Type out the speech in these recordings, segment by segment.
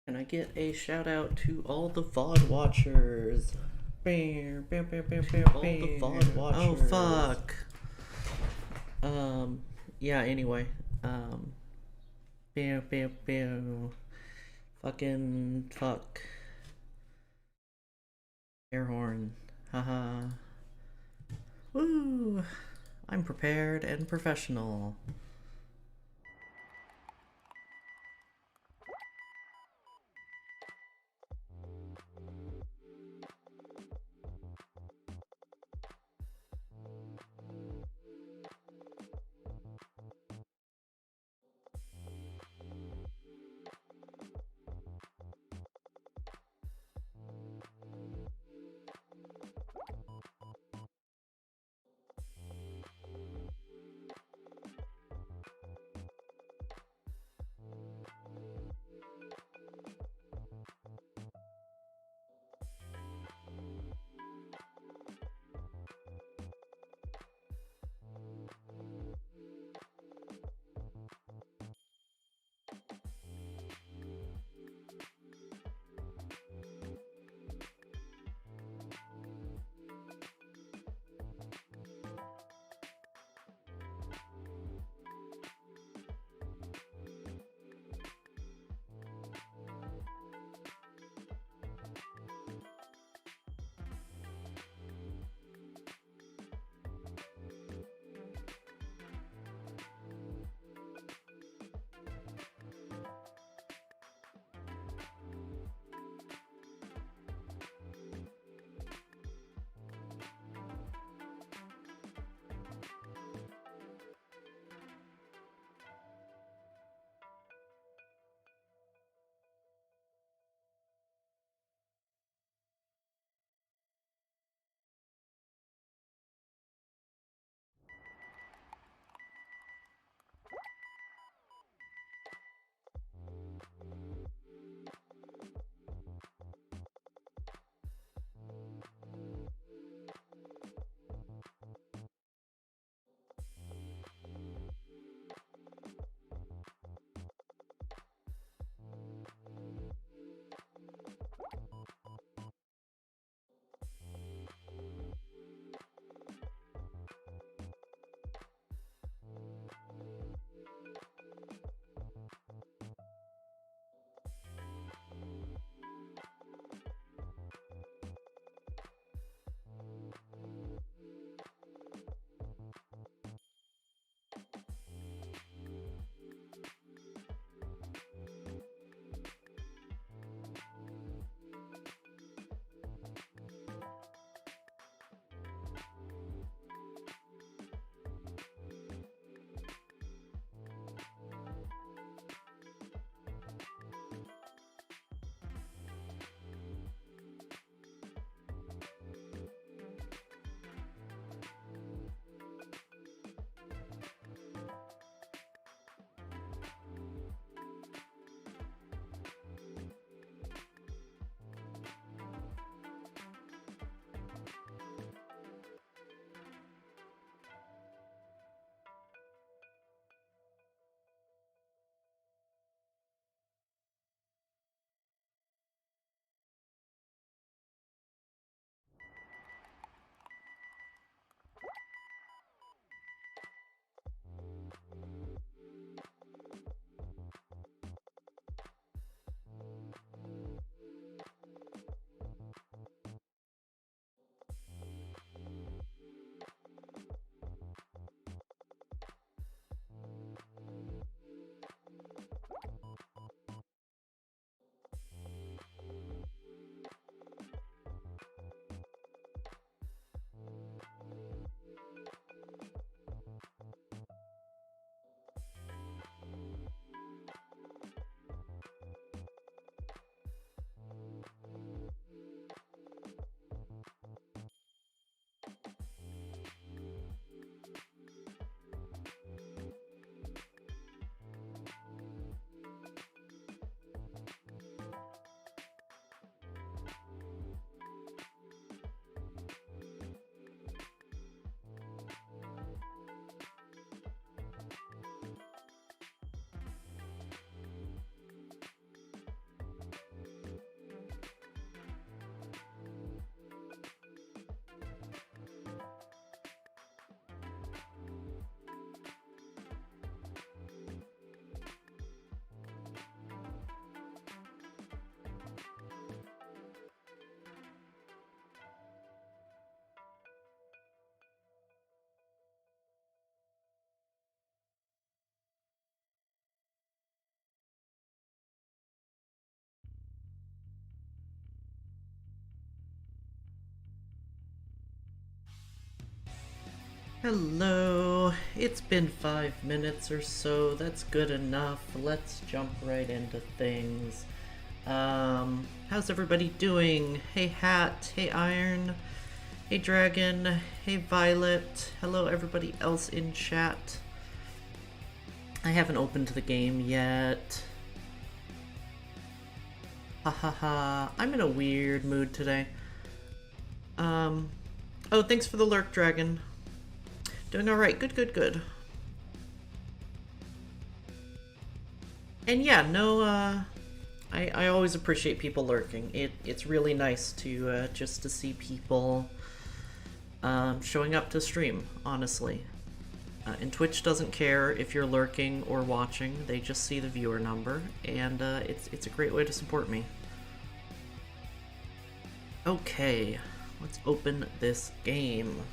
And I get a shout out to all the VOD watchers. All the VOD watchers. Oh fuck. Yeah, anyway. Um Fucking fuck. Air horn. Haha. Woo! I'm prepared and professional. Hello. It's been 5 minutes or so. That's good enough. Let's jump right into things. How's everybody doing? Hey Hat, hey Iron, hey Dragon, hey Violet. Hello everybody else in chat. I haven't opened the game yet. Ha ha ha. I'm in a weird mood today. Oh, thanks for the lurk, Dragon. Doing alright. Good, good, good. And yeah, no, I always appreciate people lurking. It's really nice to, just to see people, showing up to stream, honestly. And Twitch doesn't care if you're lurking or watching, they just see the viewer number, and, it's a great way to support me. Okay, let's open this game.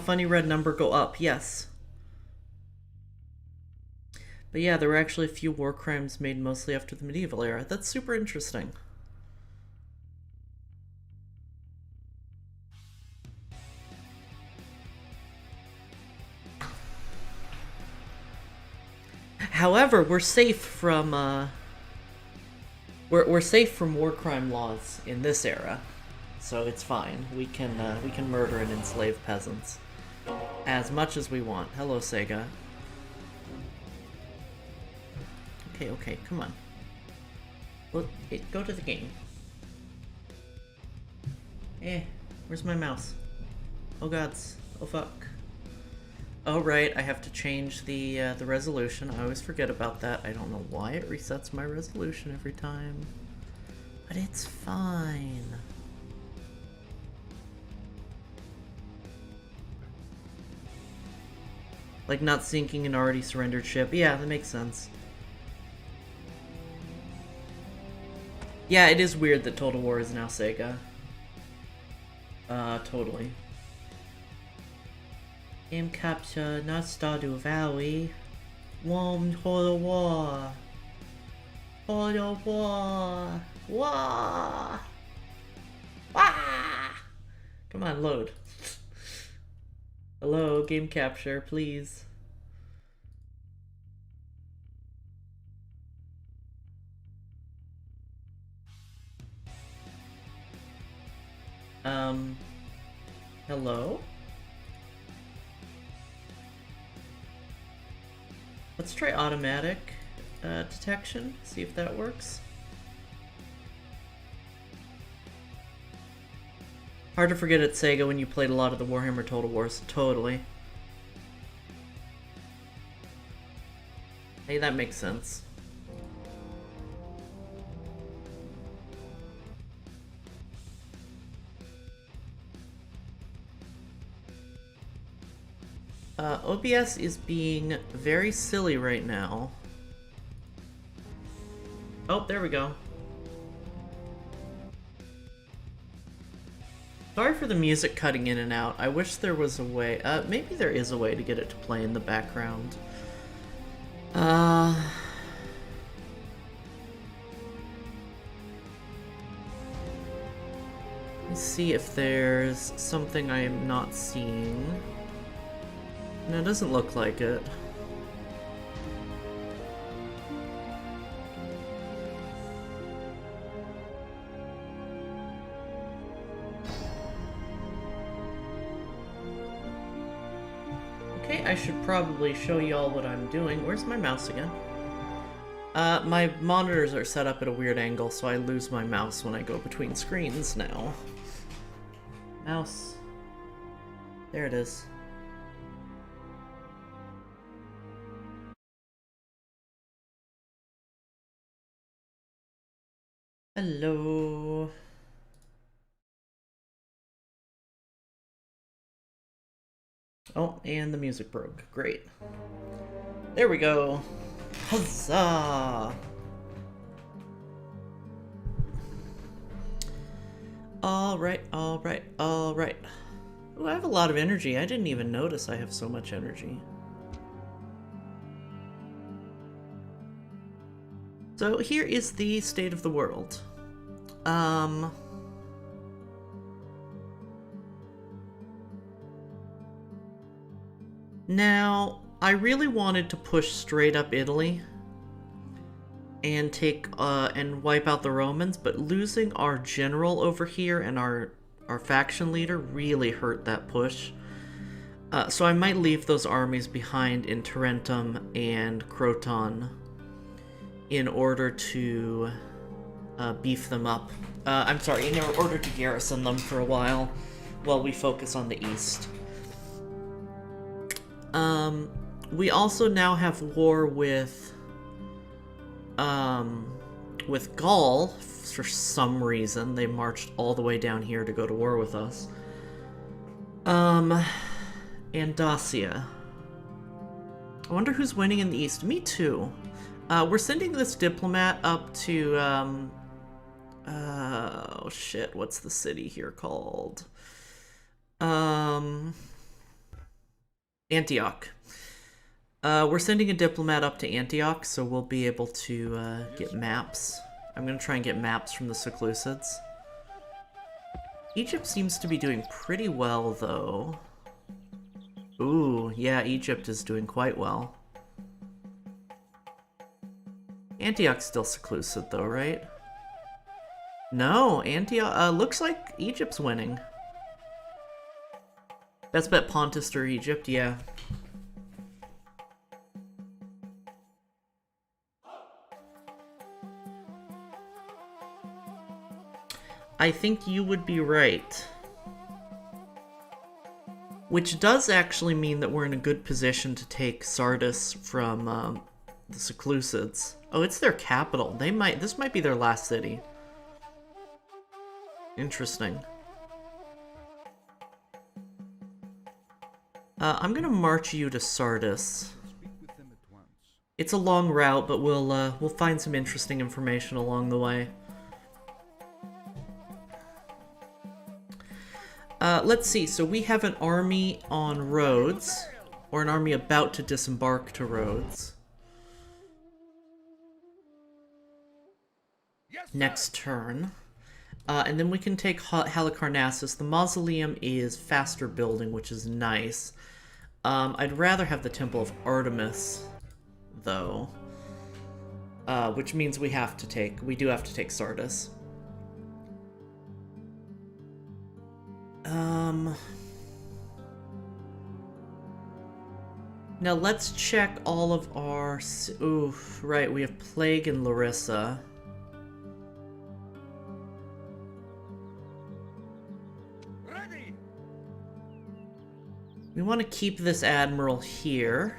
Funny red number go up, yes. But yeah, there were actually a few war crimes made mostly after the medieval era. That's super interesting. However, we're safe from, we're safe from war crime laws in this era, so it's fine. We can murder and enslave peasants as much as we want. Hello, Sega. Okay, okay, come on. Well, go to the game. Where's my mouse? Oh gods. Oh fuck. Oh right, I have to change the resolution. I always forget about that. I don't know why it resets my resolution every time. But it's fine. Like not sinking an already surrendered ship. Yeah, that makes sense. Yeah, it is weird that Total War is now Sega. Totally. Game capture, not Stardew Valley. One Total War. Total War. Wah! Wah! Come on, load. Hello, game capture, please. Hello? Let's try automatic detection, see if that works. Hard to forget it's Sega when you played a lot of the Warhammer Total Wars. Totally. Hey, that makes sense. OBS is being very silly right now. Oh, there we go. Sorry for the music cutting in and out. I wish there was a way. Maybe there is a way to get it to play in the background. Let me see if there's something I am not seeing. No, it doesn't look like it. Okay, I should probably show y'all what I'm doing. Where's my mouse again? My monitors are set up at a weird angle, so I lose my mouse when I go between screens now. Mouse. There it is. Hello. Oh, and the music broke. Great. There we go. Huzzah! Alright, alright, alright. Ooh, I have a lot of energy. I didn't even notice I have so much energy. So here is the state of the world. Now, I really wanted to push straight up Italy and take and wipe out the Romans, but losing our general over here and our faction leader really hurt that push. So I might leave those armies behind in Tarentum and Croton in order to beef them up. I'm sorry, in order to garrison them for a while we focus on the east. We also now have war with Gaul. For some reason, they marched all the way down here to go to war with us. And Dacia. I wonder who's winning in the east. Me too. We're sending this diplomat up to, oh shit, what's the city here called? Antioch. We're sending a diplomat up to Antioch, so we'll be able to get maps. I'm gonna try and get maps from the Seleucids. Egypt seems to be doing pretty well, though. Ooh, yeah, Egypt is doing quite well. Antioch's still Seleucid, though, right? No, Antioch, looks like Egypt's winning. Best bet Pontus or Egypt, yeah. I think you would be right. Which does actually mean that we're in a good position to take Sardis from the Seleucids. Oh, it's their capital. This might be their last city. Interesting. I'm gonna march you to Sardis. It's a long route, but we'll find some interesting information along the way. Let's see, so we have an army on Rhodes, or an army about to disembark to Rhodes. Next turn. And then we can take Halicarnassus. The mausoleum is faster building, which is nice. I'd rather have the Temple of Artemis, though. Which means we do have to take Sardis. Now let's check all of our... Oof, right, we have Plague in Larissa. Ready. We want to keep this admiral here.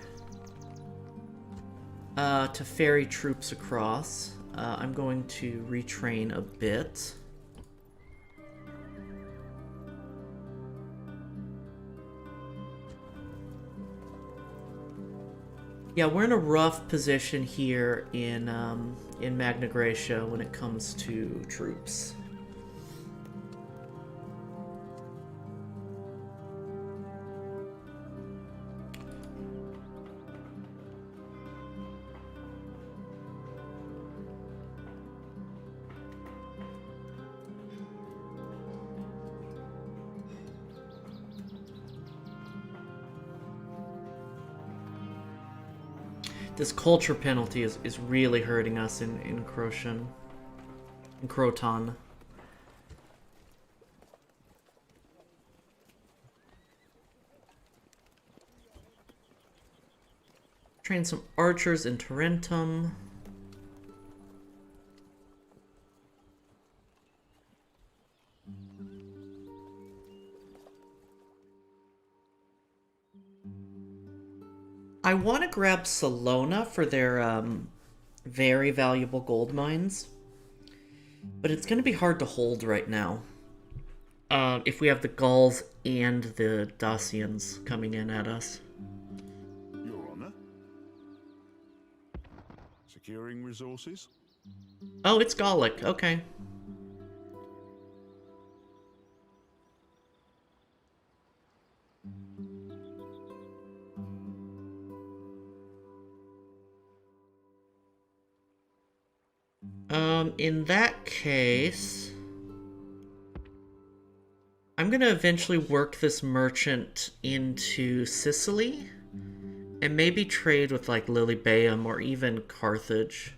To ferry troops across. I'm going to retrain a bit. Yeah, we're in a rough position here in Magna Graecia when it comes to troops. This culture penalty is really hurting us in Croton. Train some archers in Tarentum. I want to grab Salona for their very valuable gold mines, but it's going to be hard to hold right now if we have the Gauls and the Dacians coming in at us. Your Honor. Securing resources. Oh, it's Gallic. Okay. In that case, I'm gonna eventually work this merchant into Sicily and maybe trade with like Lilybaeum or even Carthage.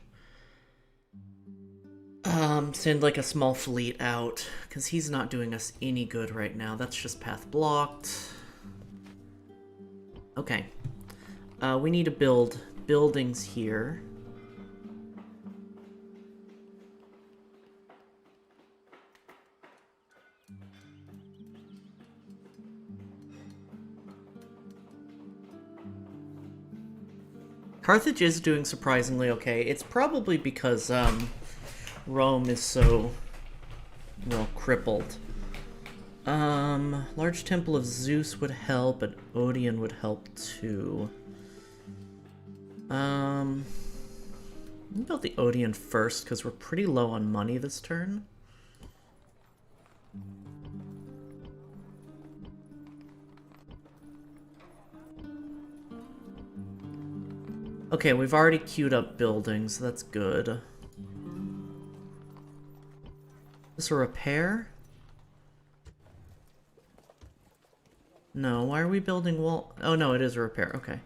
Send like a small fleet out, because he's not doing us any good right now. That's just path blocked. Okay. We need to build buildings here. Carthage is doing surprisingly okay. It's probably because Rome is so, well, crippled. Large Temple of Zeus would help, but Odeon would help too. Let me build the Odeon first, because we're pretty low on money this turn. Okay, we've already queued up buildings, so that's good. Is this a repair? No, why are we building wall? Oh no, it is a repair, okay.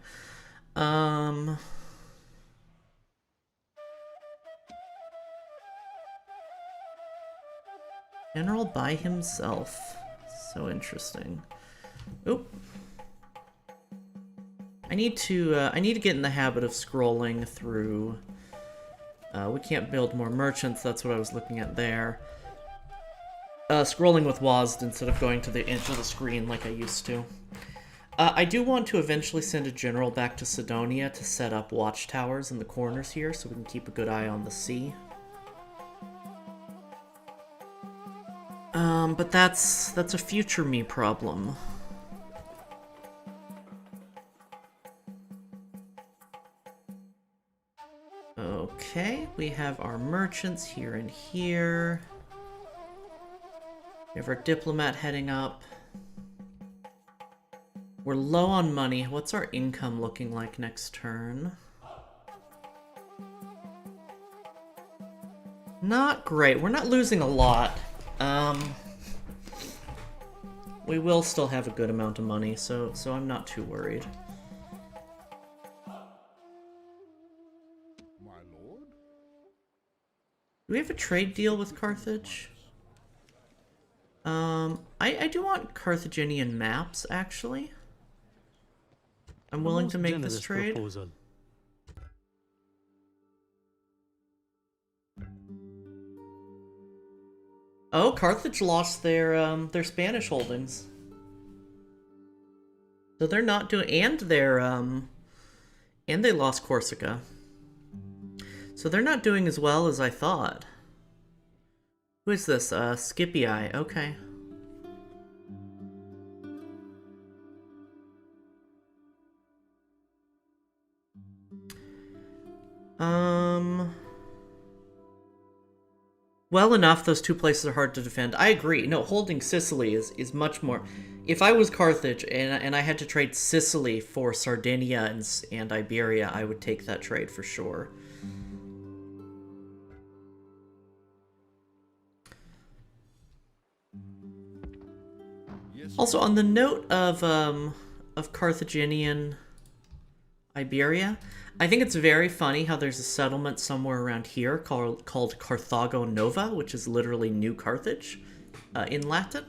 General by himself. So interesting. Oop. I need to get in the habit of scrolling through. We can't build more merchants, that's what I was looking at there. Scrolling with WASD instead of going to the edge of the screen like I used to. I do want to eventually send a general back to Sidonia to set up watchtowers in the corners here so we can keep a good eye on the sea. But that's a future me problem. Okay, we have our merchants here and here. We have our diplomat heading up. We're low on money. What's our income looking like next turn? Not great. We're not losing a lot. We will still have a good amount of money, so I'm not too worried. My lord? Do we have a trade deal with Carthage? I do want Carthaginian maps, actually. I'm willing to make this trade. Proposal. Oh, Carthage lost their Spanish holdings. So they're not doing, and they lost Corsica. So they're not doing as well as I thought. Who is this? Scipii, okay. Well enough, those two places are hard to defend. I agree. No, holding Sicily is much more... If I was Carthage and I had to trade Sicily for Sardinia and Iberia, I would take that trade for sure. Also, on the note of Carthaginian Iberia, I think it's very funny how there's a settlement somewhere around here called Carthago Nova, which is literally New Carthage in Latin,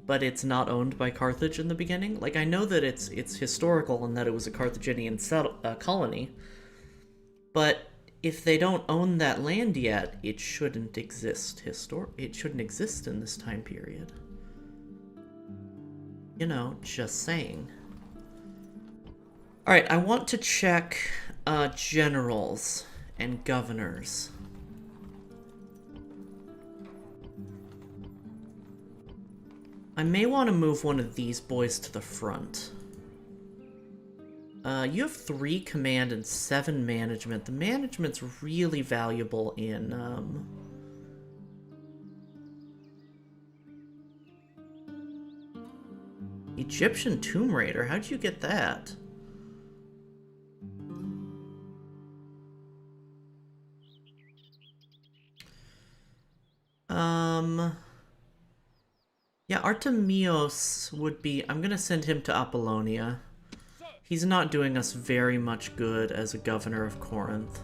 but it's not owned by Carthage in the beginning. Like, I know that it's historical and that it was a Carthaginian colony, but if they don't own that land yet, it shouldn't exist. It shouldn't exist in this time period. You know, just saying. Alright, I want to check generals and governors. I may want to move one of these boys to the front. You have 3 command and 7 management. The management's really valuable in, Egyptian Tomb Raider, how'd you get that? Yeah, Artemios would be... I'm gonna send him to Apollonia. He's not doing us very much good as a governor of Corinth.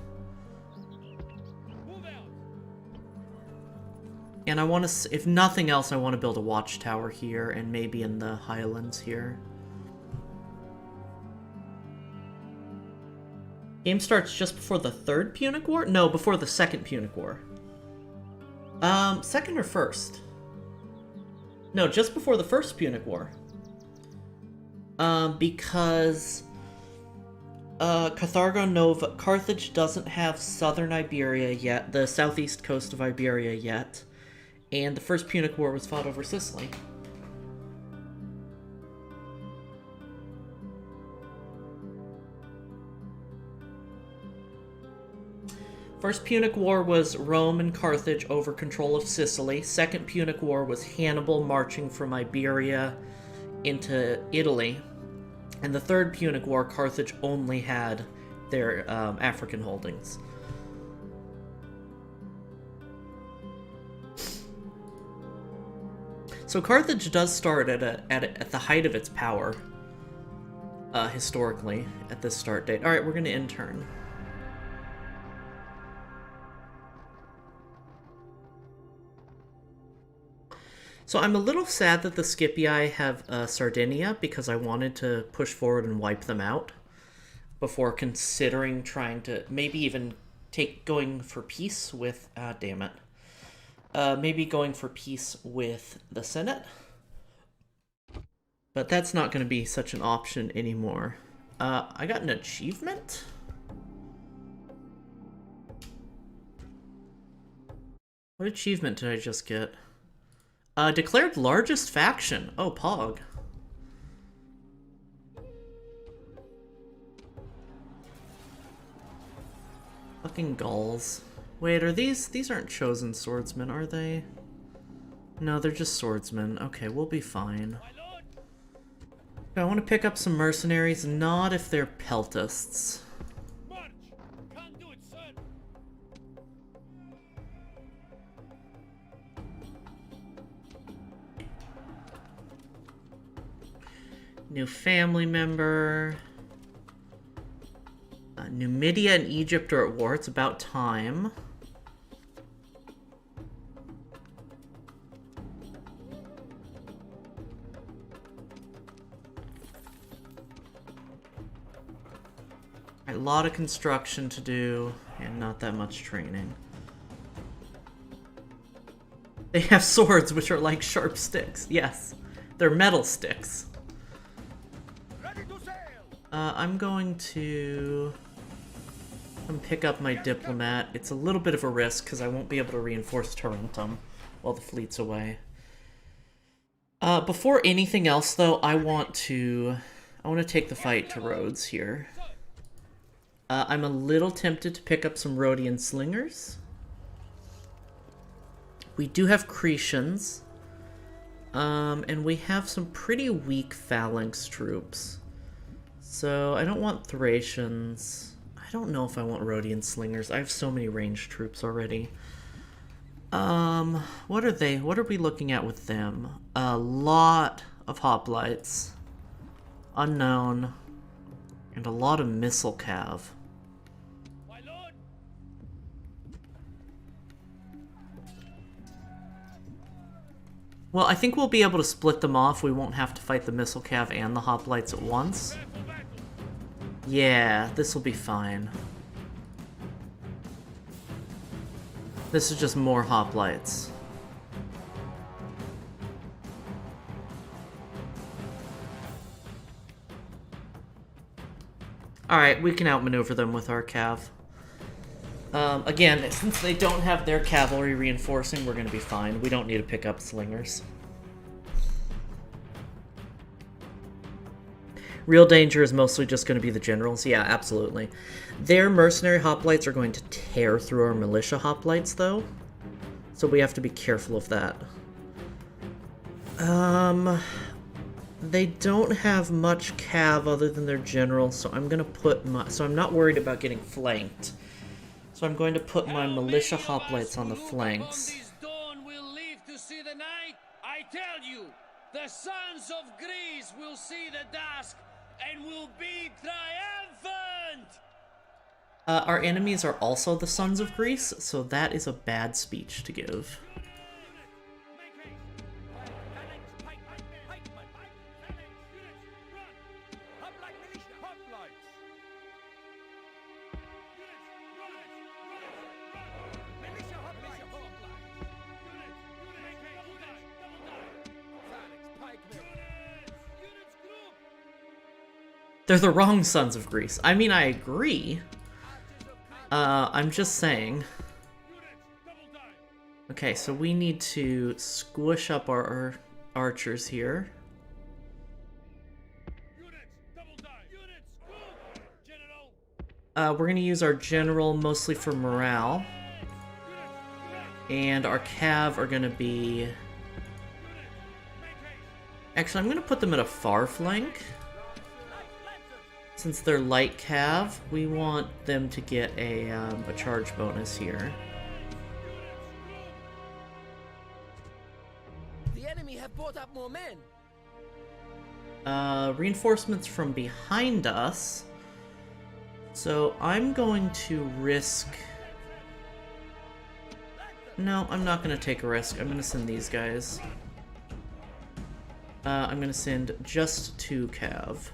And I want to... If nothing else, I want to build a watchtower here and maybe in the highlands here. Game starts just before the Third Punic War? No, before the Second Punic War. Second or first? No, just before the First Punic War. Because Carthage doesn't have southern Iberia yet, the southeast coast of Iberia yet, and the First Punic War was fought over Sicily. First Punic War was Rome and Carthage over control of Sicily. Second Punic War was Hannibal marching from Iberia into Italy. And the Third Punic War, Carthage only had their African holdings. So Carthage does start at the height of its power, historically, at this start date. Alright, we're going to intern. So I'm a little sad that the Scipii have Sardinia, because I wanted to push forward and wipe them out before considering trying to maybe even going for peace with... damn it. Maybe going for peace with the Senate. But that's not going to be such an option anymore. I got an achievement? What achievement did I just get? Declared largest faction. Oh, Pog. Fucking Gauls. Wait, are these aren't chosen swordsmen, are they? No, they're just swordsmen. Okay, we'll be fine. I want to pick up some mercenaries, not if they're peltists. New family member. Numidia and Egypt are at war. It's about time. A lot of construction to do, and not that much training. They have swords, which are like sharp sticks. Yes, they're metal sticks. I'm going to come pick up my diplomat. It's a little bit of a risk because I won't be able to reinforce Tarentum while the fleet's away. Before anything else, though, I want to take the fight to Rhodes here. I'm a little tempted to pick up some Rhodian slingers. We do have Cretians. And we have some pretty weak phalanx troops. So I don't want Thracians. I don't know if I want Rhodian slingers. I have so many ranged troops already. What are they? What are we looking at with them? A lot of hoplites. Unknown. And a lot of missile cav. Well, I think we'll be able to split them off. We won't have to fight the missile cav and the hoplites at once. Yeah, this will be fine. This is just more hoplites. Alright, we can outmaneuver them with our cav. Again, since they don't have their cavalry reinforcing, we're going to be fine. We don't need to pick up slingers. Real danger is mostly just going to be the generals. Yeah, absolutely. Their mercenary hoplites are going to tear through our militia hoplites, though. So we have to be careful of that. They don't have much cav other than their generals, so I'm going to put my... So I'm not worried about getting flanked. So I'm going to put my militia hoplites on the flanks. I tell you, the sons of Greece will see the dusk and will be triumphant! Our enemies are also the sons of Greece, so that is a bad speech to give. They're the wrong sons of Greece. I mean, I agree. I'm just saying. Okay, so we need to squish up our archers here. We're going to use our general mostly for morale. And our cav are going to be... Actually, I'm going to put them at a far flank. Since they're light cav, we want them to get a charge bonus here. The enemy have brought up more men. Reinforcements from behind us. So I'm going to risk... No, I'm not going to take a risk. I'm going to send these guys. I'm going to send just 2 cav.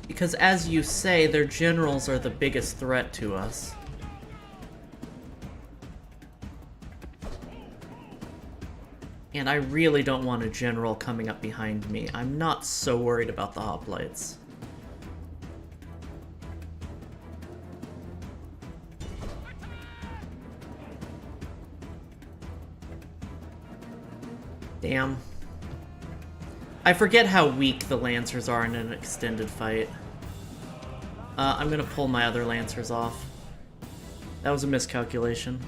Because as you say, their generals are the biggest threat to us. And I really don't want a general coming up behind me. I'm not so worried about the hoplites. Damn. I forget how weak the Lancers are in an extended fight. I'm gonna pull my other Lancers off. That was a miscalculation.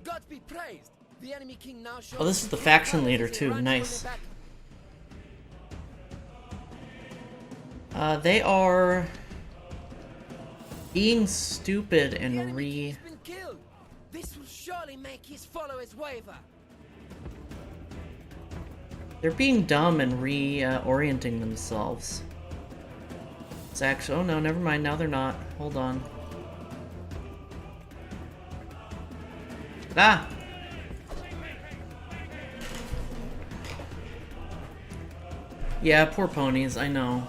God be praised. The enemy king now shows Oh, this is the faction leader too. Nice. They are being stupid and The enemy king's been killed. This will surely make his followers waver. They're being dumb and reorienting themselves. It's actually... Oh no, never mind. Now they're not. Hold on. Ah! Yeah, poor ponies, I know.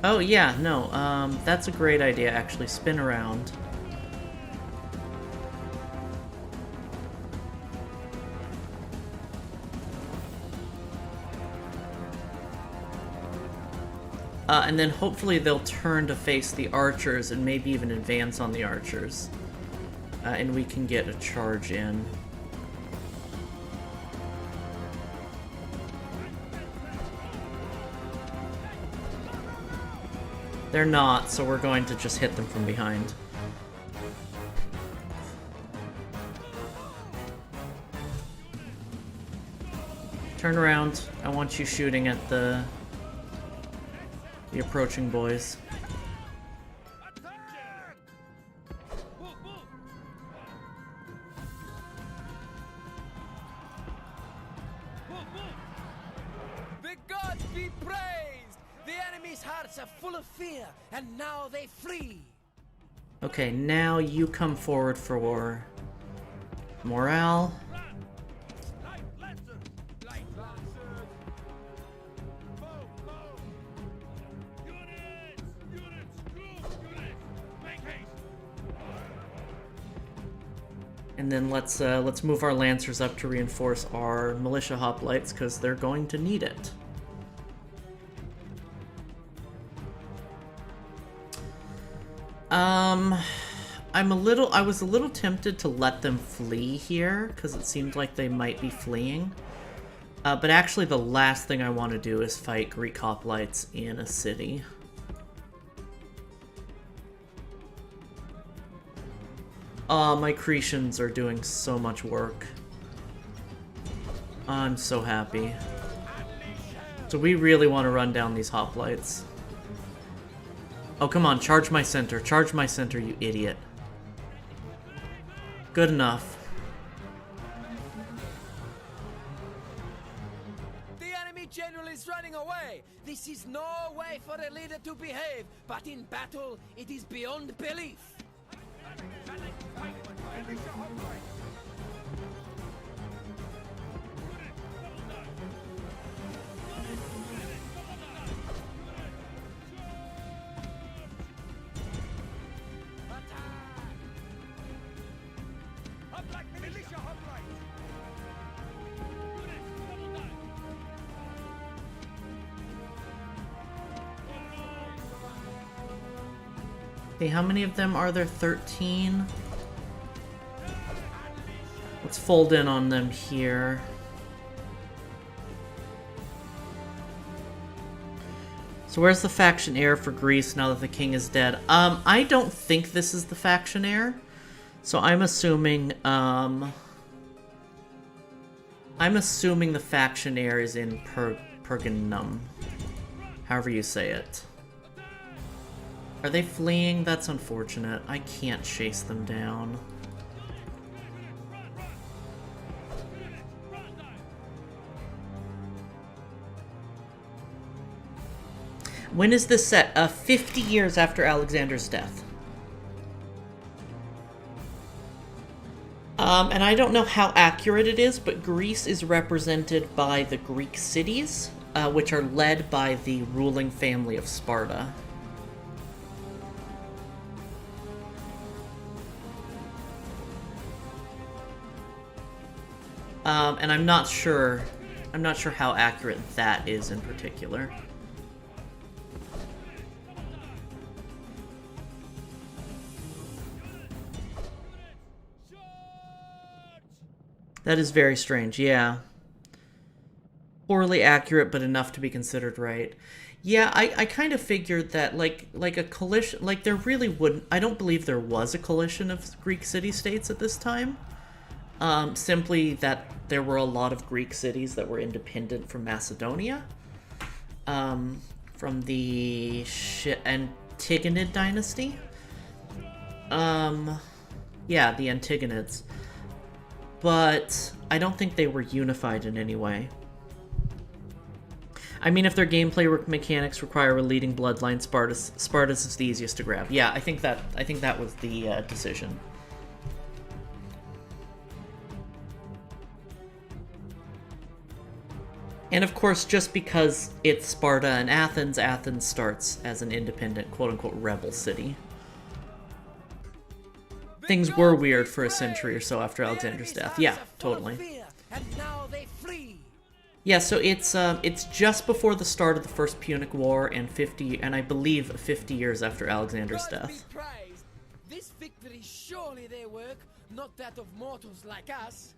Oh yeah, no, that's a great idea actually. Spin around. And then hopefully they'll turn to face the archers and maybe even advance on the archers. And we can get a charge in. They're not, so we're going to just hit them from behind. Turn around. I want you shooting at the approaching boys. The gods be praised! The enemy's hearts are full of fear, and now they flee. Okay, now you come forward for morale. And then let's move our lancers up to reinforce our militia hoplites, because they're going to need it. I was a little tempted to let them flee here, because it seemed like they might be fleeing. But actually the last thing I want to do is fight Greek hoplites in a city. My Cretians are doing so much work. I'm so happy. So we really want to run down these hoplites. Oh, come on, charge my center. Charge my center, you idiot. Good enough. The enemy general is running away. This is no way for a leader to behave, but in battle, it is beyond belief. Okay, how many of them are there? 13? Let's fold in on them here. So where's the faction heir for Greece now that the king is dead? I don't think this is the faction heir. So I'm assuming, the faction heir is in Pergamum. However you say it. Are they fleeing? That's unfortunate. I can't chase them down. When is this set? 50 years after Alexander's death. And I don't know how accurate it is, but Greece is represented by the Greek cities, which are led by the ruling family of Sparta. And I'm not sure how accurate that is in particular. That is very strange, yeah. Poorly accurate, but enough to be considered right. Yeah, I kind of figured that, like a coalition, like there really wouldn't, I don't believe there was a coalition of Greek city-states at this time. Simply that there were a lot of Greek cities that were independent from Macedonia. From the Antigonid dynasty. Yeah, the Antigonids. But I don't think they were unified in any way. I mean, if their gameplay mechanics require a leading bloodline, Sparta's is the easiest to grab. Yeah, I think that was the decision. And of course, just because it's Sparta and Athens, Athens starts as an independent, quote-unquote, rebel city. Things were weird for a century or so after Alexander's death. Yeah, totally. Yeah, so it's just before the start of the First Punic War and I believe 50 years after Alexander's death. This victory is surely their work, not that of mortals like us.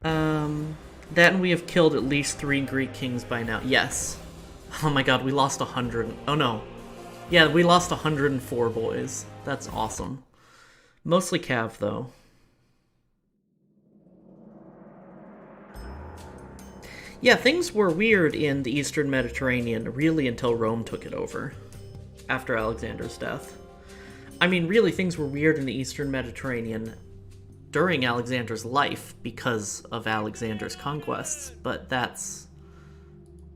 That and we have killed at least 3 Greek kings by now. Yes. Oh my god, we lost 100. Oh no. Yeah, we lost 104 boys. That's awesome. Mostly Cav, though. Yeah, things were weird in the Eastern Mediterranean, really until Rome took it over. After Alexander's death. I mean, really, things were weird in the Eastern Mediterranean during Alexander's life because of Alexander's conquests, but that's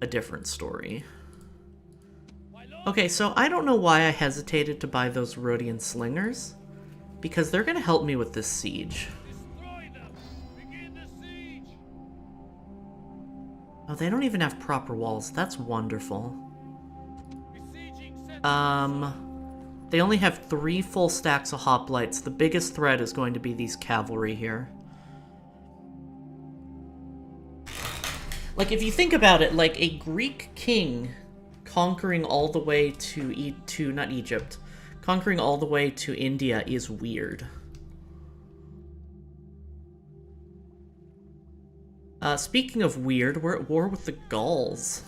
a different story. Okay, so I don't know why I hesitated to buy those Rhodian slingers, because they're going to help me with this siege. Oh, they don't even have proper walls. That's wonderful. They only have 3 full stacks of hoplites. The biggest threat is going to be these cavalry here. Like, if you think about it, like, a Greek king conquering all the way to not Egypt, conquering all the way to India is weird. Speaking of weird, we're at war with the Gauls.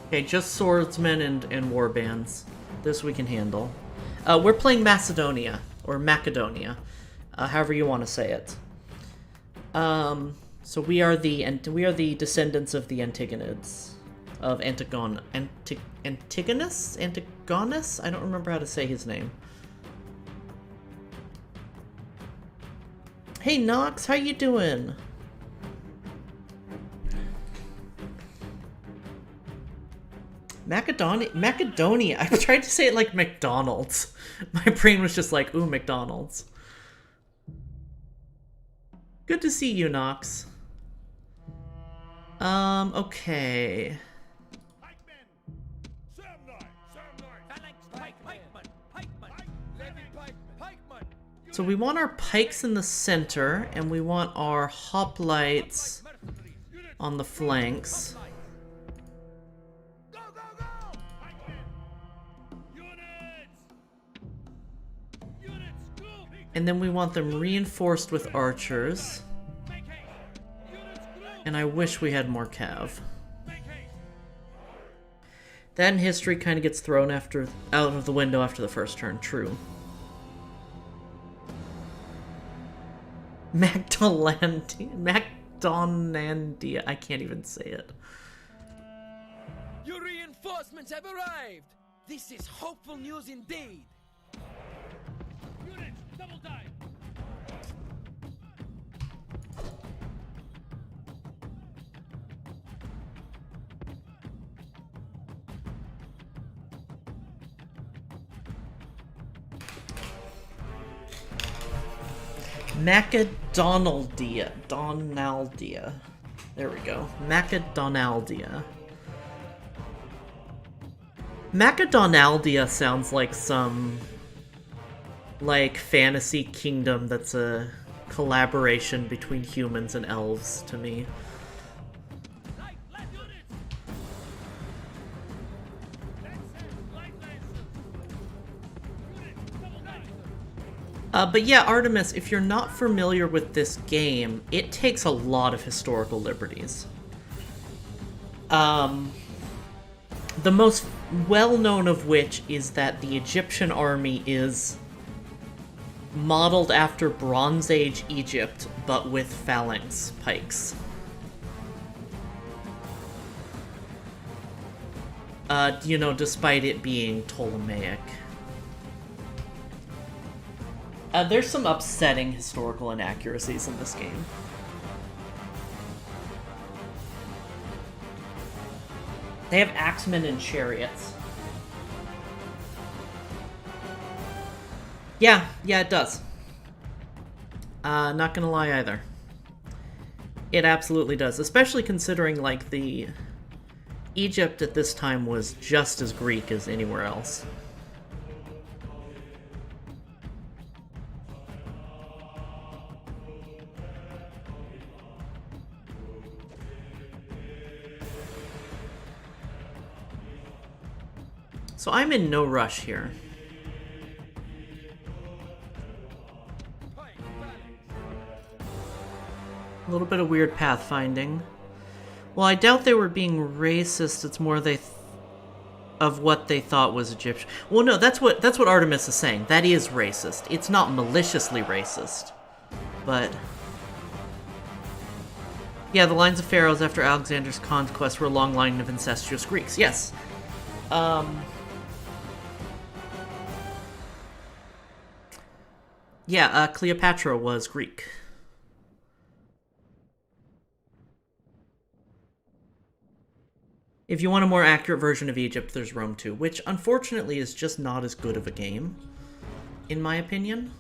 Okay, just swordsmen and warbands. This we can handle. We're playing Macedonia, or Macedonia, however you want to say it. So we are the descendants of the Antigonids, of Antigonus? Antigonus? I don't remember how to say his name. Hey Nox, how you doing? Macedonia. I tried to say it like McDonald's. My brain was just like, ooh, McDonald's. Good to see you, Nox. Okay. So we want our pikes in the center, and we want our hoplites on the flanks. And then we want them reinforced with archers. And I wish we had more cav. That in history kind of gets thrown out of the window after the first turn, true. Macedonandia. I can't even say it. Your reinforcements have arrived! This is hopeful news indeed! Units, double dive! Donaldia. There we go. Macedonaldia. Macedonaldia sounds like some fantasy kingdom that's a collaboration between humans and elves to me. But yeah, Artemis, if you're not familiar with this game, it takes a lot of historical liberties. The most well-known of which is that the Egyptian army is modeled after Bronze Age Egypt, but with phalanx pikes. You know, despite it being Ptolemaic. There's some upsetting historical inaccuracies in this game. They have axemen and chariots. Yeah, it does. Not gonna lie either. It absolutely does, especially considering, like, the Egypt at this time was just as Greek as anywhere else. So I'm in no rush here. A little bit of weird pathfinding. Well, I doubt they were being racist. It's more of what they thought was Egyptian. Well, no, that's what Artemis is saying. That is racist. It's not maliciously racist, but yeah, the lines of pharaohs after Alexander's conquest were a long line of incestuous Greeks. Yes. Yeah, Cleopatra was Greek. If you want a more accurate version of Egypt, there's Rome 2, which unfortunately is just not as good of a game, in my opinion.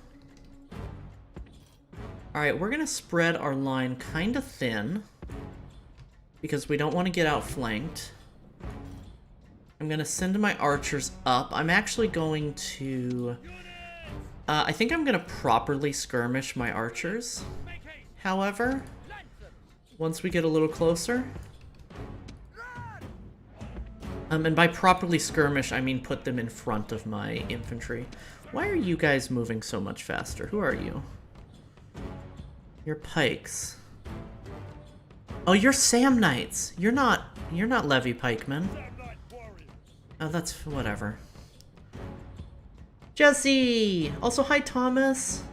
Alright, we're gonna spread our line kind of thin, because we don't want to get outflanked. I'm gonna send my archers up. I'm actually going to... I think I'm gonna properly skirmish my archers, however, once we get a little closer. And by properly skirmish, I mean put them in front of my infantry. Why are you guys moving so much faster? Who are you? You're pikes. Oh, you're Sam Knights. You're not Levy pikemen. Oh, that's whatever. Jesse! Also, hi, Thomas.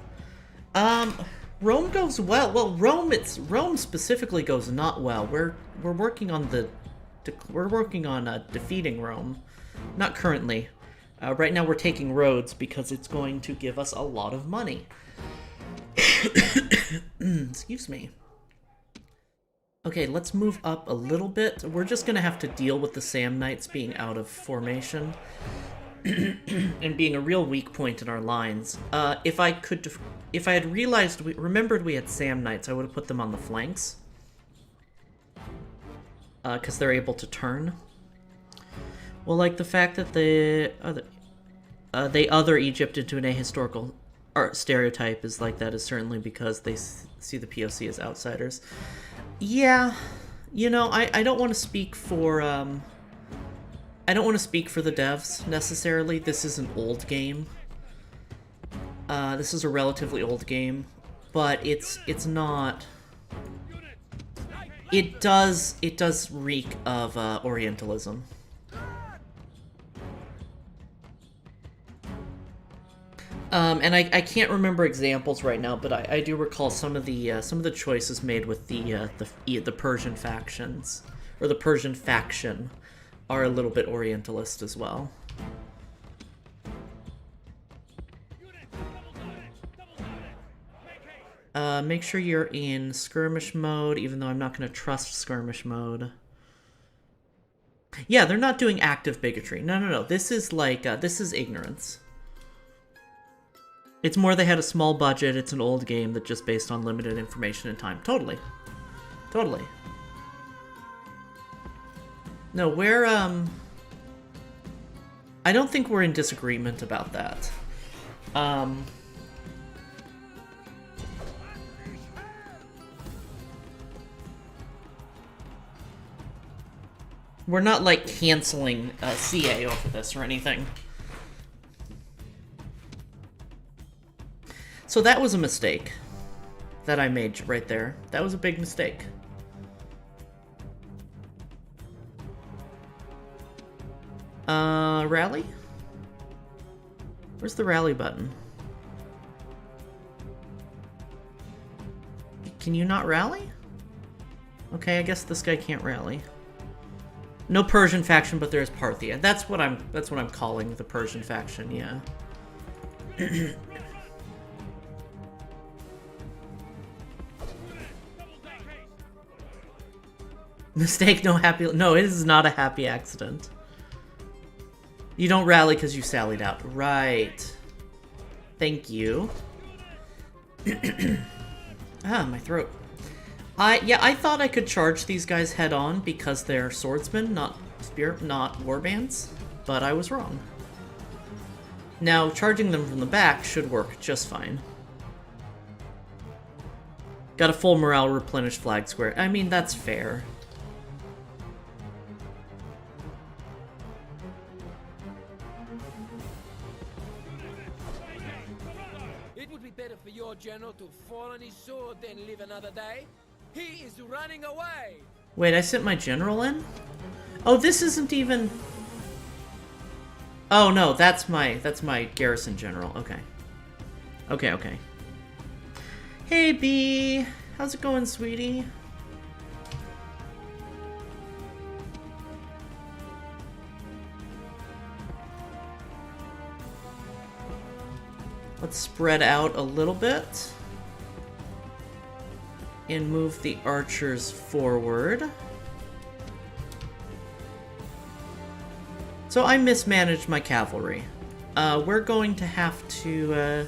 Rome goes well. Well, Rome specifically goes not well. We're working on defeating Rome. Not currently. Right now we're taking Rhodes because it's going to give us a lot of money. Excuse me. Okay, let's move up a little bit. We're just gonna have to deal with the Sam Knights being out of formation and being a real weak point in our lines. If I had remembered we had Sam Knights, I would have put them on the flanks. Because they're able to turn. Well, like the fact that they other Egypt into an ahistorical art stereotype is like that is certainly because they see the POC as outsiders. Yeah, you know, I don't want to speak for the devs necessarily. This is an old game. This is a relatively old game, but it's not. It does reek of Orientalism. And I can't remember examples right now, but I do recall some of the choices made with the Persian factions, or the Persian faction, are a little bit Orientalist as well. Make sure you're in skirmish mode, even though I'm not going to trust skirmish mode. Yeah, they're not doing active bigotry. No. This is like, this is ignorance. It's more they had a small budget, it's an old game that just based on limited information and time. Totally. Totally. No, we're, I don't think we're in disagreement about that. We're not, like, canceling CA over this or anything. So that was a mistake that I made right there. That was a big mistake. Rally? Where's the rally button? Can you not rally? Okay, I guess this guy can't rally. No Persian faction, but there's Parthia. That's what I'm calling the Persian faction, yeah. Mistake, no happy... No, it is not a happy accident. You don't rally because you sallied out. Right. Thank you. Ah, my throat. Yeah, I thought I could charge these guys head on because they're swordsmen, not warbands, but I was wrong. Now, charging them from the back should work just fine. Got a full morale replenished flag square. I mean, that's fair. It would be better for your general to fall on his sword than live another day. He is running away! Wait, I sent my general in? Oh, this isn't even... Oh, no, that's my garrison general. Okay. Okay. Hey, B! How's it going, sweetie? Let's spread out a little bit. And move the archers forward. So I mismanaged my cavalry. We're going to have to,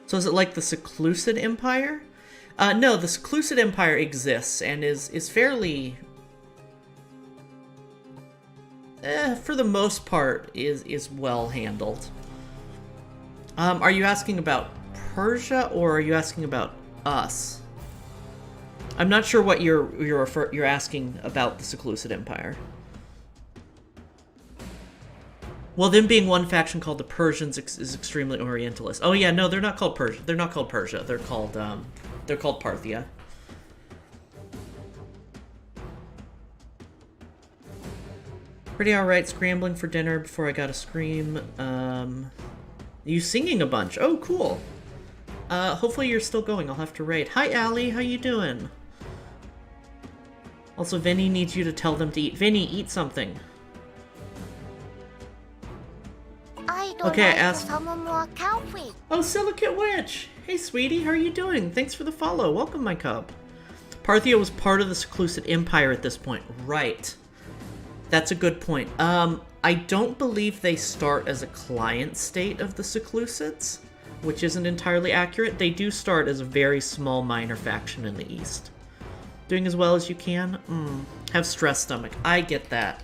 So is it like the Seclusid Empire? No, the Seclusid Empire exists and is fairly... for the most part, is well handled. Are you asking about Persia, or are you asking about us? I'm not sure what you're asking about the Seclusid Empire. Well, them being one faction called the Persians is extremely Orientalist. Oh yeah, no, they're not called Persia. They're not called Persia. They're called Parthia. Pretty alright, scrambling for dinner before I gotta scream. You singing a bunch. Oh, cool. Hopefully you're still going. I'll have to raid. Hi, Allie. How you doing? Also, Vinny needs you to tell them to eat. Vinny, eat something. Okay, I asked... Oh, Silicate Witch! Hey, sweetie, how are you doing? Thanks for the follow. Welcome, my cub. Parthia was part of the Seclusid Empire at this point. Right. That's a good point. I don't believe they start as a client state of the Seclusids, which isn't entirely accurate. They do start as a very small minor faction in the East. Doing as well as you can? Have stress stomach. I get that.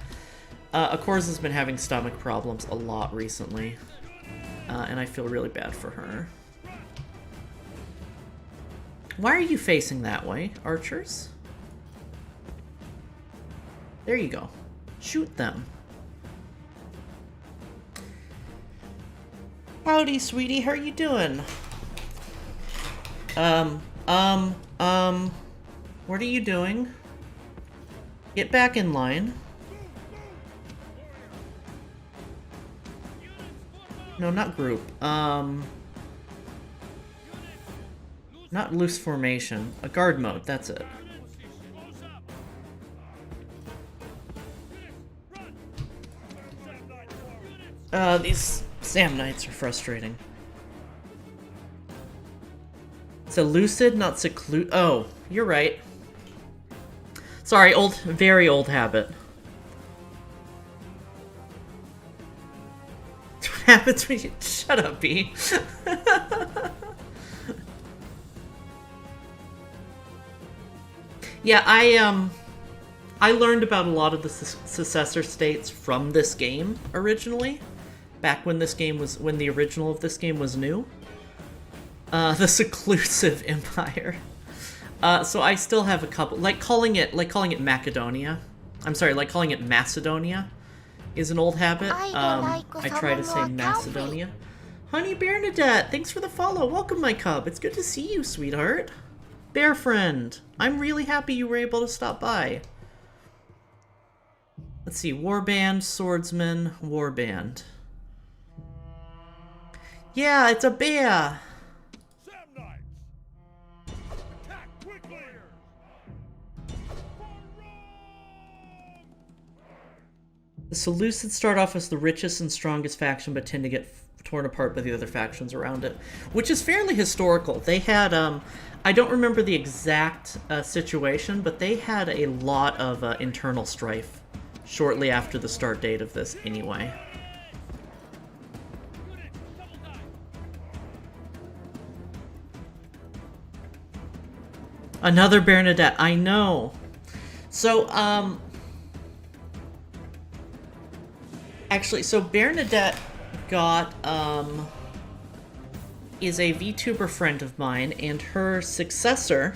Akors has been having stomach problems a lot recently, and I feel really bad for her. Why are you facing that way, archers? There you go. Shoot them. Howdy, sweetie. How are you doing? What are you doing? Get back in line. No, not group. Not loose formation. A guard mode, that's it. These Sam Knights are frustrating. It's a lucid, not seclude. Oh, you're right. Sorry, very old habit. What happens when you... Shut up, B. Yeah, I learned about a lot of the successor states from this game originally. Back when the original of this game was new. The Seclusive Empire. So I still have a couple, like calling it Macedonia. I'm sorry, like calling it Macedonia is an old habit. I try to say Macedonia. Honey Bernadette, thanks for the follow. Welcome, my cub. It's good to see you, sweetheart. Bear friend, I'm really happy you were able to stop by. Let's see, warband, swordsman, warband. Yeah, it's a bear. The Seleucids start off as the richest and strongest faction, but tend to get torn apart by the other factions around it, which is fairly historical. They had, I don't remember the exact situation, but they had a lot of internal strife shortly after the start date of this anyway. Another Bernadette, I know. So, actually, so Bernadette got, is a VTuber friend of mine, and her successor,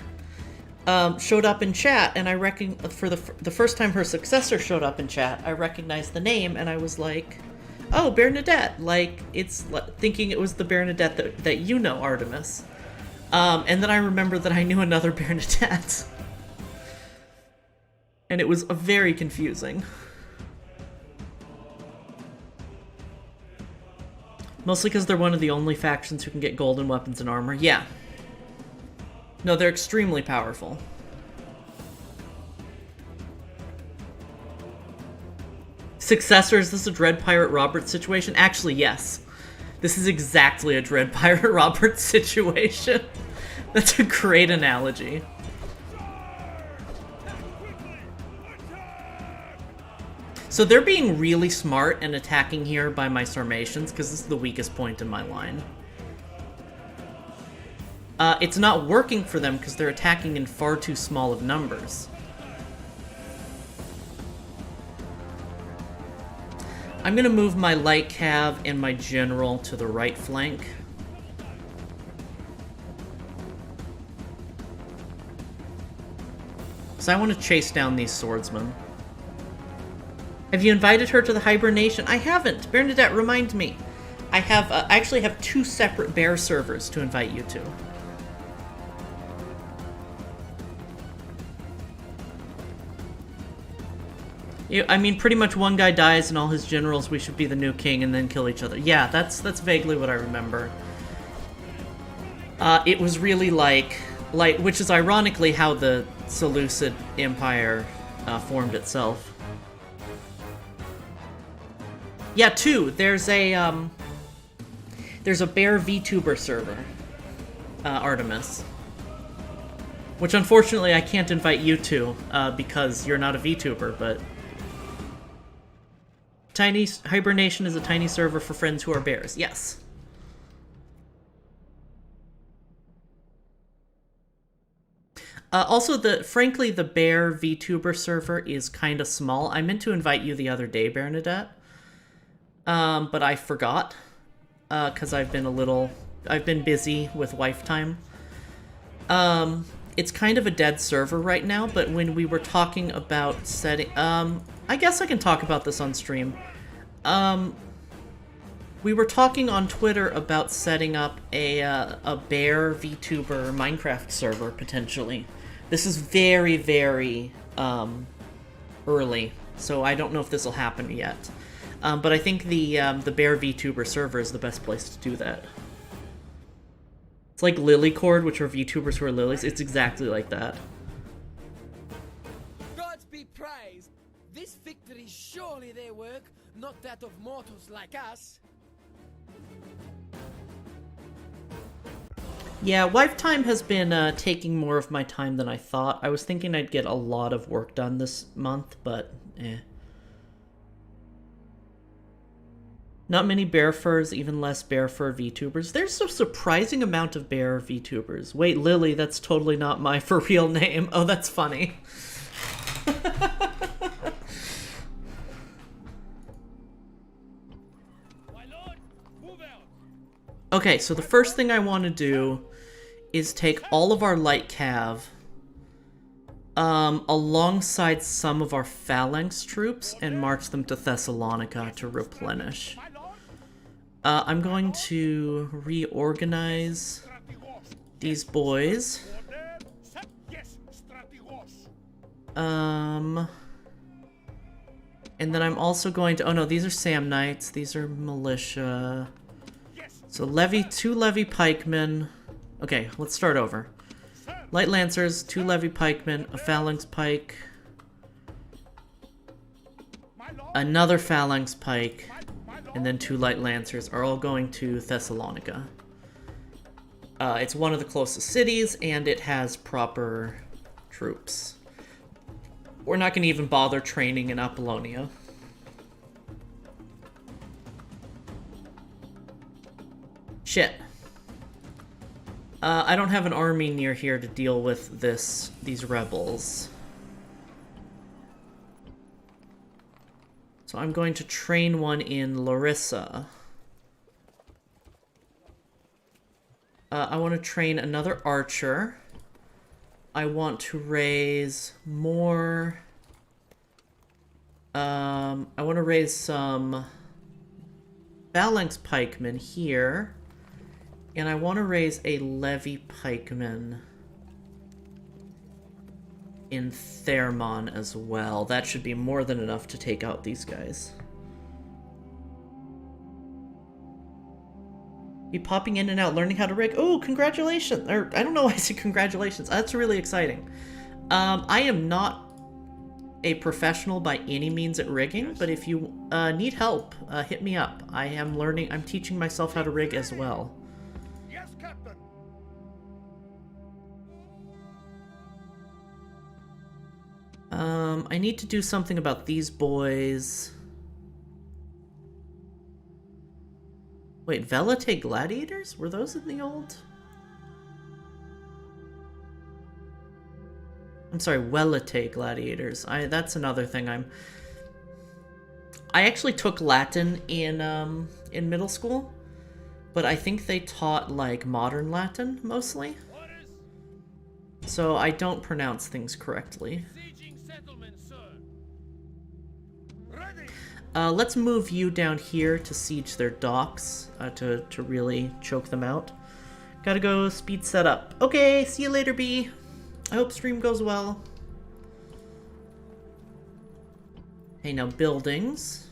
showed up in chat, and I reckon for the first time her successor showed up in chat, I recognized the name, and I was like, oh, Bernadette, like, it's thinking it was the Bernadette that you know, Artemis. And then I remembered that I knew another Bernadette. And it was very confusing. Mostly because they're one of the only factions who can get golden weapons and armor. Yeah. No, they're extremely powerful. Successors, this is a Dread Pirate Roberts situation? Actually, yes. This is exactly a Dread Pirate Roberts situation. That's a great analogy. So they're being really smart and attacking here by my Sarmatians, because this is the weakest point in my line. It's not working for them because they're attacking in far too small of numbers. I'm gonna move my light cav and my general to the right flank. So I want to chase down these swordsmen. Have you invited her to the hibernation? I haven't. Bernadette, remind me. I actually have 2 separate bear servers to invite you to. I mean, pretty much one guy dies and all his generals, we should be the new king and then kill each other. Yeah, that's vaguely what I remember. It was really like, which is ironically how the Seleucid Empire formed itself. Yeah, 2. There's a bear VTuber server, Artemis. Which unfortunately I can't invite you to, because you're not a VTuber, but... Tiny Hibernation is a tiny server for friends who are bears. Yes. Also, frankly, the bear VTuber server is kind of small. I meant to invite you the other day, Bernadette. But I forgot. Because I've been busy with wife time. It's kind of a dead server right now, but when we were talking about setting... I guess I can talk about this on stream. We were talking on Twitter about setting up a bear VTuber Minecraft server, potentially. This is very, very early, so I don't know if this will happen yet. But I think the bear VTuber server is the best place to do that. It's like Lilycord, which are VTubers who are lilies. It's exactly like that. Gods be praised. This victory is surely their work, not that of mortals like us. Yeah, wife time has been taking more of my time than I thought. I was thinking I'd get a lot of work done this month, but eh. Not many bear furs, even less bear fur VTubers. There's a surprising amount of bear VTubers. Wait, Lily, that's totally not my for real name. Oh, that's funny. Okay, so the first thing I want to do is take all of our light cav alongside some of our phalanx troops and march them to Thessalonica to replenish. I'm going to reorganize these boys. And then I'm also going to... Oh no, these are Samnites. These are militia. So two levy pikemen. Okay, let's start over. Light lancers, 2 levy pikemen, a phalanx pike, another phalanx pike, and then 2 light lancers are all going to Thessalonica. It's one of the closest cities, and it has proper troops. We're not going to even bother training in Apollonia. Shit. I don't have an army near here to deal with these rebels. So I'm going to train one in Larissa. I want to train another archer. I want to raise more... I want to raise some phalanx pikemen here. And I want to raise a levy pikeman in Thermon as well. That should be more than enough to take out these guys. Be popping in and out, learning how to rig. Oh, congratulations! Or, I don't know why I said congratulations. That's really exciting. I am not a professional by any means at rigging, but if you need help, hit me up. I am learning, I'm teaching myself how to rig as well. I need to do something about these boys. Wait, Velite gladiators? Were those in the old? I'm sorry, Velite gladiators. That's another thing I actually took Latin in middle school, but I think they taught like modern Latin mostly. So I don't pronounce things correctly. Let's move you down here to siege their docks, to really choke them out. Gotta go speed set up. Okay, see you later, B. I hope stream goes well. Hey, now buildings.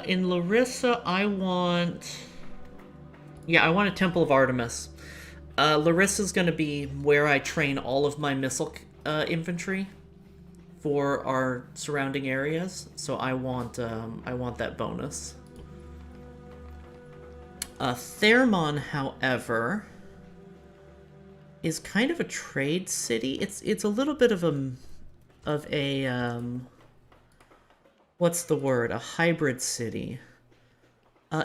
In Larissa, I want a Temple of Artemis. Larissa's gonna be where I train all of my missile infantry for our surrounding areas. So I want that bonus. Thermon, however, is kind of a trade city. It's a little bit of a what's the word? A hybrid city.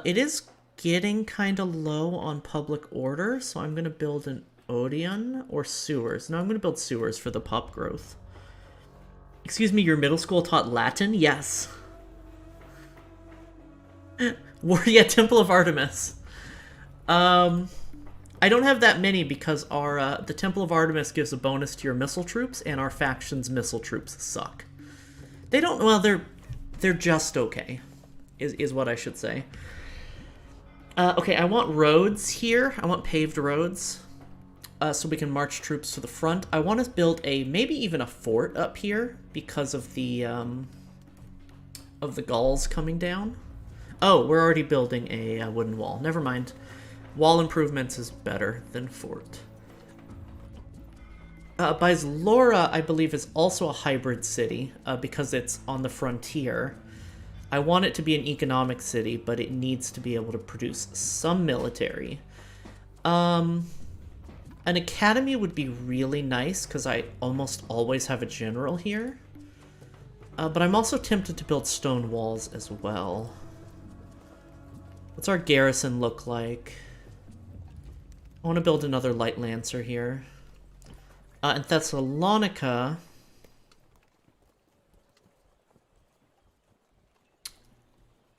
It is getting kind of low on public order, so I'm going to build an Odeon or sewers. No, I'm going to build sewers for the pop growth. Excuse me, your middle school taught Latin? Yes. Yeah, Temple of Artemis. I don't have that many because the Temple of Artemis gives a bonus to your missile troops, and our faction's missile troops suck. They don't, well, they're just okay, is what I should say. Okay, I want roads here. I want paved roads, so we can march troops to the front. I want to build maybe even a fort up here because of the Gauls coming down. Oh, we're already building a wooden wall. Never mind. Wall improvements is better than fort. Byzlora, I believe, is also a hybrid city because it's on the frontier. I want it to be an economic city, but it needs to be able to produce some military. An academy would be really nice because I almost always have a general here. But I'm also tempted to build stone walls as well. What's our garrison look like? I want to build another light lancer here. In Thessalonica,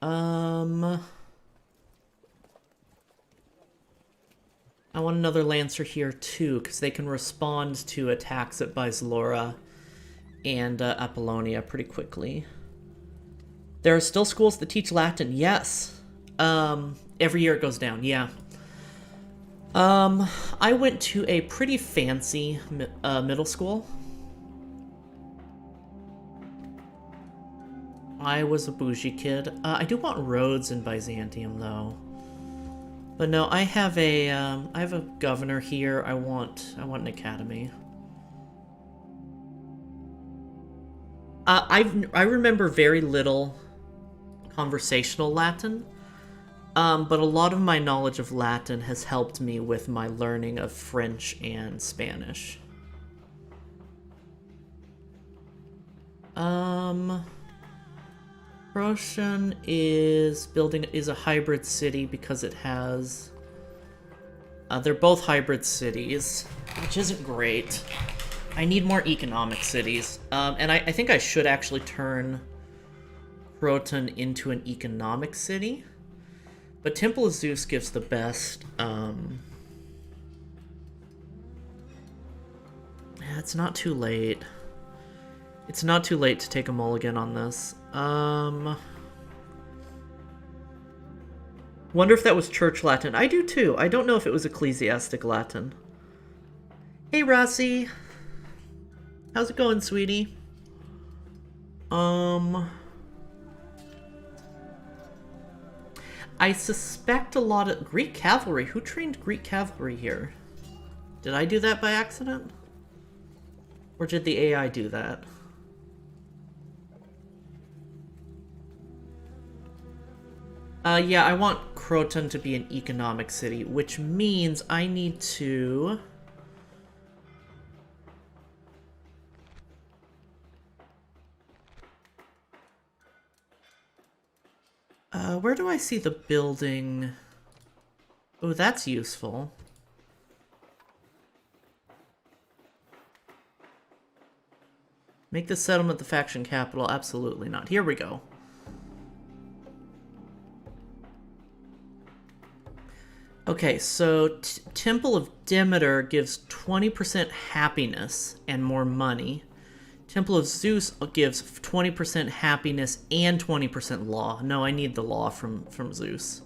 I want another lancer here too, because they can respond to attacks at Byzlora and Apollonia pretty quickly. There are still schools that teach Latin, yes. Every year it goes down, yeah. I went to a pretty fancy middle school. I was a bougie kid. I do want roads in Byzantium, though. But no, I have a governor here. I want an academy. I remember very little conversational Latin. But a lot of my knowledge of Latin has helped me with my learning of French and Spanish. Roshan is a hybrid city because it has... they're both hybrid cities, which isn't great. I need more economic cities. And I think I should actually turn Croton into an economic city. But Temple of Zeus gives the best. Yeah, it's not too late. It's not too late to take a mulligan on this. Wonder if that was Church Latin. I do too. I don't know if it was Ecclesiastic Latin. Hey, Rossi. How's it going, sweetie? I suspect a lot of Greek cavalry. Who trained Greek cavalry here? Did I do that by accident? Or did the AI do that? Yeah, I want Croton to be an economic city, which means I need to... where do I see the building? Oh, that's useful. Make the settlement the faction capital? Absolutely not. Here we go. Okay, so Temple of Demeter gives 20% happiness and more money. Temple of Zeus gives 20% happiness and 20% law. No, I need the law from Zeus.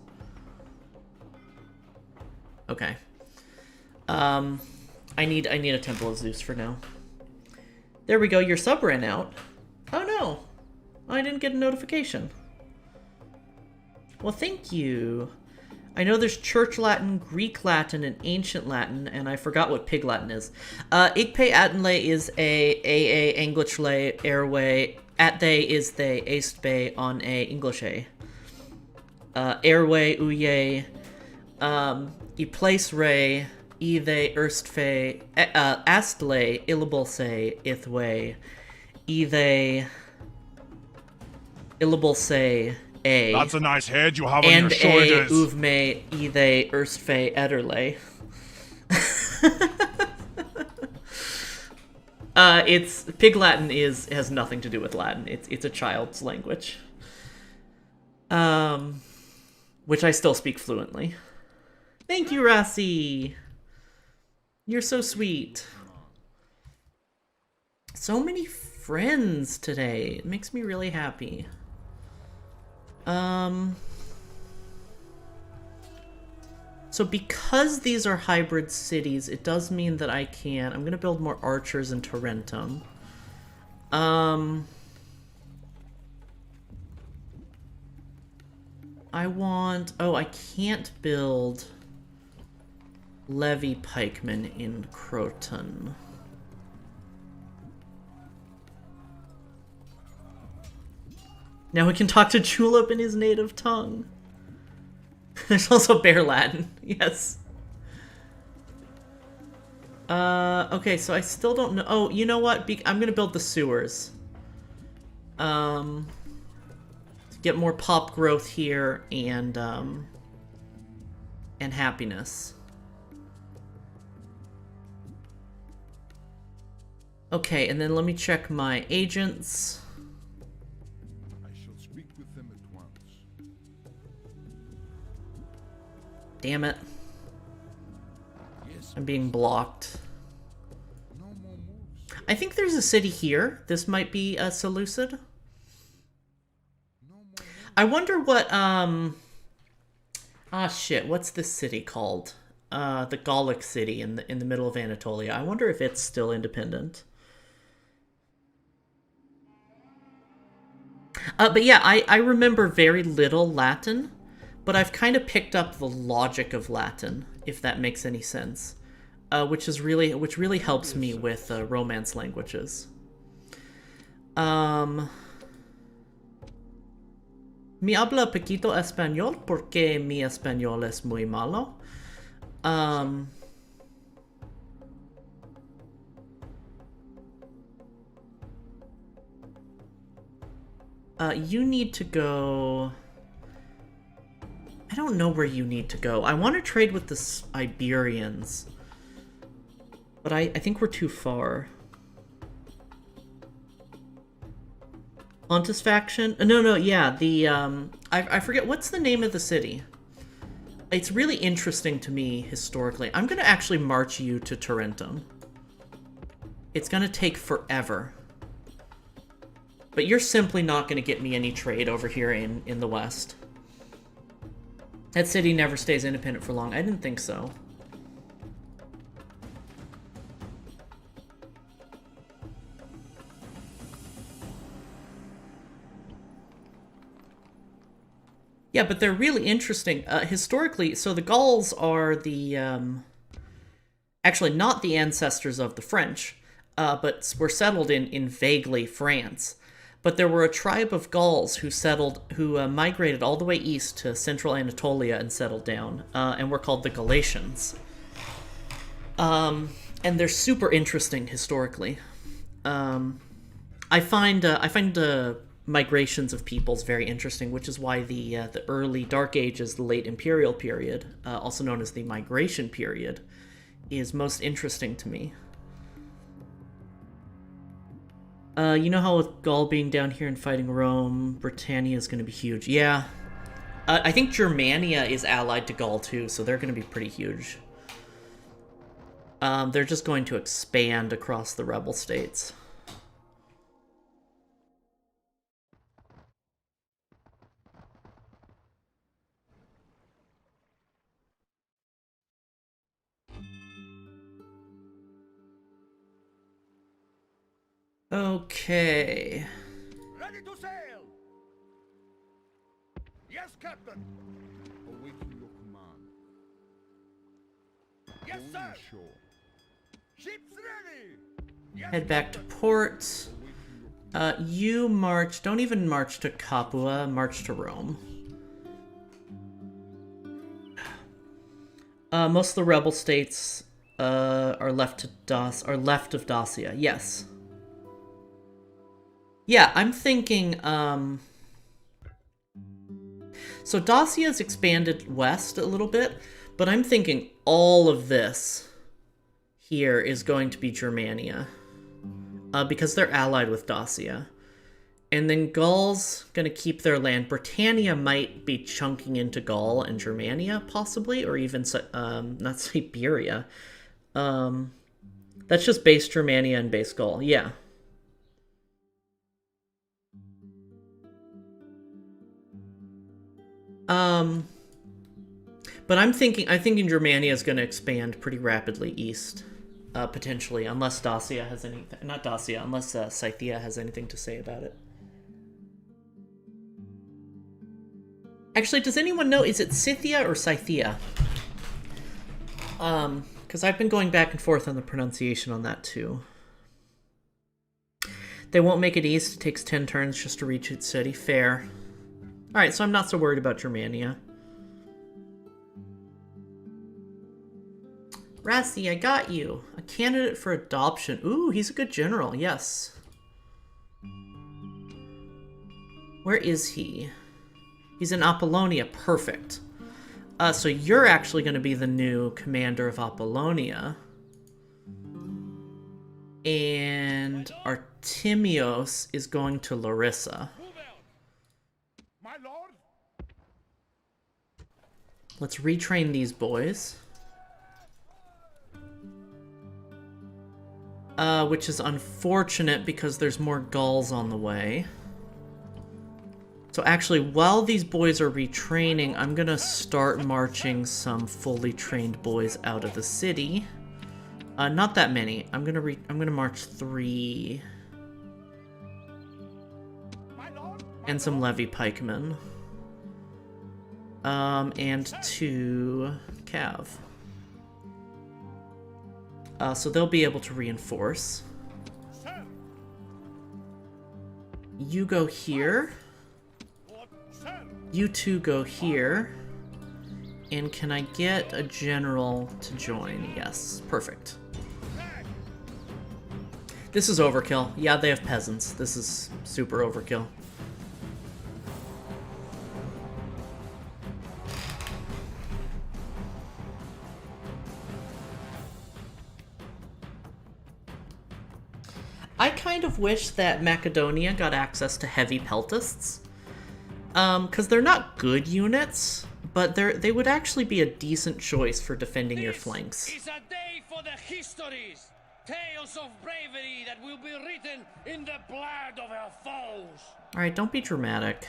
Okay. I need a Temple of Zeus for now. There we go, your sub ran out. Oh no, I didn't get a notification. Well, thank you. I know there's Church Latin, Greek Latin, and Ancient Latin, and I forgot what Pig Latin is. Igpe Atenle is a Englishle airway. Atde is the Aestbe on a Englishe. Airway Uye. Iplace Ray. Ithe Erstfe. Astle Illibalse Ithwe. Ithe Illibalse. That's a nice head you have on And your shoulders. Uvme Ithe Erstfe Ederle. It's Pig Latin has nothing to do with Latin. It's a child's language. Which I still speak fluently. Thank you, Rassi. You're so sweet. So many friends today. It makes me really happy. So because these are hybrid cities, it does mean that I'm gonna build more archers in Tarentum. I can't build levy pikemen in Croton. Now we can talk to Julep in his native tongue. There's also Bear Latin, yes. Okay, so I still don't know. Oh, you know what? I'm gonna build the sewers. To get more pop growth here and happiness. Okay, and then let me check my agents. Damn it. I'm being blocked. I think there's a city here. This might be Seleucid. I wonder what, shit, what's this city called? The Gallic city in the middle of Anatolia. I wonder if it's still independent. But yeah, I remember very little Latin. But I've kind of picked up the logic of Latin, if that makes any sense, which really helps me with Romance languages. Mi habla poquito español porque mi español es muy malo. You need to go... I don't know where you need to go. I want to trade with the Iberians. But I think we're too far. Pontus faction? No, yeah, the, I forget, what's the name of the city? It's really interesting to me, historically. I'm gonna actually march you to Tarentum. It's gonna take forever. But you're simply not gonna get me any trade over here in the west. That city never stays independent for long. I didn't think so. Yeah, but they're really interesting. Historically, so the Gauls are the... actually, not the ancestors of the French, but were settled in vaguely France. But there were a tribe of Gauls who migrated all the way east to central Anatolia and settled down, and were called the Galatians. And they're super interesting historically. I find migrations of peoples very interesting, which is why the early Dark Ages, the late Imperial period, also known as the Migration period, is most interesting to me. You know how with Gaul being down here and fighting Rome, Britannia is going to be huge. Yeah. I think Germania is allied to Gaul too, so they're going to be pretty huge. They're just going to expand across the rebel states. Okay. Ready to sail! Yes, Captain! Awaiting your command. Yes, Going sir! ashore. Ships ready! Yes, Head back to port. You march. Don't even march to Capua. March to Rome. Most of the rebel states are left of Dacia. Yes. Yeah, I'm thinking. So Dacia's expanded west a little bit, but I'm thinking all of this here is going to be Germania. Because they're allied with Dacia. And then Gaul's gonna keep their land. Britannia might be chunking into Gaul and Germania, possibly, or even, not Siberia. That's just base Germania and base Gaul, yeah. But I'm thinking Germania is gonna expand pretty rapidly east. Potentially, unless Dacia has anything... Not Dacia, unless Scythia has anything to say about it. Actually, does anyone know, is it Scythia or Scythia? Because I've been going back and forth on the pronunciation on that, too. They won't make it east. It takes 10 turns just to reach its city. Fair. Alright, so I'm not so worried about Germania. Rassi, I got you. A candidate for adoption. Ooh, he's a good general, yes. Where is he? He's in Apollonia, perfect. So you're actually going to be the new commander of Apollonia. And Artemios is going to Larissa. my lord! Let's retrain these boys. Which is unfortunate because there's more Gauls on the way. So actually, while these boys are retraining, I'm gonna start marching some fully trained boys out of the city. Not that many. I'm gonna march 3. And some levy pikemen. And 2 cav. So they'll be able to reinforce. You go here. You two go here. And can I get a general to join? Yes, perfect. This is overkill. Yeah, they have peasants. This is super overkill. I kind of wish that Macedonia got access to heavy peltasts. Because they're not good units, but they would actually be a decent choice for defending your flanks. This is a day for the histories. Tales of bravery that will be written in the blood of our foes. Alright, don't be dramatic.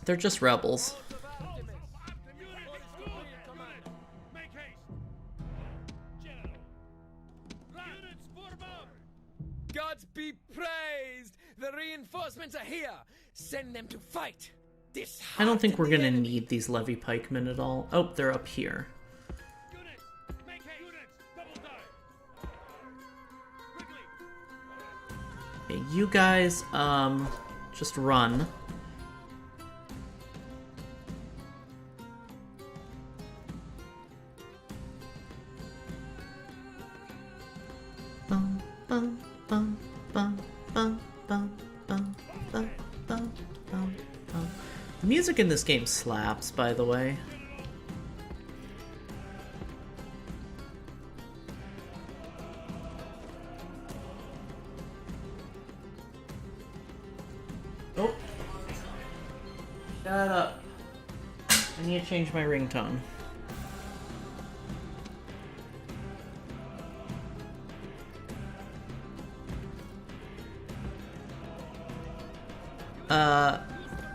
They're just rebels. Gods be praised! The reinforcements are here! Send them to fight! I don't think we're gonna need these levy pikemen at all. Oh, they're up here. Okay, you guys, just run. Bum, bum, bum, bum, bum, bum, bum, bum, bum, bum, bum. The music in this game slaps, by the way. Oh. Shut up. I need to change my ringtone.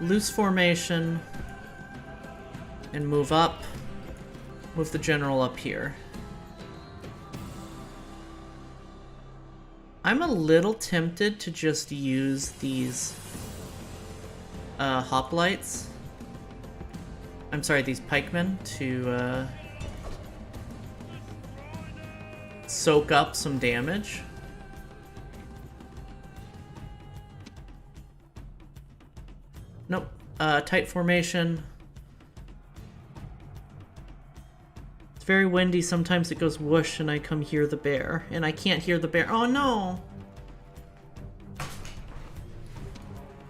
Loose formation and move up. Move the general up here. I'm a little tempted to just use these hoplites. I'm sorry, these pikemen to soak up some damage. Nope. Tight formation. It's very windy. Sometimes it goes whoosh and I come hear the bear. And I can't hear the bear. Oh no!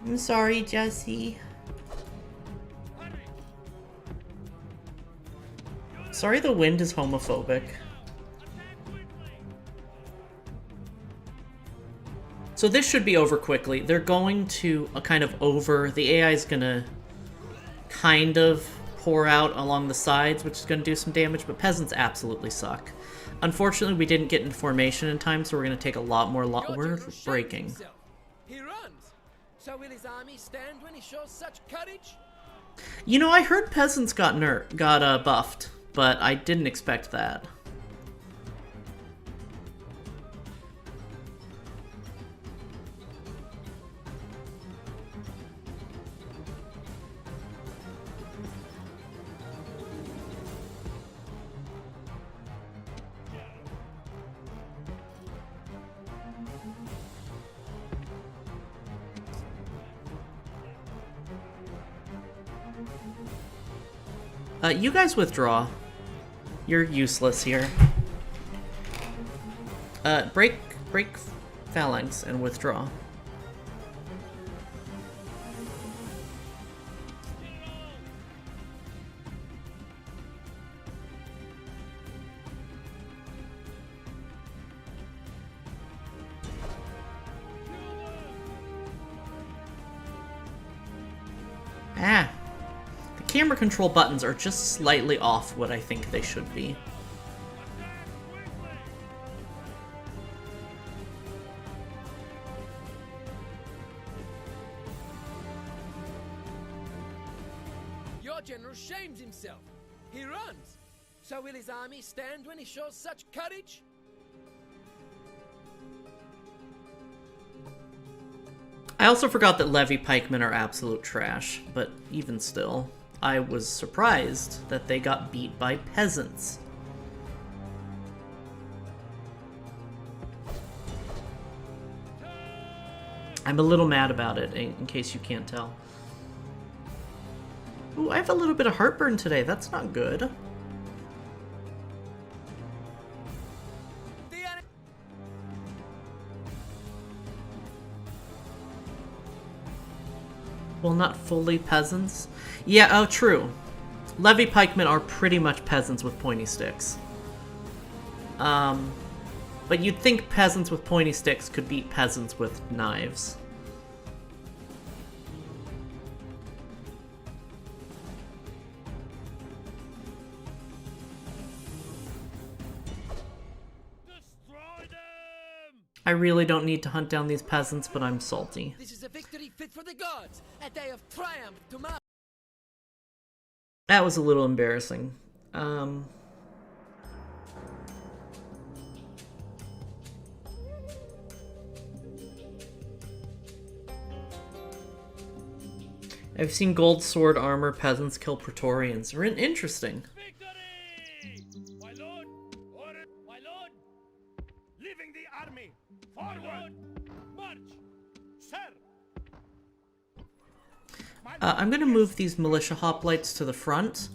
I'm sorry, Jesse. Sorry the wind is homophobic. So this should be over quickly. They're going to kind of over... The AI is going to kind of pour out along the sides, which is going to do some damage, but peasants absolutely suck. Unfortunately, we didn't get in formation in time, so we're going to take a lot more... We're breaking. He runs. So will his army stand when he shows such courage? You know, I heard peasants got buffed, but I didn't expect that. You guys withdraw. You're useless here. Break phalanx and withdraw. Ah. Camera control buttons are just slightly off what I think they should be. Your general shames himself. He runs. So will his army stand when he shows such courage? I also forgot that levy pikemen are absolute trash, but even still, I was surprised that they got beat by peasants. I'm a little mad about it, in case you can't tell. Ooh, I have a little bit of heartburn today. That's not good. Well, not fully peasants. Yeah, oh, true. Levy pikemen are pretty much peasants with pointy sticks. But you'd think peasants with pointy sticks could beat peasants with knives. Destroy them! I really don't need to hunt down these peasants, but I'm salty. This is a victory fit for the gods, a day of triumph to Mars. That was a little embarrassing. I've seen gold sword armor peasants kill Praetorians. Interesting. Victory! My lord! Order! My lord! Leaving the army. My Forward. lord! March! Sir! I'm gonna move these militia hoplites to the front,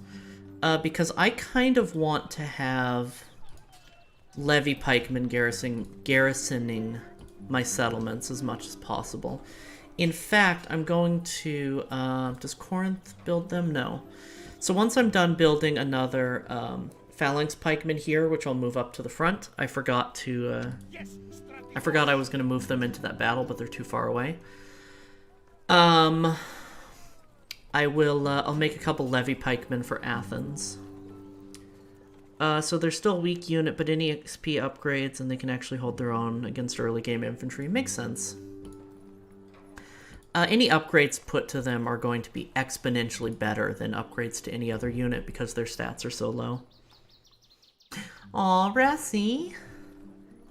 because I kind of want to have levy pikemen garrisoning my settlements as much as possible. In fact, I'm going to... does Corinth build them? No. So once I'm done building another phalanx pikeman here, which I'll move up to the front, I forgot to... I forgot I was going to move them into that battle, but they're too far away. I will... I'll make a couple levy pikemen for Athens. So they're still a weak unit, but any XP upgrades and they can actually hold their own against early game infantry. Makes sense. Any upgrades put to them are going to be exponentially better than upgrades to any other unit because their stats are so low. Aw, Rassi.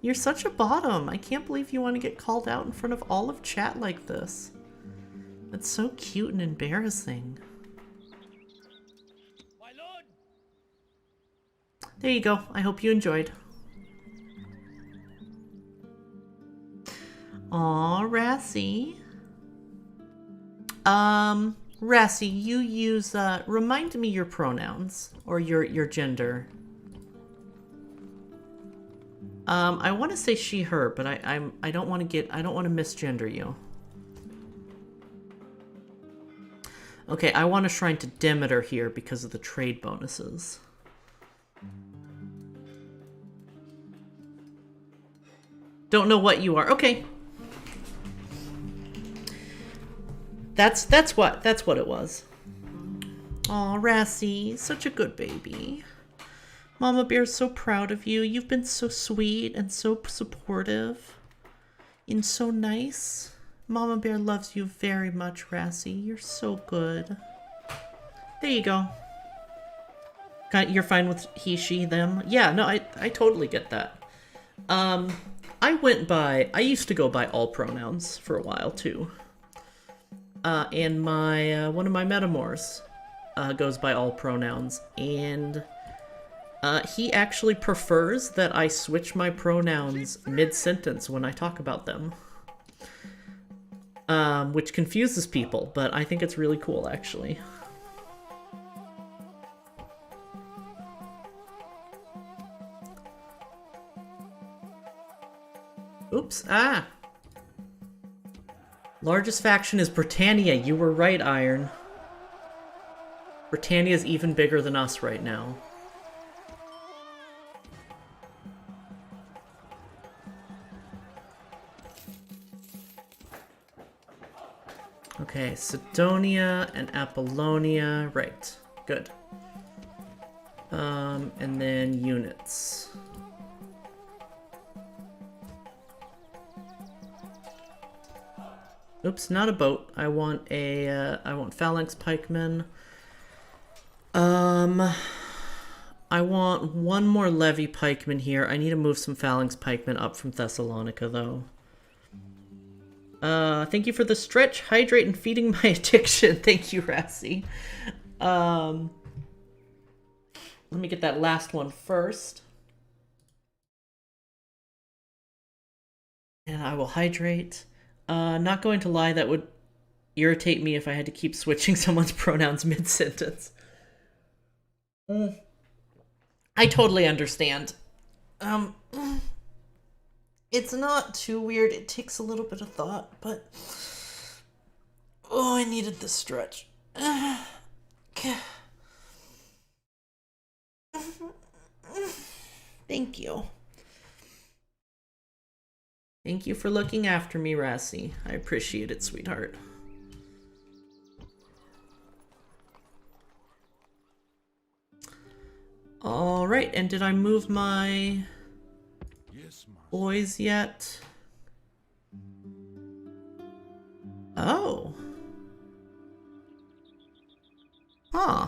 You're such a bottom. I can't believe you want to get called out in front of all of chat like this. That's so cute and embarrassing. My lord! There you go. I hope you enjoyed. Aw, Rassi. Rassi, you use, remind me your pronouns, or your gender. I want to say she, her, but I don't want to misgender you. Okay, I want to shrine to Demeter here because of the trade bonuses. Don't know what you are. Okay. That's what it was. Aw, Rassi, such a good baby. Mama Bear's so proud of you. You've been so sweet and so supportive and so nice. Mama Bear loves you very much, Rassi. You're so good. There you go. You're fine with he, she, them? Yeah, no, I totally get that. I used to go by all pronouns for a while, too. And one of my metamors goes by all pronouns, and he actually prefers that I switch my pronouns mid-sentence when I talk about them. Which confuses people, but I think it's really cool, actually. Oops, Largest faction is Britannia. You were right, Iron. Britannia is even bigger than us right now. Okay, Sidonia and Apollonia. Right, good. And then units. Oops, not a boat. I want phalanx pikemen. I want one more levy pikeman here. I need to move some phalanx pikemen up from Thessalonica, though. Thank you for the stretch, hydrate, and feeding my addiction. Thank you, Rassi. Let me get that last one first. And I will hydrate. Not going to lie, that would irritate me if I had to keep switching someone's pronouns mid-sentence. I totally understand. It's not too weird. It takes a little bit of thought, but... Oh, I needed this stretch. Thank you. Thank you for looking after me, Rassi. I appreciate it, sweetheart. Alright, and did I move my boys yet? Oh. Huh.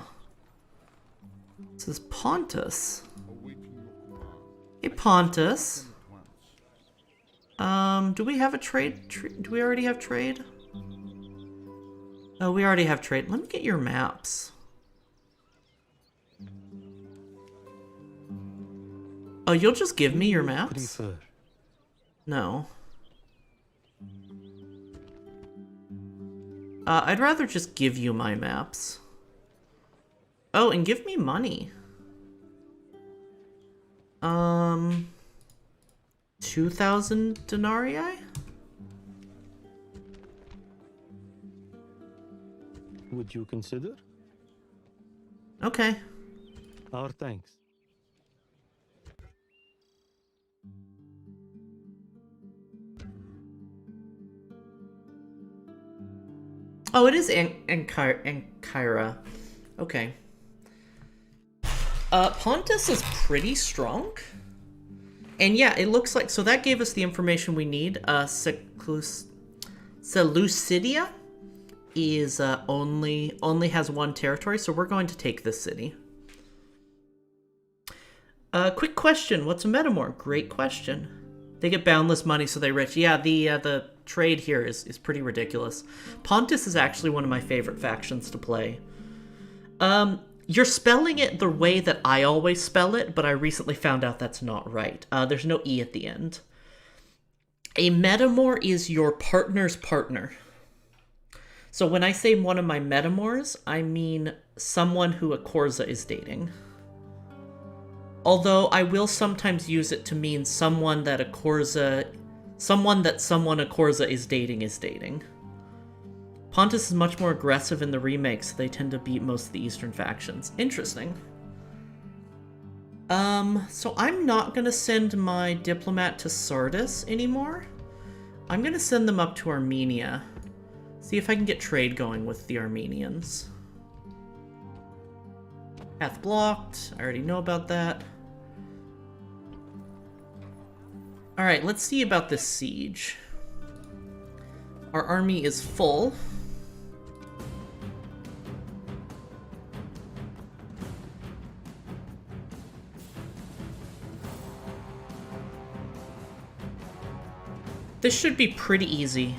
This is Pontus. Hey, Pontus. Do we have a trade? Do we already have trade? Oh, we already have trade. Let me get your maps. Oh, you'll just give me your maps? No. I'd rather just give you my maps. Oh, and give me money. 2,000 denarii? Would you consider? Okay. Our thanks. Oh, it is Ankara. Okay. Pontus is pretty strong. And yeah, it looks like... So that gave us the information we need. Seleucidia is only has one territory, so we're going to take this city. Quick question. What's a metamor? Great question. They get boundless money, so they're rich. Yeah, the trade here is pretty ridiculous. Pontus is actually one of my favorite factions to play. You're spelling it the way that I always spell it, but I recently found out that's not right. There's no E at the end. A metamor is your partner's partner. So when I say one of my metamors, I mean someone who a Corza is dating. Although I will sometimes use it to mean someone that a Corza is dating. Pontus is much more aggressive in the remakes, so they tend to beat most of the Eastern factions. Interesting. So I'm not gonna send my diplomat to Sardis anymore. I'm gonna send them up to Armenia. See if I can get trade going with the Armenians. Path blocked. I already know about that. Alright, let's see about this siege. Our army is full. This should be pretty easy.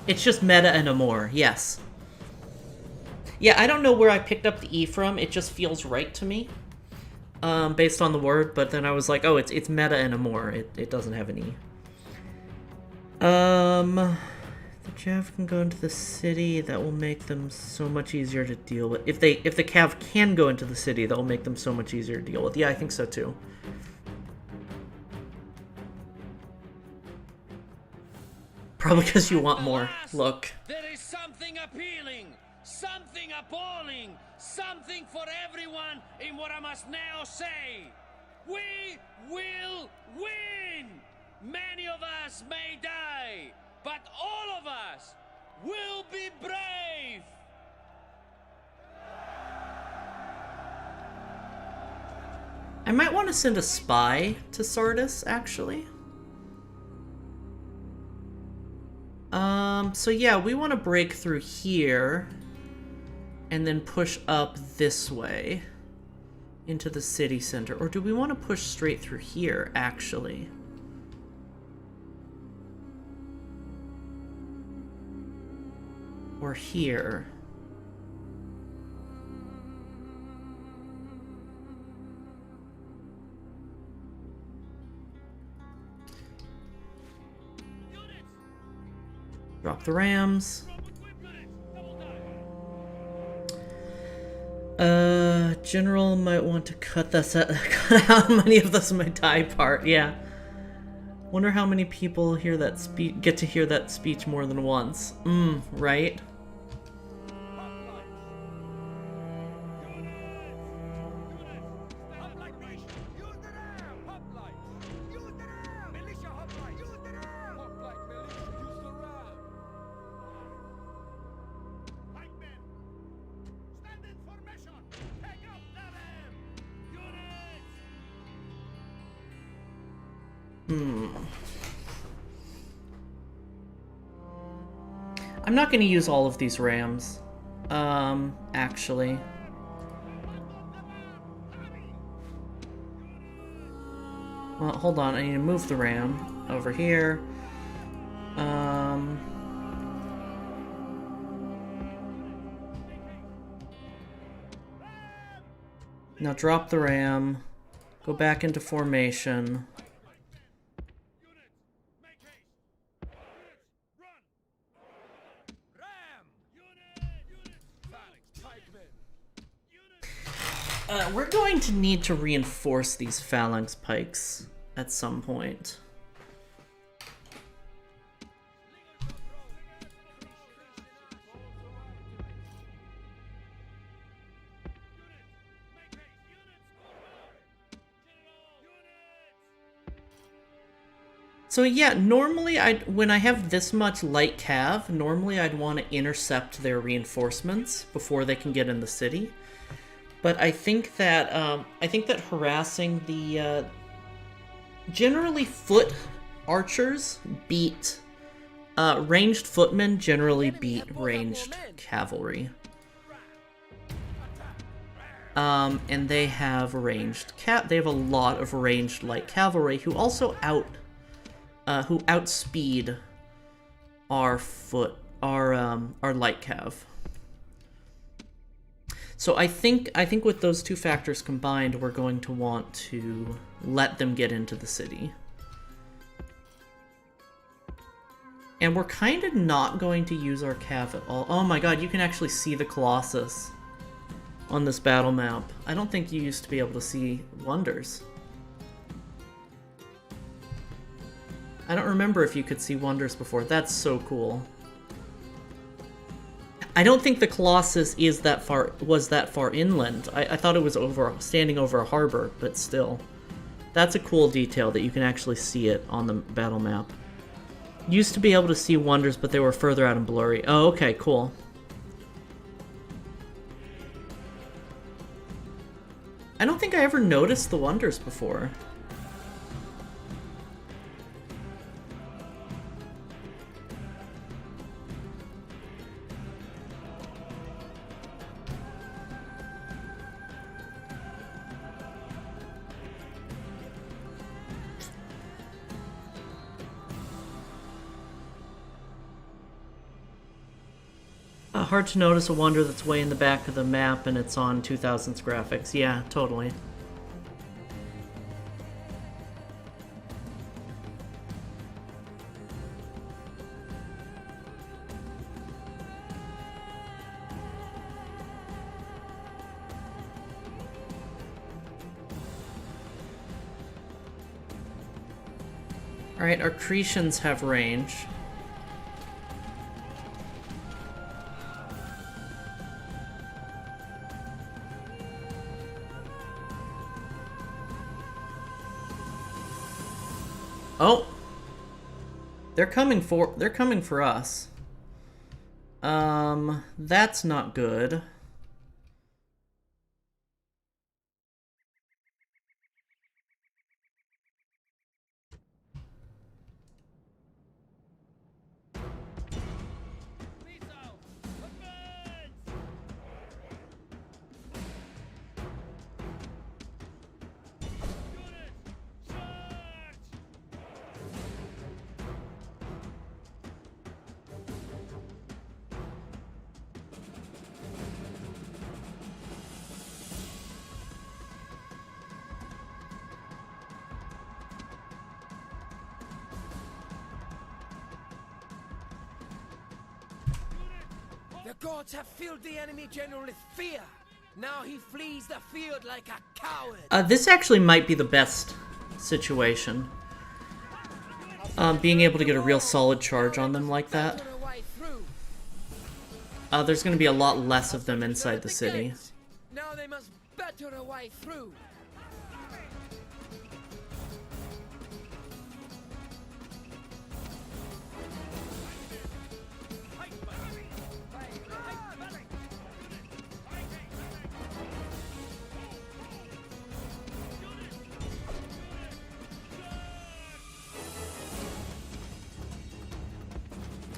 It's just meta and Amor, yes. Yeah, I don't know where I picked up the E from. It just feels right to me. Based on the word, but then I was like, oh, it's meta and Amor. It doesn't have an E. The Jav can go into the city. That will make them so much easier to deal with. If the Cav can go into the city, that will make them so much easier to deal with. Yeah, I think so too. Probably because you want more. Look. There is something appealing, something appalling, something for everyone in what I must now say. We will win! Many of us may die, but all of us will be brave! I might want to send a spy to Sardis, actually. So yeah, we want to break through here and then push up this way into the city center. Or do we want to push straight through here, actually? Or here? Drop the rams. General might want to cut how many of this might die part, yeah. Wonder how many people hear that get to hear that speech more than once. Right? I'm not going to use all of these rams, actually. Well, hold on, I need to move the ram over here. Now drop the ram, go back into formation. going to need to reinforce these phalanx pikes at some point. So yeah, normally when I have this much light cav, normally I'd want to intercept their reinforcements before they can get in the city. But I think that harassing the generally foot archers beat ranged footmen generally beat ranged cavalry. And they have they have a lot of ranged light cavalry who also outspeed our light cav. So I think with those two factors combined, we're going to want to let them get into the city. And we're kind of not going to use our cav at all. Oh my god, you can actually see the Colossus on this battle map. I don't think you used to be able to see wonders. I don't remember if you could see wonders before. That's so cool. I don't think the Colossus was that far inland. I thought it was standing over a harbor, but still. That's a cool detail that you can actually see it on the battle map. Used to be able to see wonders, but they were further out and blurry. Oh, okay, cool. I don't think I ever noticed the wonders before. Hard to notice a wonder that's way in the back of the map and it's on 2000s graphics. Yeah, totally. Alright, our Cretians have range. Oh, they're coming for us. That's not good. The gods have filled the enemy general with fear. Now he flees the field like a coward. This actually might be the best situation. Being able to get a real solid charge on them like that. There's going to be a lot less of them inside the city. Now they must batter a way through.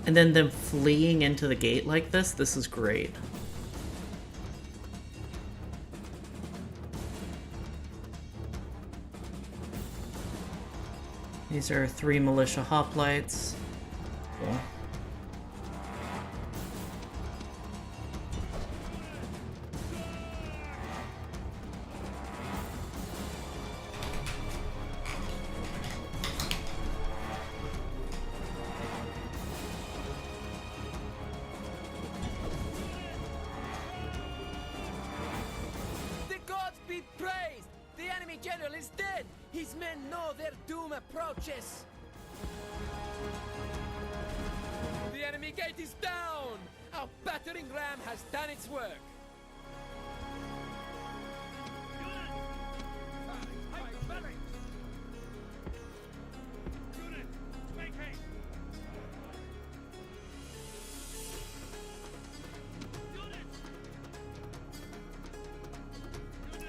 And then them fleeing into the gate like this is great. These are 3 militia hoplites. Cool. The gods be praised! razed! The enemy general is dead! His men know their doom approaches! The enemy gate is down! Our battering ram has done its work!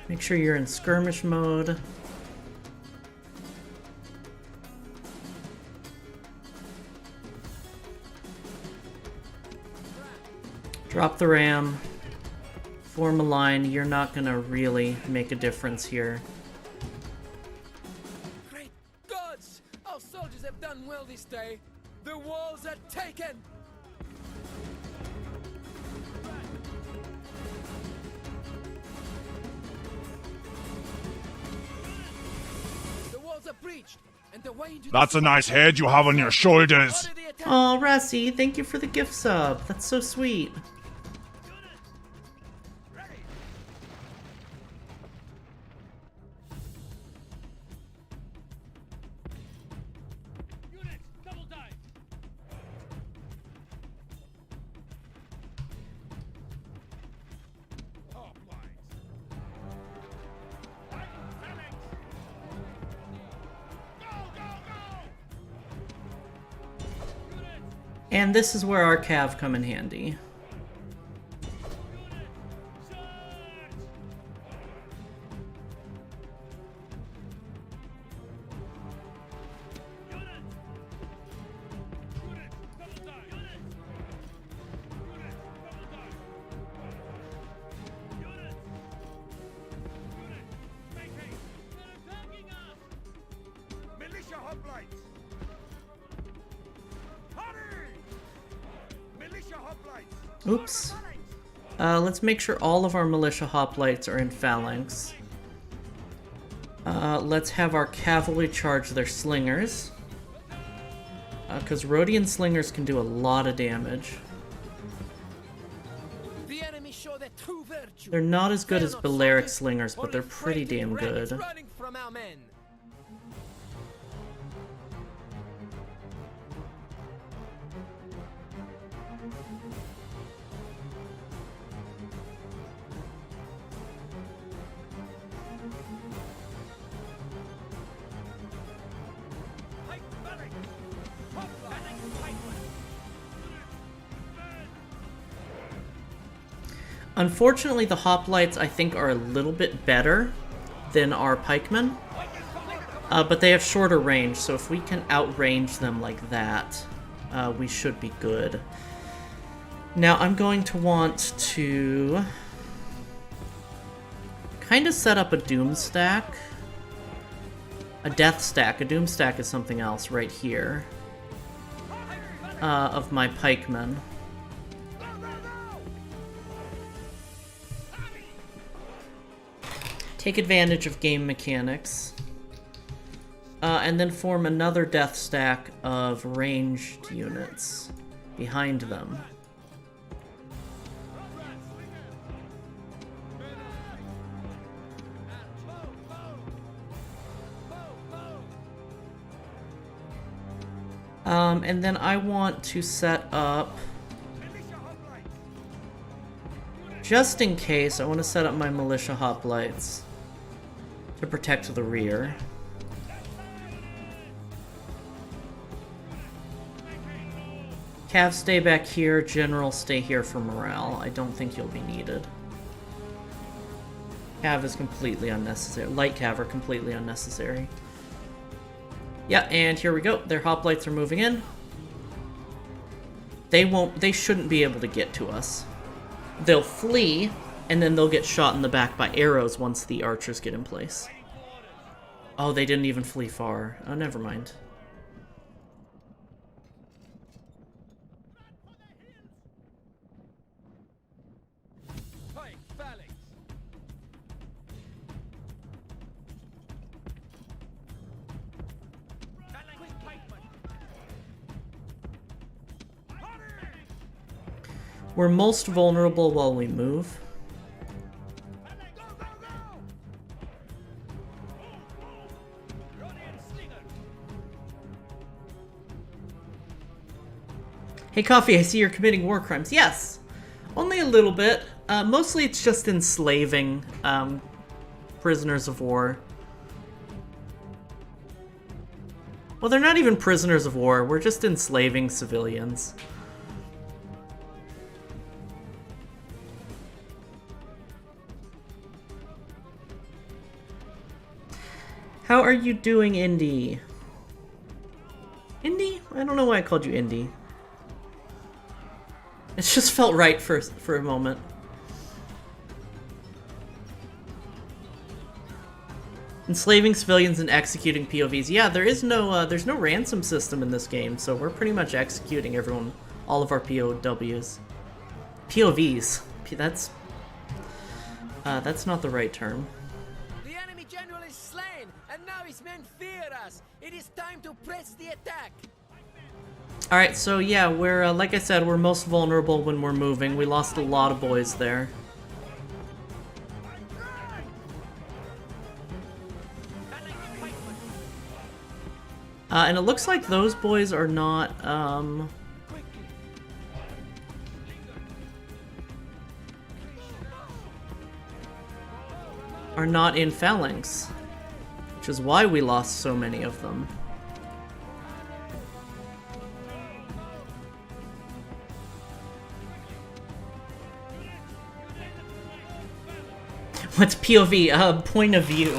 Make sure you're in skirmish mode. Drop the ram. Form a line. You're not gonna really make a difference here. Great gods! Our soldiers have done well this day. The walls are taken! The walls are breached, and the way into That's a nice head you have on your shoulders. Order the attack! Oh, Rassi, thank you for the gift sub. That's so sweet. Units, double dive. And this is where our cav come in handy. Militia hoplites! Hurry! Militia hoplites! Oops. Let's make sure all of our militia hoplites are in phalanx. Let's have our cavalry charge their slingers. Because Rhodian slingers can do a lot of damage. The enemy show their true virtue. They're not as good They're as not Balearic soldiers, slingers, but only they're pretty frightened damn rabbits good. running from our men. Unfortunately, the hoplites, I think, are a little bit better than our pikemen. But they have shorter range, so if we can outrange them like that, we should be good. Now, I'm going to want to kind of set up a doom stack. A death stack. A doom stack is something else right here. Of my pikemen. Take advantage of game mechanics. And then form another death stack of ranged units behind them. And then I want to set up, just in case, I want to set up my militia hoplites to protect the rear. Cav, stay back here. General, stay here for morale. I don't think you'll be needed. Cav is completely unnecessary. Light Cav are completely unnecessary. Yeah, and here we go. Their hoplites are moving in. They shouldn't be able to get to us. They'll flee, and then they'll get shot in the back by arrows once the archers get in place. Oh, they didn't even flee far. Oh, never mind. Pike, phalanx. We're most vulnerable while we move. Hey, Coffee, I see you're committing war crimes. Yes, only a little bit. Mostly it's just enslaving prisoners of war. Well, they're not even prisoners of war. We're just enslaving civilians. How are you doing, Indy? Indy? I don't know why I called you Indy. It just felt right for a moment. Enslaving civilians and executing POVs. Yeah, there's no ransom system in this game, so we're pretty much executing everyone, all of our POWs. POVs. That's not the right term. The enemy general is slain, and now his men fear us. It is time to press the attack. Alright, so yeah, we're, like I said, we're most vulnerable when we're moving. We lost a lot of boys there. And it looks like those boys are not, in phalanx, which is why we lost so many of them. What's POV? Point of view.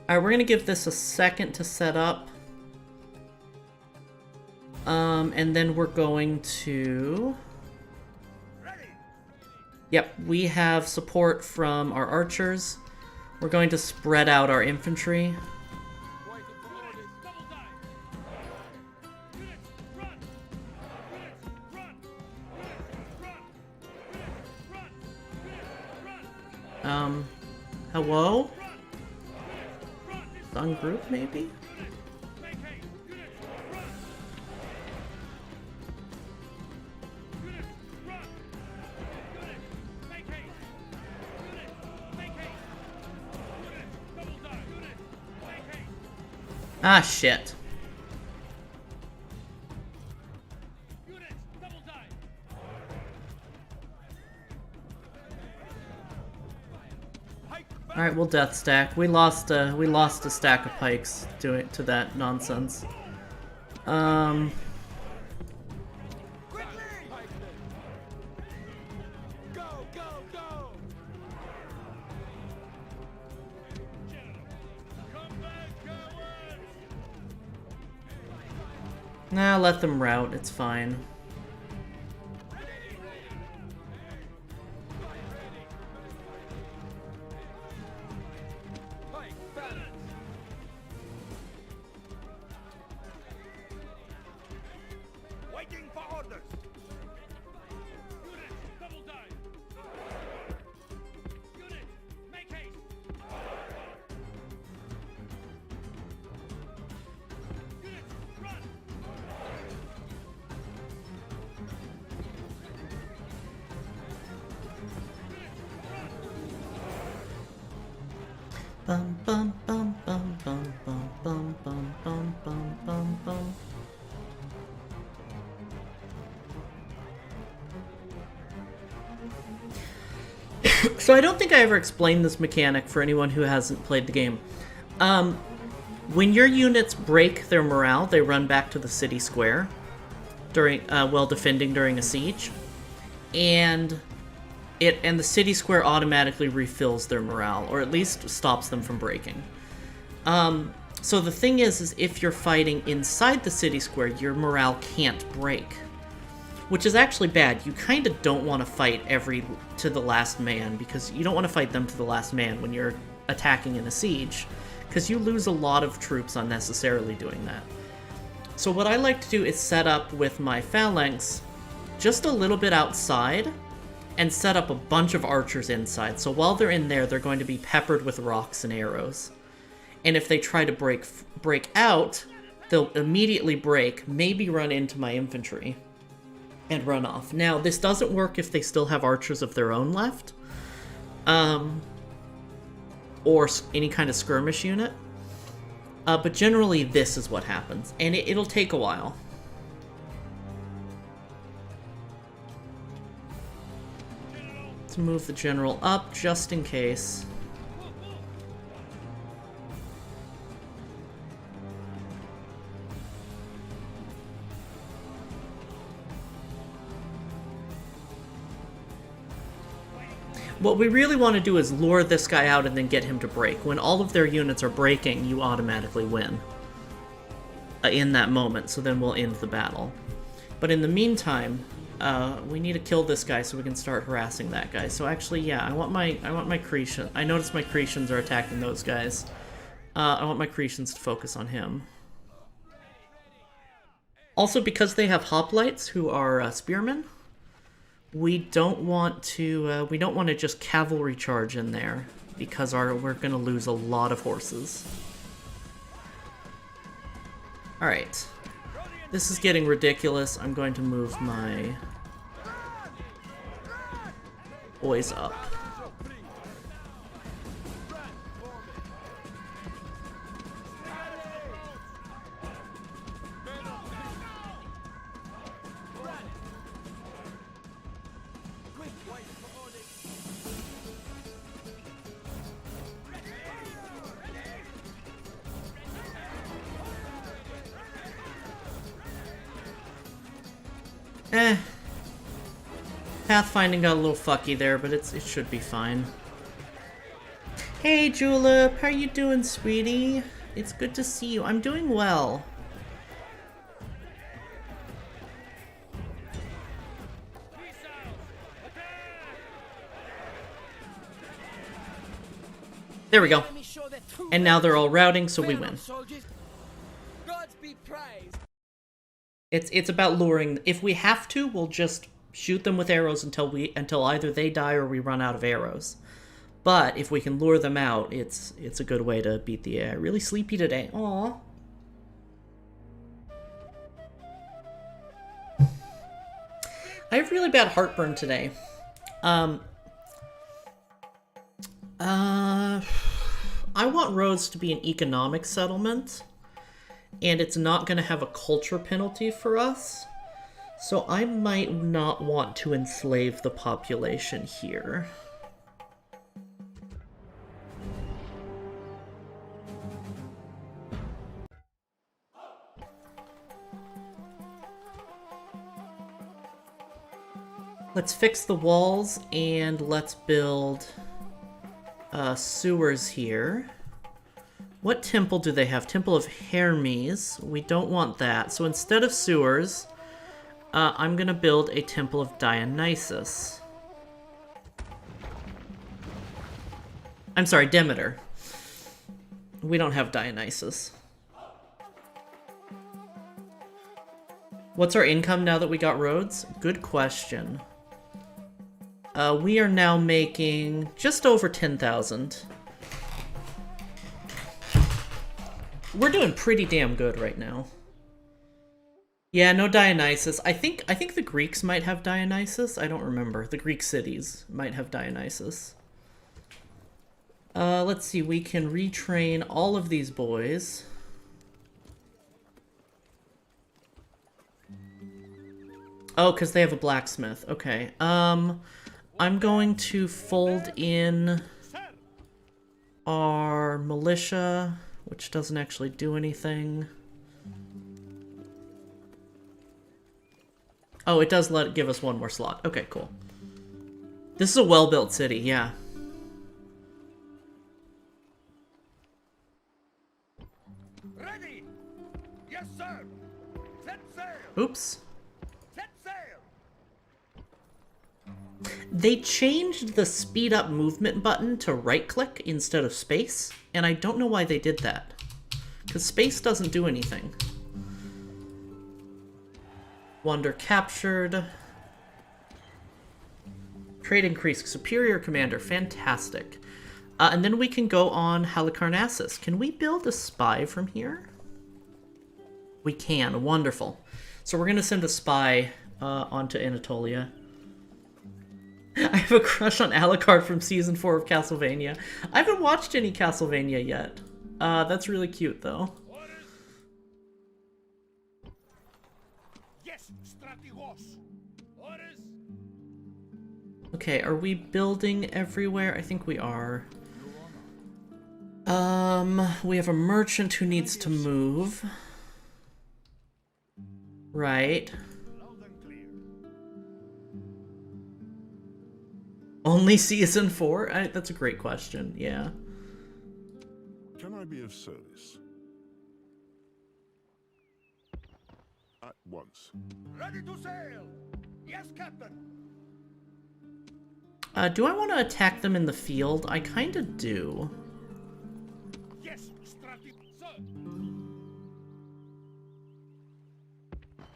Alright, we're gonna give this a second to set up. And then we're going to... Yep, we have support from our archers. We're going to spread out our infantry. Hello? On group, maybe? Ah, shit. Alright, we'll death stack. We lost a stack of pikes to that nonsense. Nah, let them rout, it's fine. Bum bum bum bum bum bum bum bum bum bum bum bum. So I don't think I ever explained this mechanic for anyone who hasn't played the game. When your units break their morale, they run back to the city square during while defending during a siege, and the city square automatically refills their morale, or at least stops them from breaking. So the thing is if you're fighting inside the city square, your morale can't break, which is actually bad. You kind of don't want to fight to the last man, because you don't want to fight them to the last man when you're attacking in a siege, because you lose a lot of troops unnecessarily doing that. So what I like to do is set up with my phalanx just a little bit outside, and set up a bunch of archers inside. So while they're in there, they're going to be peppered with rocks and arrows. And if they try to break out, they'll immediately break, maybe run into my infantry. and run off. Now, this doesn't work if they still have archers of their own left. Or any kind of skirmish unit. But generally, this is what happens. And it'll take a while. Let's move the general up, just in case. What we really want to do is lure this guy out and then get him to break. When all of their units are breaking, you automatically win. In that moment, so then we'll end the battle. But in the meantime, we need to kill this guy so we can start harassing that guy. So actually, yeah, I want my Cretians. I noticed my Cretians are attacking those guys. I want my Cretians to focus on him. Also, because they have hoplites who are spearmen, we don't want to just cavalry charge in there because we're gonna lose a lot of horses. All right, this is getting ridiculous. I'm going to move my boys up. Pathfinding got a little fucky there, but it should be fine. Hey Julep, how you doing, sweetie? It's good to see you. I'm doing well. There we go. And now they're all routing, so we win. It's about luring. If we have to, we'll just shoot them with arrows until either they die or we run out of arrows. But if we can lure them out, it's a good way to beat the AI. Really sleepy today. Aw. I have really bad heartburn today. I want Rhodes to be an economic settlement, and it's not going to have a culture penalty for us. So I might not want to enslave the population here. Let's fix the walls and let's build sewers here. What temple do they have? Temple of Hermes. We don't want that. So instead of sewers, I'm gonna build a temple of Dionysus. I'm sorry, Demeter. We don't have Dionysus. What's our income now that we got roads? Good question. We are now making just over 10,000. We're doing pretty damn good right now. Yeah, no Dionysus. I think the Greeks might have Dionysus. I don't remember. The Greek cities might have Dionysus. Let's see. We can retrain all of these boys. Oh, because they have a blacksmith. Okay. I'm going to fold in our militia, which doesn't actually do anything. Oh, it does give us one more slot. Okay, cool. This is a well-built city, yeah. Ready! Yes, sir! Set sail! Oops. Set sail! They changed the speed up movement button to right-click instead of space, and I don't know why they did that. Because space doesn't do anything. Wonder captured. Trade increase. Superior commander. Fantastic. And then we can go on Halicarnassus. Can we build a spy from here? We can. Wonderful. So we're going to send a spy onto Anatolia. I have a crush on Alucard from Season 4 of Castlevania. I haven't watched any Castlevania yet. That's really cute, though. Yes, Stratigos. Orders. Okay, are we building everywhere? I think we are. We have a merchant who needs to move. Right. Only Season 4? That's a great question, yeah. Can I be of service? At once. Ready to sail. Yes, Captain. Do I want to attack them in the field? I kind of do. Yes, Stratigos. Sir.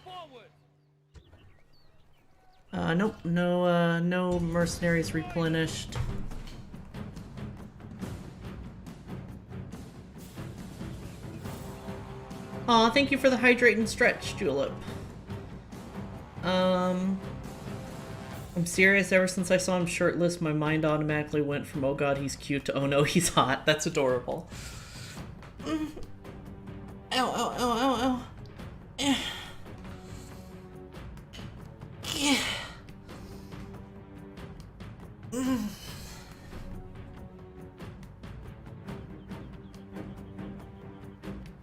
Forward. Nope, no mercenaries replenished. Aw, thank you for the hydrate and stretch, Julep. I'm serious, ever since I saw him shirtless, my mind automatically went from, oh god, he's cute, to oh no, he's hot. That's adorable. Ow, ow, ow, ow, ow. Eh. Yeah.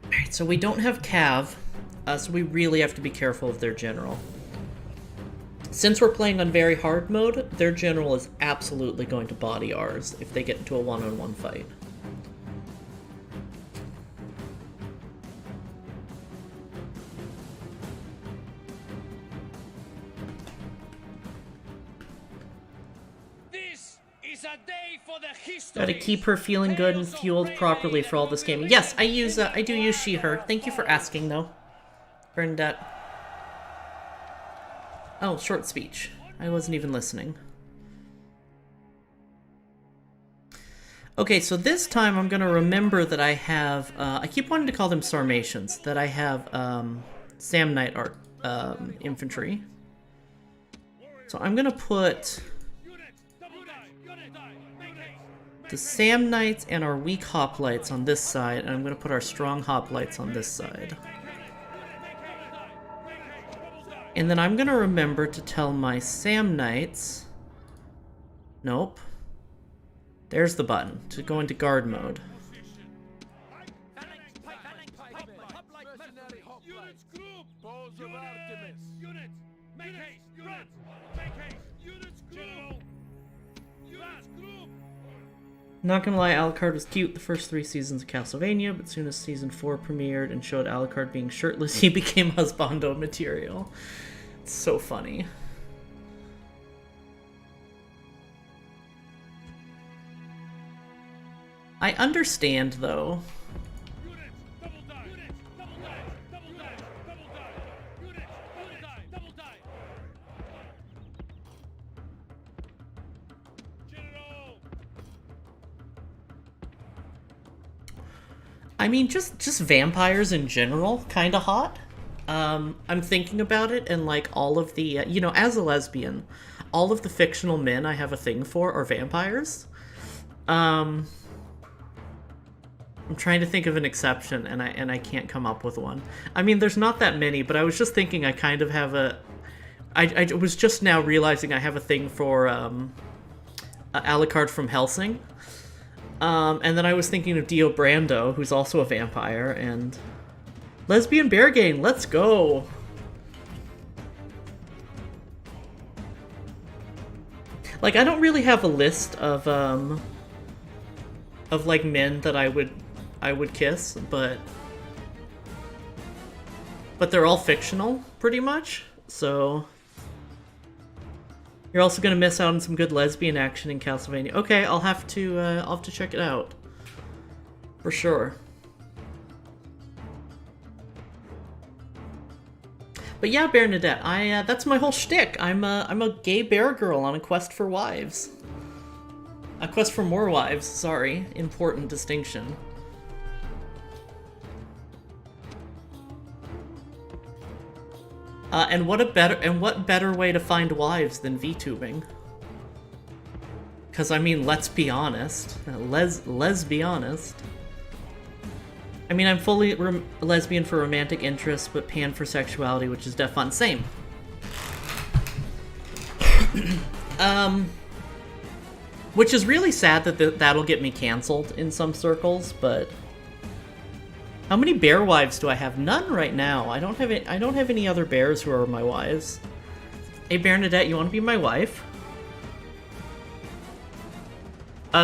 Alright, so we don't have Cav, so we really have to be careful of their general. Since we're playing on very hard mode, their general is absolutely going to body ours if they get into a one-on-one fight. This is a day for the history. Gotta keep her feeling good and fueled properly for all this gaming. Yes, I do use she, her. Thank you for asking, though. Bernadette. Oh, short speech. I wasn't even listening. Okay, so this time I'm gonna remember that I have, I keep wanting to call them Sarmatians, that I have, Samnite art, infantry. So I'm gonna put the Samnites and our weak hoplites on this side, and I'm gonna put our strong hoplites on this side. And then I'm gonna remember to tell my Samnites... Nope. There's the button, to go into guard mode. Units group. Balls of Artemis. Units. Make haste. Units. Make haste. Units group. Units group. Not gonna lie, Alucard was cute the first 3 seasons of Castlevania, but soon as Season 4 premiered and showed Alucard being shirtless, he became husbando material. It's so funny. I understand, though. Units. Double die. Units. Double die. Double die. Double die. Units. Double die. Double die. General. I mean, just vampires in general, kind of hot. I'm thinking about it, and like all of the, you know, as a lesbian, all of the fictional men I have a thing for are vampires. I'm trying to think of an exception, and I can't come up with one. I mean, there's not that many, but I was just thinking I kind of have a... I was just now realizing I have a thing for Alucard from Helsing. And then I was thinking of Dio Brando, who's also a vampire, and... Lesbian Beargane, let's go! Like, I don't really have a list of like men that I would kiss, but they're all fictional, pretty much, so... You're also gonna miss out on some good lesbian action in Castlevania. Okay, I'll have to check it out. For sure. But yeah, Bernadette, that's my whole shtick. I'm a gay bear girl on a quest for wives. A quest for more wives, sorry. Important distinction. And what better way to find wives than VTubing? Because, I mean, let's be honest. Let's be honest. I mean, I'm fully lesbian for romantic interests, but pan for sexuality, which is def fun. Same. Which is really sad that that'll get me canceled in some circles, but... How many bear wives do I have? None right now. I don't have any other bears who are my wives. Hey, Bernadette, you want to be my wife?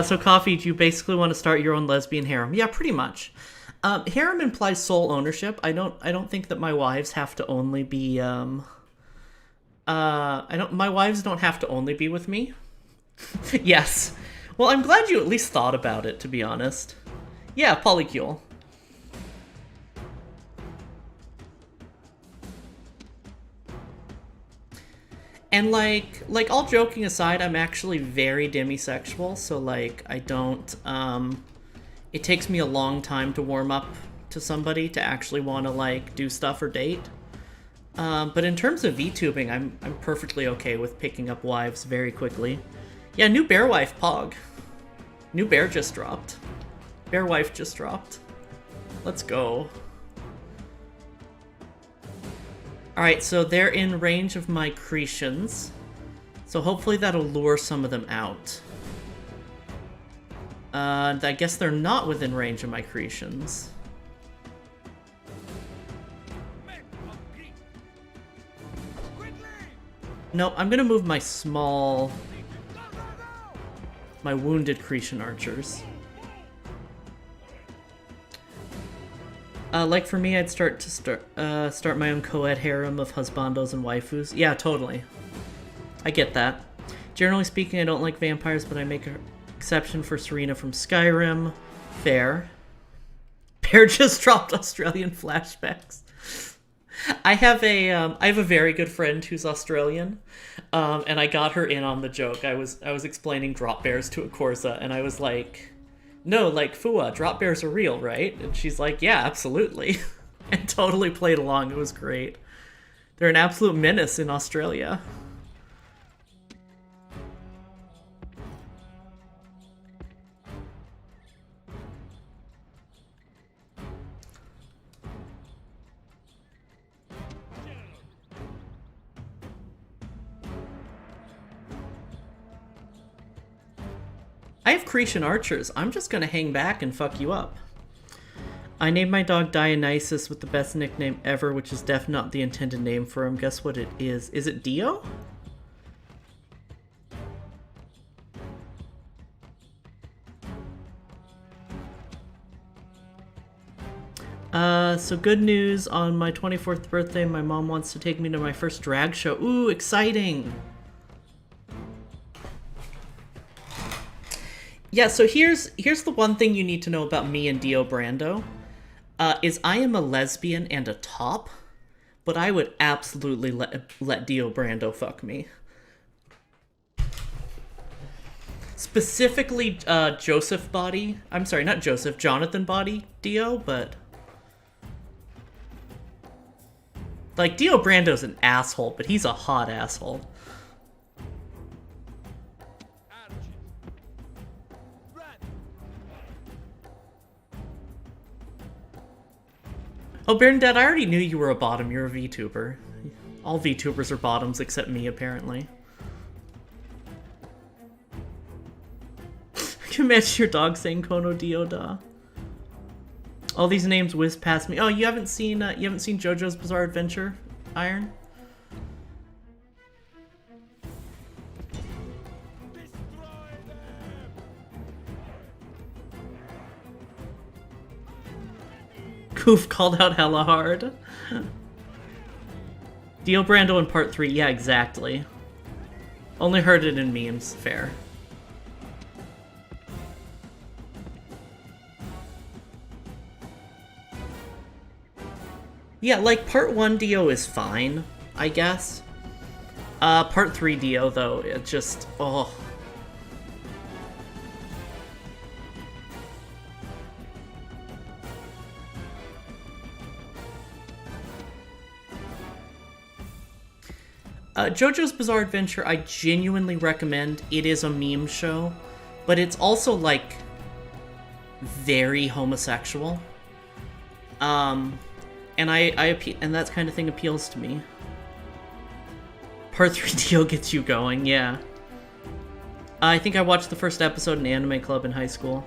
So Coffee, do you basically want to start your own lesbian harem? Yeah, pretty much. Harem implies sole ownership. I don't think that my wives have to only be my wives don't have to only be with me. Yes. Well, I'm glad you at least thought about it, to be honest. Yeah, polycule. And like all joking aside, I'm actually very demisexual, so like I don't it takes me a long time to warm up to somebody to actually want to like do stuff or date. But in terms of VTubing, I'm perfectly okay with picking up wives very quickly. Yeah, new bear wife Pog. New bear just dropped. Bear wife just dropped. Let's go. Alright, so they're in range of my Cretians. So hopefully that'll lure some of them out. I guess they're not within range of my Cretians. No, I'm gonna move my wounded Cretan archers. Like for me, I'd start my own co-ed harem of husbandos and waifus. Yeah, totally. I get that. Generally speaking, I don't like vampires, but I make an exception for Serena from Skyrim. Fair. Bear just dropped Australian flashbacks. I have a very good friend who's Australian, and I got her in on the joke. I was explaining drop bears to a Corsa, and I was like, no, like, Fua, drop bears are real, right? And she's like, yeah, absolutely. And totally played along. It was great. They're an absolute menace in Australia. I have Cretan archers. I'm just gonna hang back and fuck you up. I named my dog Dionysus with the best nickname ever, which is definitely not the intended name for him. Guess what it is? Is it Dio? So good news, on my 24th birthday, my mom wants to take me to my first drag show. Ooh, exciting! Yeah, so here's the one thing you need to know about me and Dio Brando, is I am a lesbian and a top, but I would absolutely let Dio Brando fuck me. Specifically, Joseph body. I'm sorry, not Joseph, Jonathan body Dio, but... Like, Dio Brando's an asshole, but he's a hot asshole. Oh, Bernadette, I already knew you were a bottom. You're a VTuber. All VTubers are bottoms except me, apparently. Can you imagine your dog saying Kono Dioda? All these names whiz past me. Oh, you haven't seen JoJo's Bizarre Adventure, Iron? Goof called out hella hard. Dio Brando in part 3, yeah, exactly. Only heard it in memes, fair. Yeah, like, part 1 Dio is fine, I guess. Part 3 Dio, though, it just, oh. JoJo's Bizarre Adventure, I genuinely recommend. It is a meme show, but it's also, like, very homosexual. And and that kind of thing appeals to me. Part 3 deal gets you going, yeah. I think I watched the first episode in Anime Club in high school.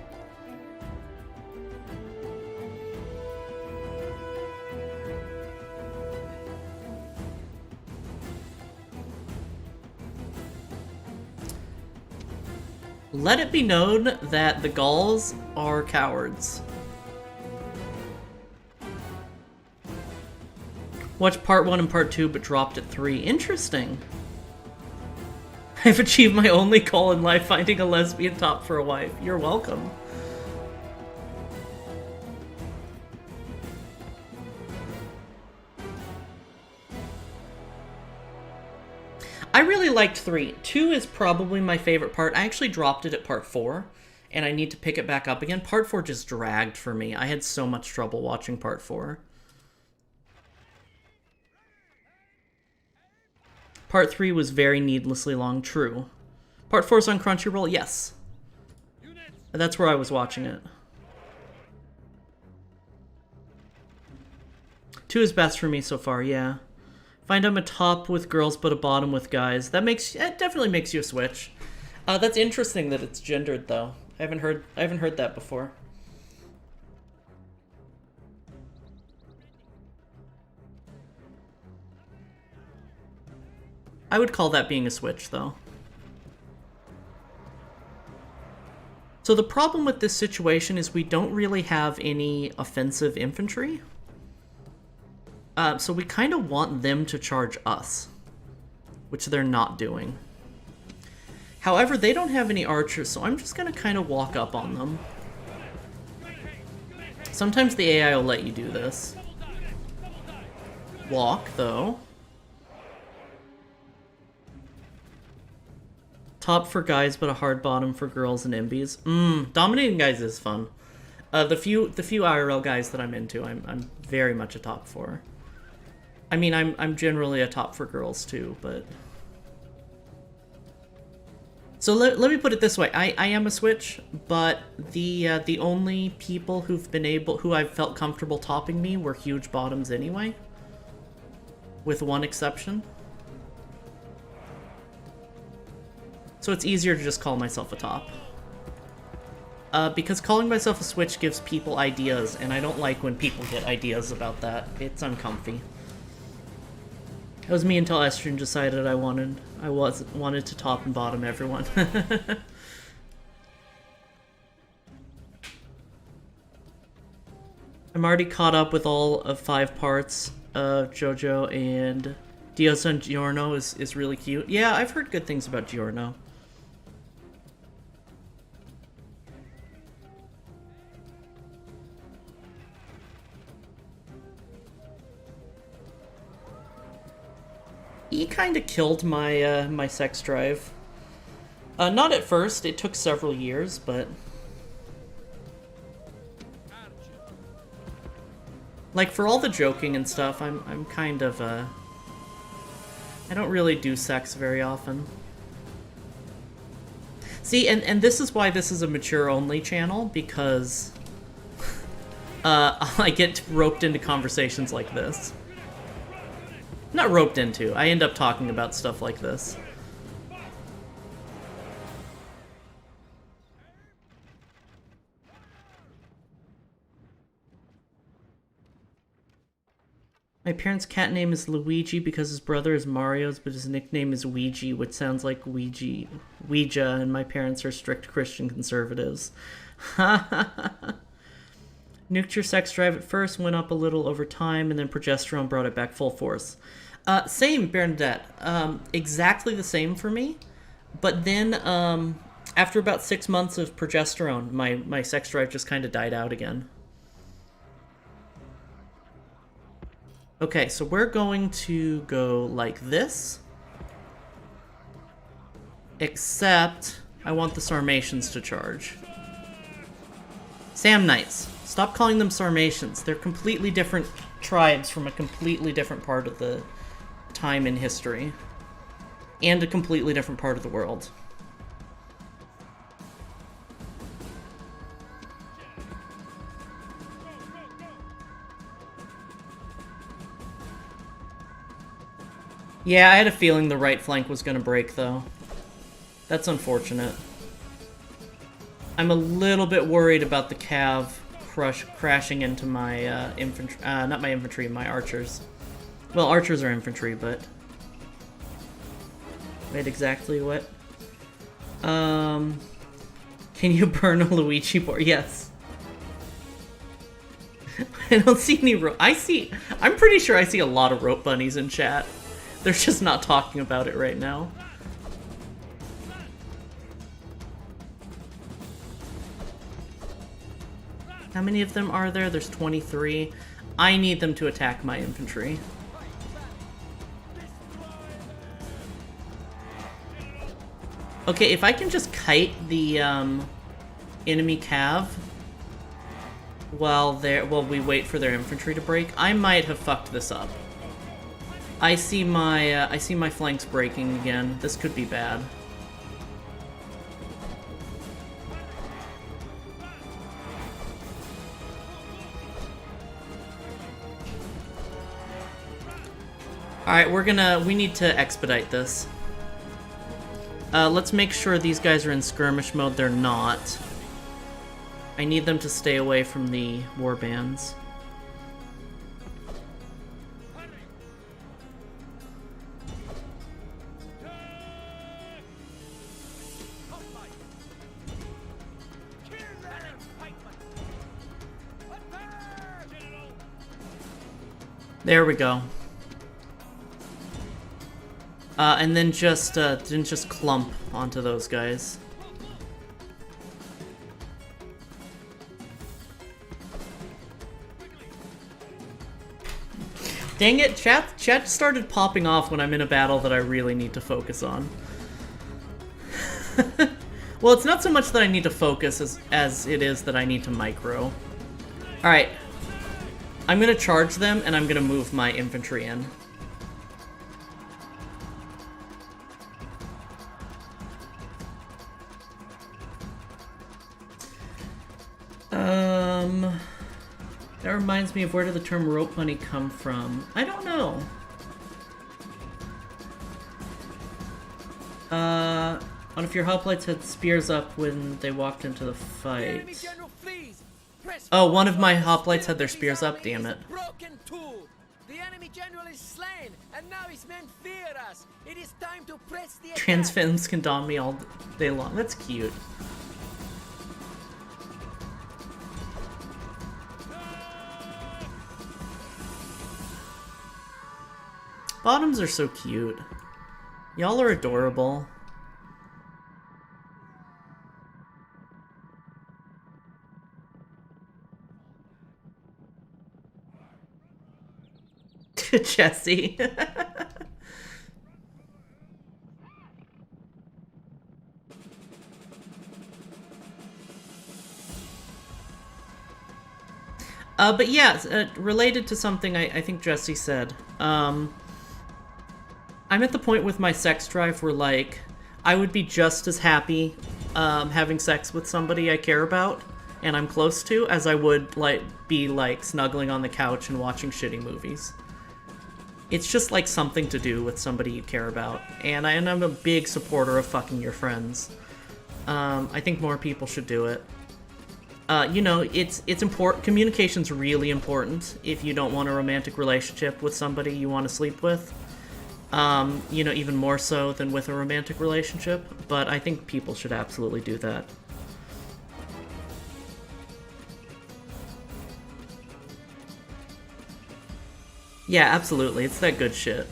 Let it be known that the Gauls are cowards. Watched part 1 and part 2, but dropped at 3. Interesting. I've achieved my only goal in life, finding a lesbian top for a wife. You're welcome. I really liked 3. 2 is probably my favorite part. I actually dropped it at part 4, and I need to pick it back up again. Part 4 just dragged for me. I had so much trouble watching part 4. Part 3 was very needlessly long, true. Part 4 is on Crunchyroll, yes. That's where I was watching it. 2 is best for me so far, yeah. Find I'm a top with girls but a bottom with guys. It definitely makes you a switch. That's interesting that it's gendered though. I haven't heard that before. I would call that being a switch though. So the problem with this situation is we don't really have any offensive infantry. So we kind of want them to charge us, which they're not doing. However, they don't have any archers, so I'm just going to kind of walk up on them. Sometimes the AI will let you do this. Walk, though. Top for guys, but a hard bottom for girls and MBs. Dominating guys is fun. The few IRL guys that I'm into, I'm very much a top for. I mean, I'm generally a top for girls too, but... So let me put it this way. I am a switch, but the only people who I've felt comfortable topping me were huge bottoms anyway. With one exception. So it's easier to just call myself a top. Because calling myself a switch gives people ideas, and I don't like when people get ideas about that. It's uncomfy. It was me until Estrogen decided I wanted to top and bottom everyone. I'm already caught up with all of 5 parts of JoJo, and Dio-san Giorno is really cute. Yeah, I've heard good things about Giorno. He kind of killed my my sex drive. Not at first. It took several years, but like for all the joking and stuff, I'm kind of I don't really do sex very often. See, and this is why this is a mature-only channel, because I get roped into conversations like this. Not roped into. I end up talking about stuff like this. My parents' cat name is Luigi because his brother is Mario's, but his nickname is Ouija, which sounds like Ouija, and my parents are strict Christian conservatives. Nuked your sex drive at first, went up a little over time, and then progesterone brought it back full force. Same, Bernadette. Exactly the same for me. But then, after about 6 months of progesterone, my sex drive just kind of died out again. Okay, so we're going to go like this. Except, I want the Sarmatians to charge. Samnites. Stop calling them Sarmatians. They're completely different tribes from a completely different part of the time in history. and a completely different part of the world. Yeah, I had a feeling the right flank was going to break, though. That's unfortunate. I'm a little bit worried about the cav crashing into my infantry. Not my infantry, my archers. Well, archers are infantry, but... Wait, exactly what? Can you burn a Luigi board? Yes. I don't see any I'm pretty sure I see a lot of rope bunnies in chat. They're just not talking about it right now. How many of them are there? There's 23. I need them to attack my infantry. Okay, if I can just kite the enemy cav while we wait for their infantry to break, I might have fucked this up. I see my flanks breaking again. This could be bad. Alright, we need to expedite this. Let's make sure these guys are in skirmish mode. They're not. I need them to stay away from the warbands. There we go. And then didn't just clump onto those guys. Dang it, chat started popping off when I'm in a battle that I really need to focus on. Well, it's not so much that I need to focus as it is that I need to micro. Alright. I'm gonna charge them and I'm gonna move my infantry in. That reminds me of, where did the term rope bunny come from? I don't know. One of your hoplites had spears up when they walked into the fight. Oh, one of my hoplites had their spears up, damn it. The enemy general is slain, and now his men fear us. It is time to press the attack. Trans femmes can don me all day long. That's cute. Bottoms are so cute. Y'all are adorable. Jesse. But yeah, related to something I think Jesse said. I'm at the point with my sex drive where, like, I would be just as happy having sex with somebody I care about and I'm close to as I would, like, be, like, snuggling on the couch and watching shitty movies. It's just, like, something to do with somebody you care about. And I'm a big supporter of fucking your friends. I think more people should do it. You know, it's important. Communication's really important if you don't want a romantic relationship with somebody you want to sleep with. You know, even more so than with a romantic relationship, but I think people should absolutely do that. Yeah, absolutely. It's that good shit.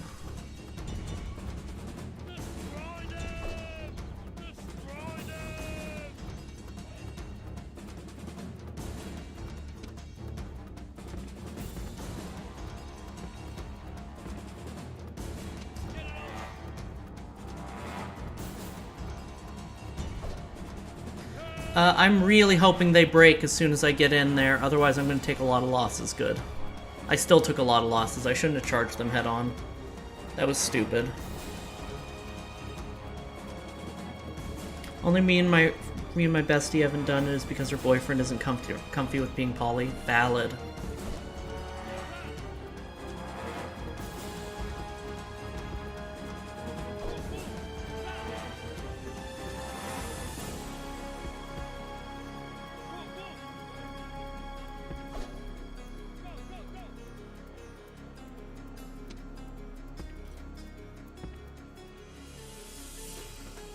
I'm really hoping they break as soon as I get in there, otherwise I'm going to take a lot of losses. Good. I still took a lot of losses. I shouldn't have charged them head on. That was stupid. Only me and my bestie haven't done it is because her boyfriend isn't comfy with being poly. Valid.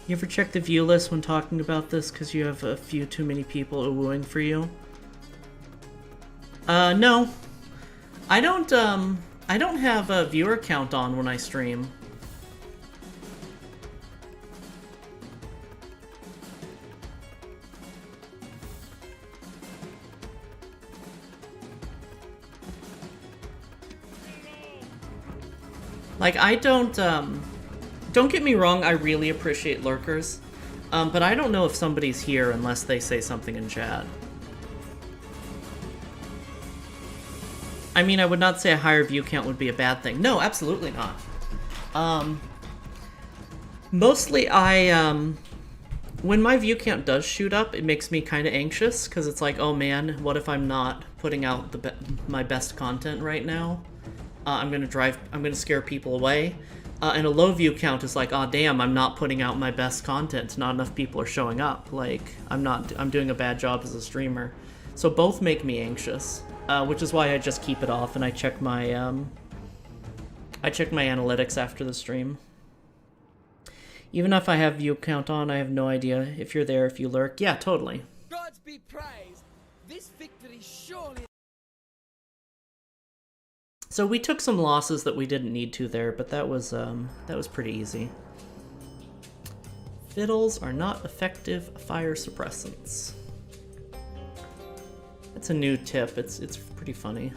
You ever check the view list when talking about this because you have a few too many people wooing for you? No. I don't have a viewer count on when I stream. Like, I don't get me wrong, I really appreciate lurkers, but I don't know if somebody's here unless they say something in chat. I mean, I would not say a higher view count would be a bad thing. No, absolutely not. Mostly when my view count does shoot up, it makes me kind of anxious, because it's like, oh man, what if I'm not putting out my best content right now? I'm gonna scare people away. And a low view count is like, oh damn, I'm not putting out my best content. Not enough people are showing up. Like, I'm doing a bad job as a streamer. So both make me anxious, which is why I just keep it off and I check my analytics after the stream. Even if I have view count on, I have no idea if you're there, if you lurk. Yeah, totally. Gods be praised. This victory surely. So we took some losses that we didn't need to there, but that was pretty easy. Fiddles are not effective fire suppressants. That's a new tip. It's pretty funny.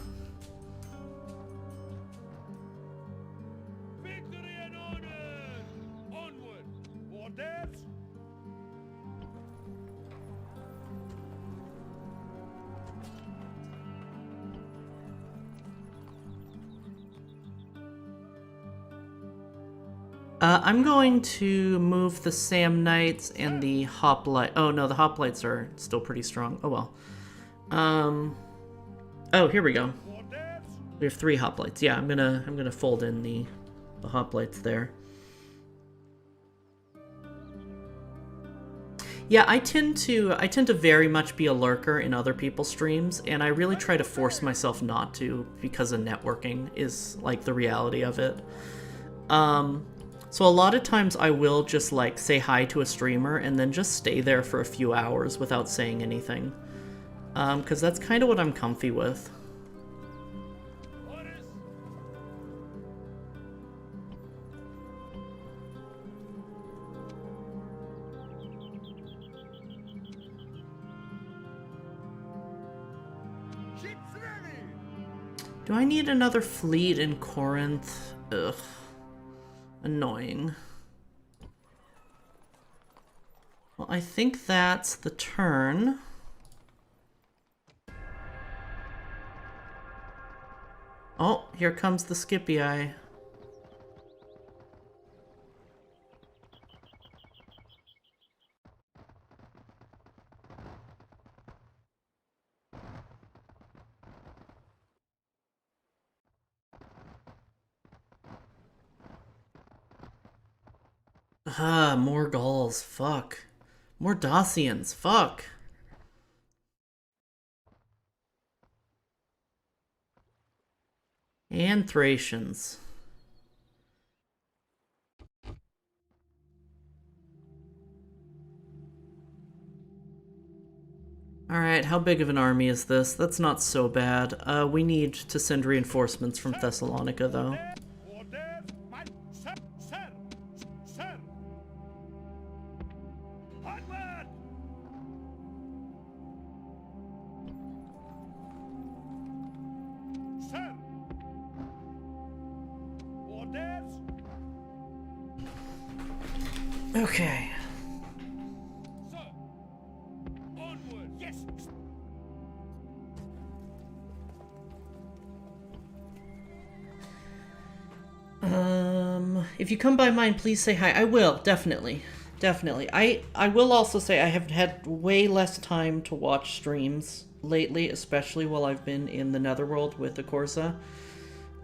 Victory and honor! Onward! Orders! I'm going to move the Samnites and the Hoplite. Oh no, the Hoplites are still pretty strong. Oh well. Oh, here we go. We have 3 Hoplites. Yeah, I'm gonna fold in the Hoplites there. Yeah, I tend to very much be a lurker in other people's streams, and I really try to force myself not to because of networking is like the reality of it. So a lot of times I will just like say hi to a streamer and then just stay there for a few hours without saying anything. Because that's kind of what I'm comfy with. Do I need another fleet in Corinth? Ugh. Annoying. Well, I think that's the turn. Oh, here comes the Skippy Eye. Ah, more Gauls, fuck. More Dacians, fuck. And Thracians. Alright, how big of an army is this? That's not so bad. We need to send reinforcements from Thessalonica, though. Okay. Onward! Yes! If you come by mine, please say hi. I will, definitely. Definitely. I will also say I have had way less time to watch streams lately, especially while I've been in the Netherworld with the Corsa.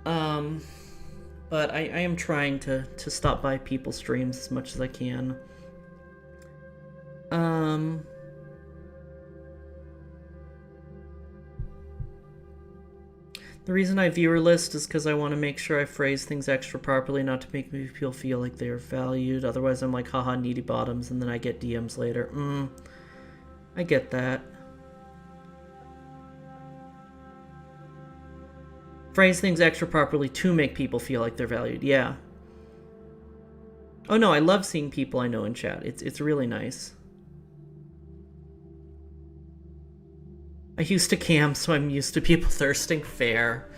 But I am trying to stop by people's streams as much as I can. The reason I viewer list is because I want to make sure I phrase things extra properly, not to make people feel like they're valued. Otherwise, I'm like, haha, needy bottoms, and then I get DMs later. I get that. Phrase things extra properly to make people feel like they're valued. Yeah. Oh no, I love seeing people I know in chat. It's really nice. I used to cam, so I'm used to people thirsting. Fair.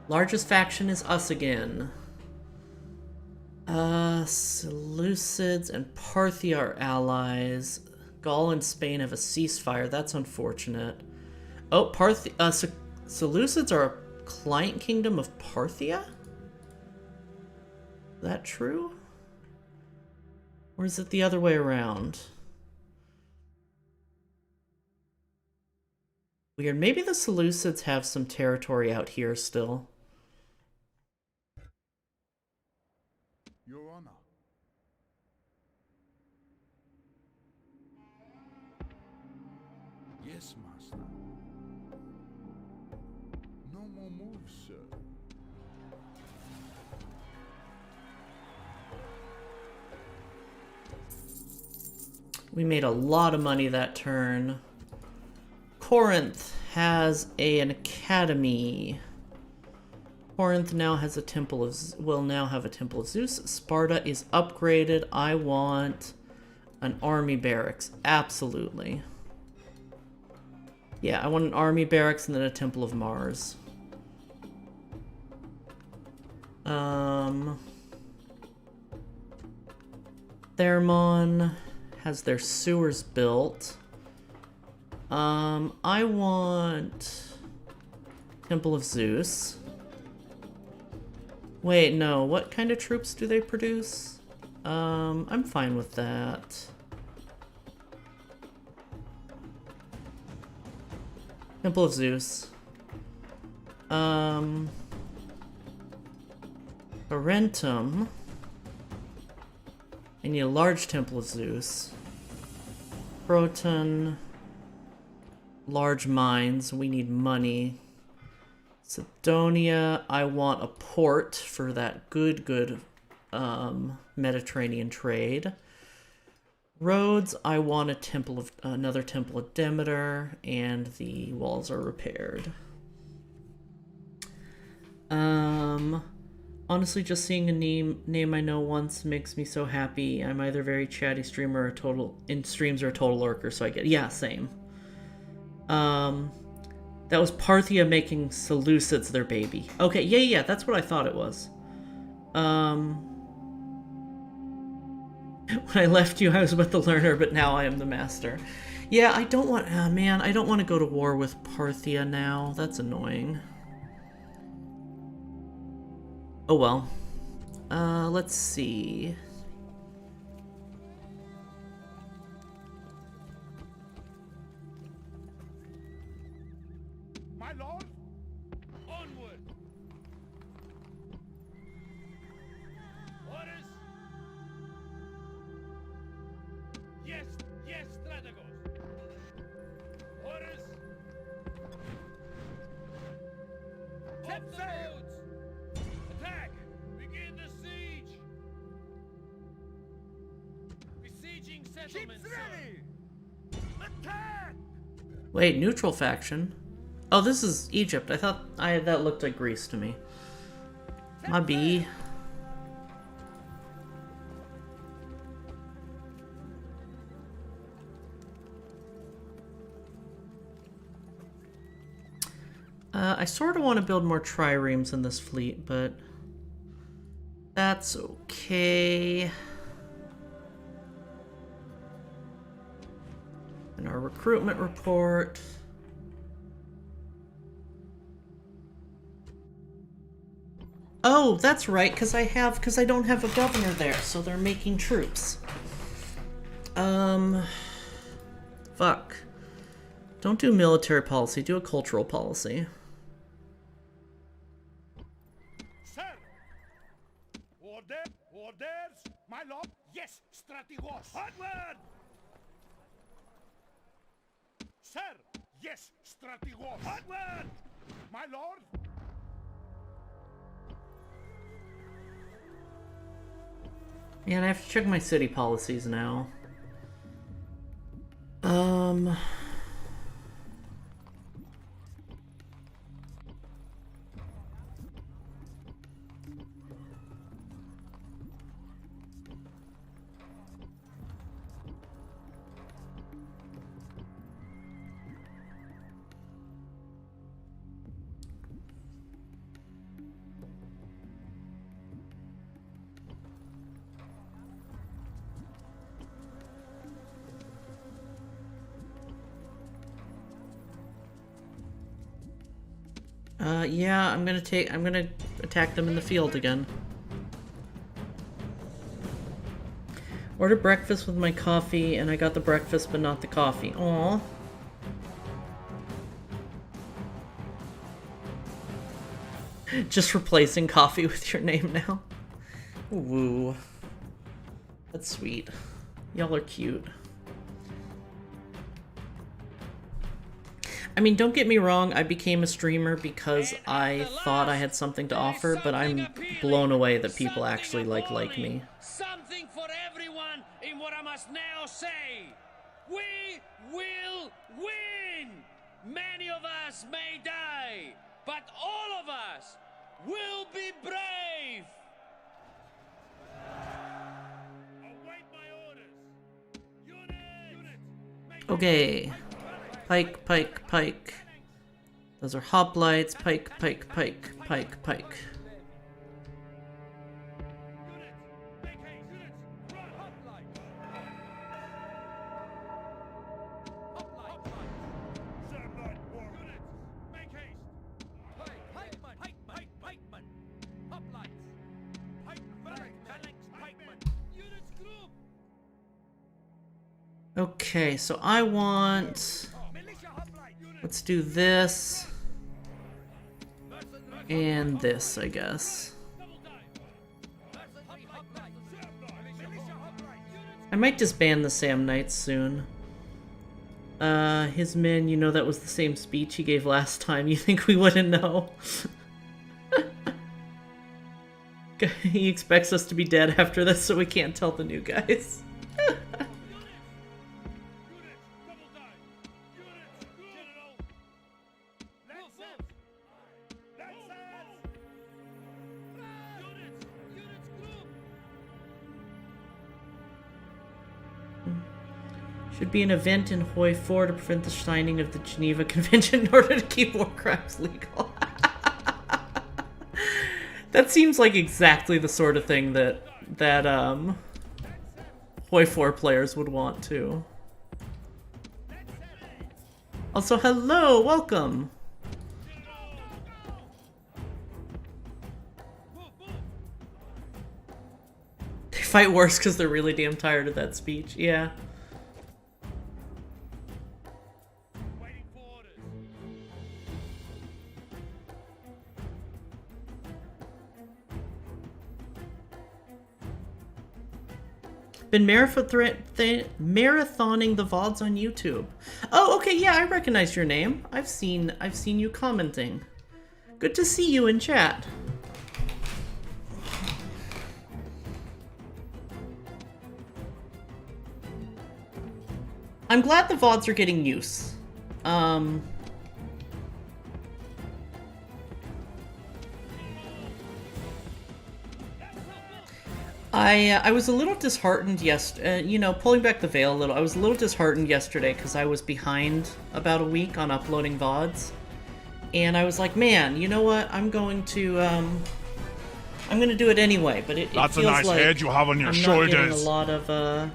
Largest faction is us again. Seleucids and Parthia are allies. Gaul and Spain have a ceasefire. That's unfortunate. Oh, Seleucids are a client kingdom of Parthia? Is that true? Or is it the other way around? Weird. Maybe the Seleucids have some territory out here still. Your Honor. Yes, master. No more moves, sir. We made a lot of money that turn. Corinth has an academy. Corinth now has a temple of will now have a temple of Zeus. Sparta is upgraded. I want an army barracks. Absolutely. Yeah, I want an army barracks and then a temple of Mars. Thermon has their sewers built. I want Temple of Zeus. Wait, no. What kind of troops do they produce? I'm fine with that. Temple of Zeus. Tarentum. I need a large Temple of Zeus. Croton. Large mines. We need money. Sidonia. I want a port for that good Mediterranean trade. Rhodes. I want a temple of another temple of Demeter, and the walls are repaired. Honestly, just seeing a name I know once makes me so happy. I'm either a very chatty streamer or in streams or a total lurker, so I get same. That was Parthia making Seleucids their baby. Okay, yeah, that's what I thought it was. When I left you, I was with the learner, but now I am the master. Yeah, I don't want... man, I don't want to go to war with Parthia now. That's annoying. Oh well. Let's see. My lord? Onward! Orders? Yes, Strategos! Orders? Off the roads! Attack! Begin the siege! Besieging settlements, sir! Attack! Wait, neutral faction? Oh, this is Egypt. I thought that looked like Greece to me. My B. I sort of want to build more triremes in this fleet, but that's okay. And our recruitment report. Oh, that's right, because I don't have a governor there, so they're making troops. Fuck. Don't do military policy, do a cultural policy. Sir! Orders, my lord. Yes, strategos. Onward! Sir! Yes, strategos. Onward! My lord. Man, I have to check my city policies now. Yeah, I'm gonna attack them in the field again. Order breakfast with my coffee, and I got the breakfast but not the coffee. Aww. Just replacing coffee with your name now. Woo. That's sweet. Y'all are cute. I mean, don't get me wrong, I became a streamer because I thought I had something to offer, but I'm blown away that people actually like me. Something for everyone in what I must now say. We will win! Many of us may die, but all of us will be brave! Await my orders. Units! Okay. Pike, pike, pike. Those are hoplites. Pike, pike, pike, pike, pike. Okay, so I want... Let's do this. And this, I guess. I might disband the Sam Knights soon. His men, you know that was the same speech he gave last time. You think we wouldn't know? He expects us to be dead after this, so we can't tell the new guys. Should be an event in Hoi 4 to prevent the signing of the Geneva Convention in order to keep war crimes legal. That seems like exactly the sort of thing that Hoi 4 players would want too. Also, hello, welcome. They fight worse because they're really damn tired of that speech. Yeah. Been marathoning the VODs on YouTube. Oh, okay, yeah, I recognize your name. I've seen you commenting. Good to see you in chat. I'm glad the VODs are getting use. I was a little disheartened you know, pulling back the veil a little, I was a little disheartened yesterday because I was behind about a week on uploading VODs. And I was like, man, you know what, I'm gonna do it anyway, but it That's feels a nice like head you have on your I'm shoulders. not getting a lot of,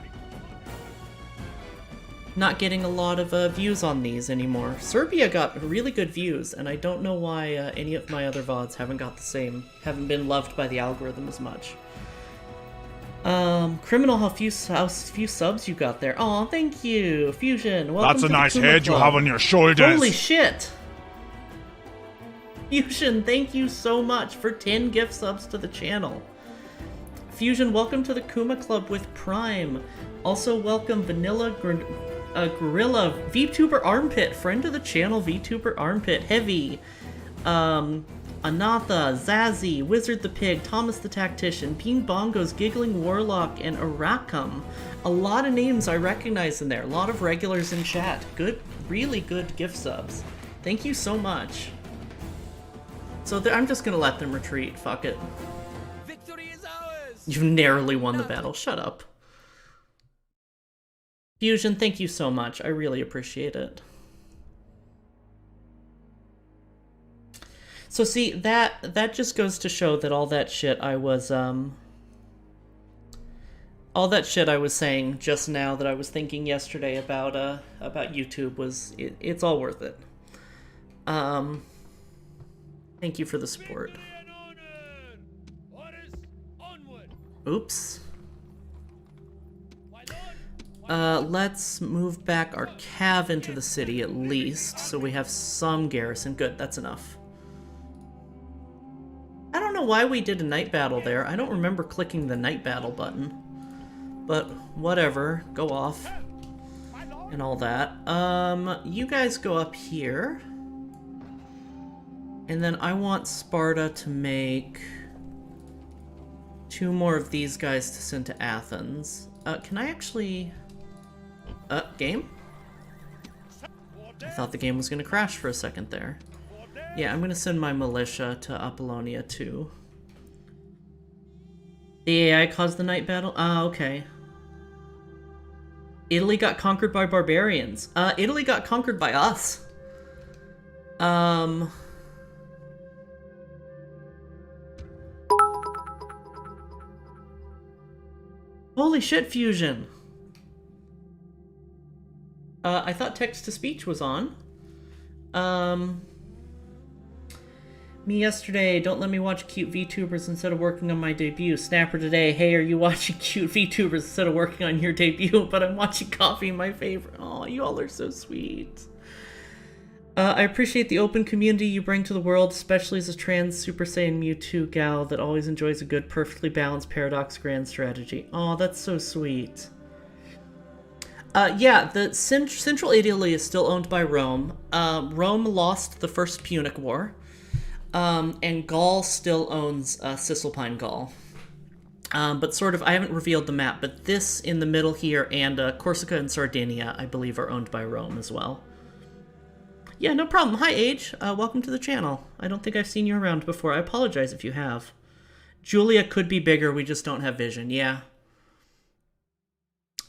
not getting a lot of views on these anymore. Serbia got really good views, and I don't know why any of my other VODs haven't got the same, haven't been loved by the algorithm as much. Criminal, how few subs you got there. Aw, thank you. Fusion, welcome That's a to nice the Kuma head you Club. have on your shoulders. Holy shit! Fusion, thank you so much for 10 gift subs to the channel. Fusion, welcome to the Kuma Club with Prime. Also, welcome Vanilla Gorilla, VTuber Armpit, friend of the channel, VTuber Armpit, Heavy, Anatha, Zazzy, Wizard the Pig, Thomas the Tactician, Bean Bongos, Giggling Warlock, and Aracum. A lot of names I recognize in there. A lot of regulars in chat. Good, really good gift subs. Thank you so much. So I'm just gonna let them retreat. Fuck it. Victory is ours. You narrowly won the battle. Shut up. Fusion, thank you so much. I really appreciate it. So see, that just goes to show that all that shit I was saying just now that I was thinking yesterday about YouTube was it's all worth it. Thank you for the support. Oops. Let's move back our cav into the city at least, so we have some garrison. Good, that's enough. I don't know why we did a night battle there. I don't remember clicking the night battle button. But whatever, go off. And all that. You guys go up here. And then I want Sparta to make 2 more of these guys to send to Athens. Can I actually... game? I thought the game was gonna crash for a second there. Yeah, I'm gonna send my militia to Apollonia too. The AI caused the night battle? Ah, okay. Italy got conquered by barbarians. Italy got conquered by us. Holy shit, Fusion! I thought text-to-speech was on. Me yesterday, don't let me watch cute VTubers instead of working on my debut. Snapper today, hey, are you watching cute VTubers instead of working on your debut? But I'm watching Coffee, my favorite. Oh, you all are so sweet. I appreciate the open community you bring to the world, especially as a trans Super Saiyan Mewtwo gal that always enjoys a good, perfectly balanced Paradox grand strategy. Oh, that's so sweet. Yeah, the Central Italy is still owned by Rome. Rome lost the First Punic War. And Gaul still owns Cisalpine Gaul. But sort of, I haven't revealed the map, but this in the middle here and Corsica and Sardinia, I believe, are owned by Rome as well. Yeah, no problem. Hi, Age. Welcome to the channel. I don't think I've seen you around before. I apologize if you have. Julia could be bigger, we just don't have vision. Yeah.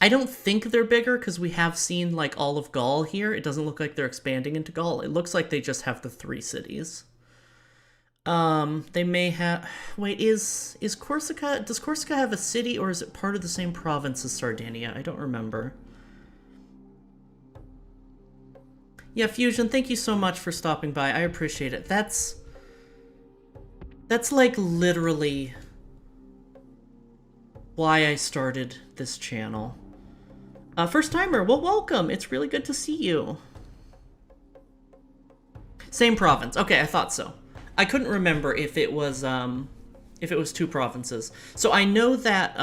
I don't think they're bigger because we have seen, like, all of Gaul here. It doesn't look like they're expanding into Gaul. It looks like they just have the 3 cities. They may have... Wait, is Corsica... Does Corsica have a city, or is it part of the same province as Sardinia? I don't remember. Yeah, Fusion, thank you so much for stopping by. I appreciate it. That's like, literally why I started this channel. First timer, well, welcome. It's really good to see you. Same province. Okay, I thought so. I couldn't remember if it was 2 provinces. So I know that,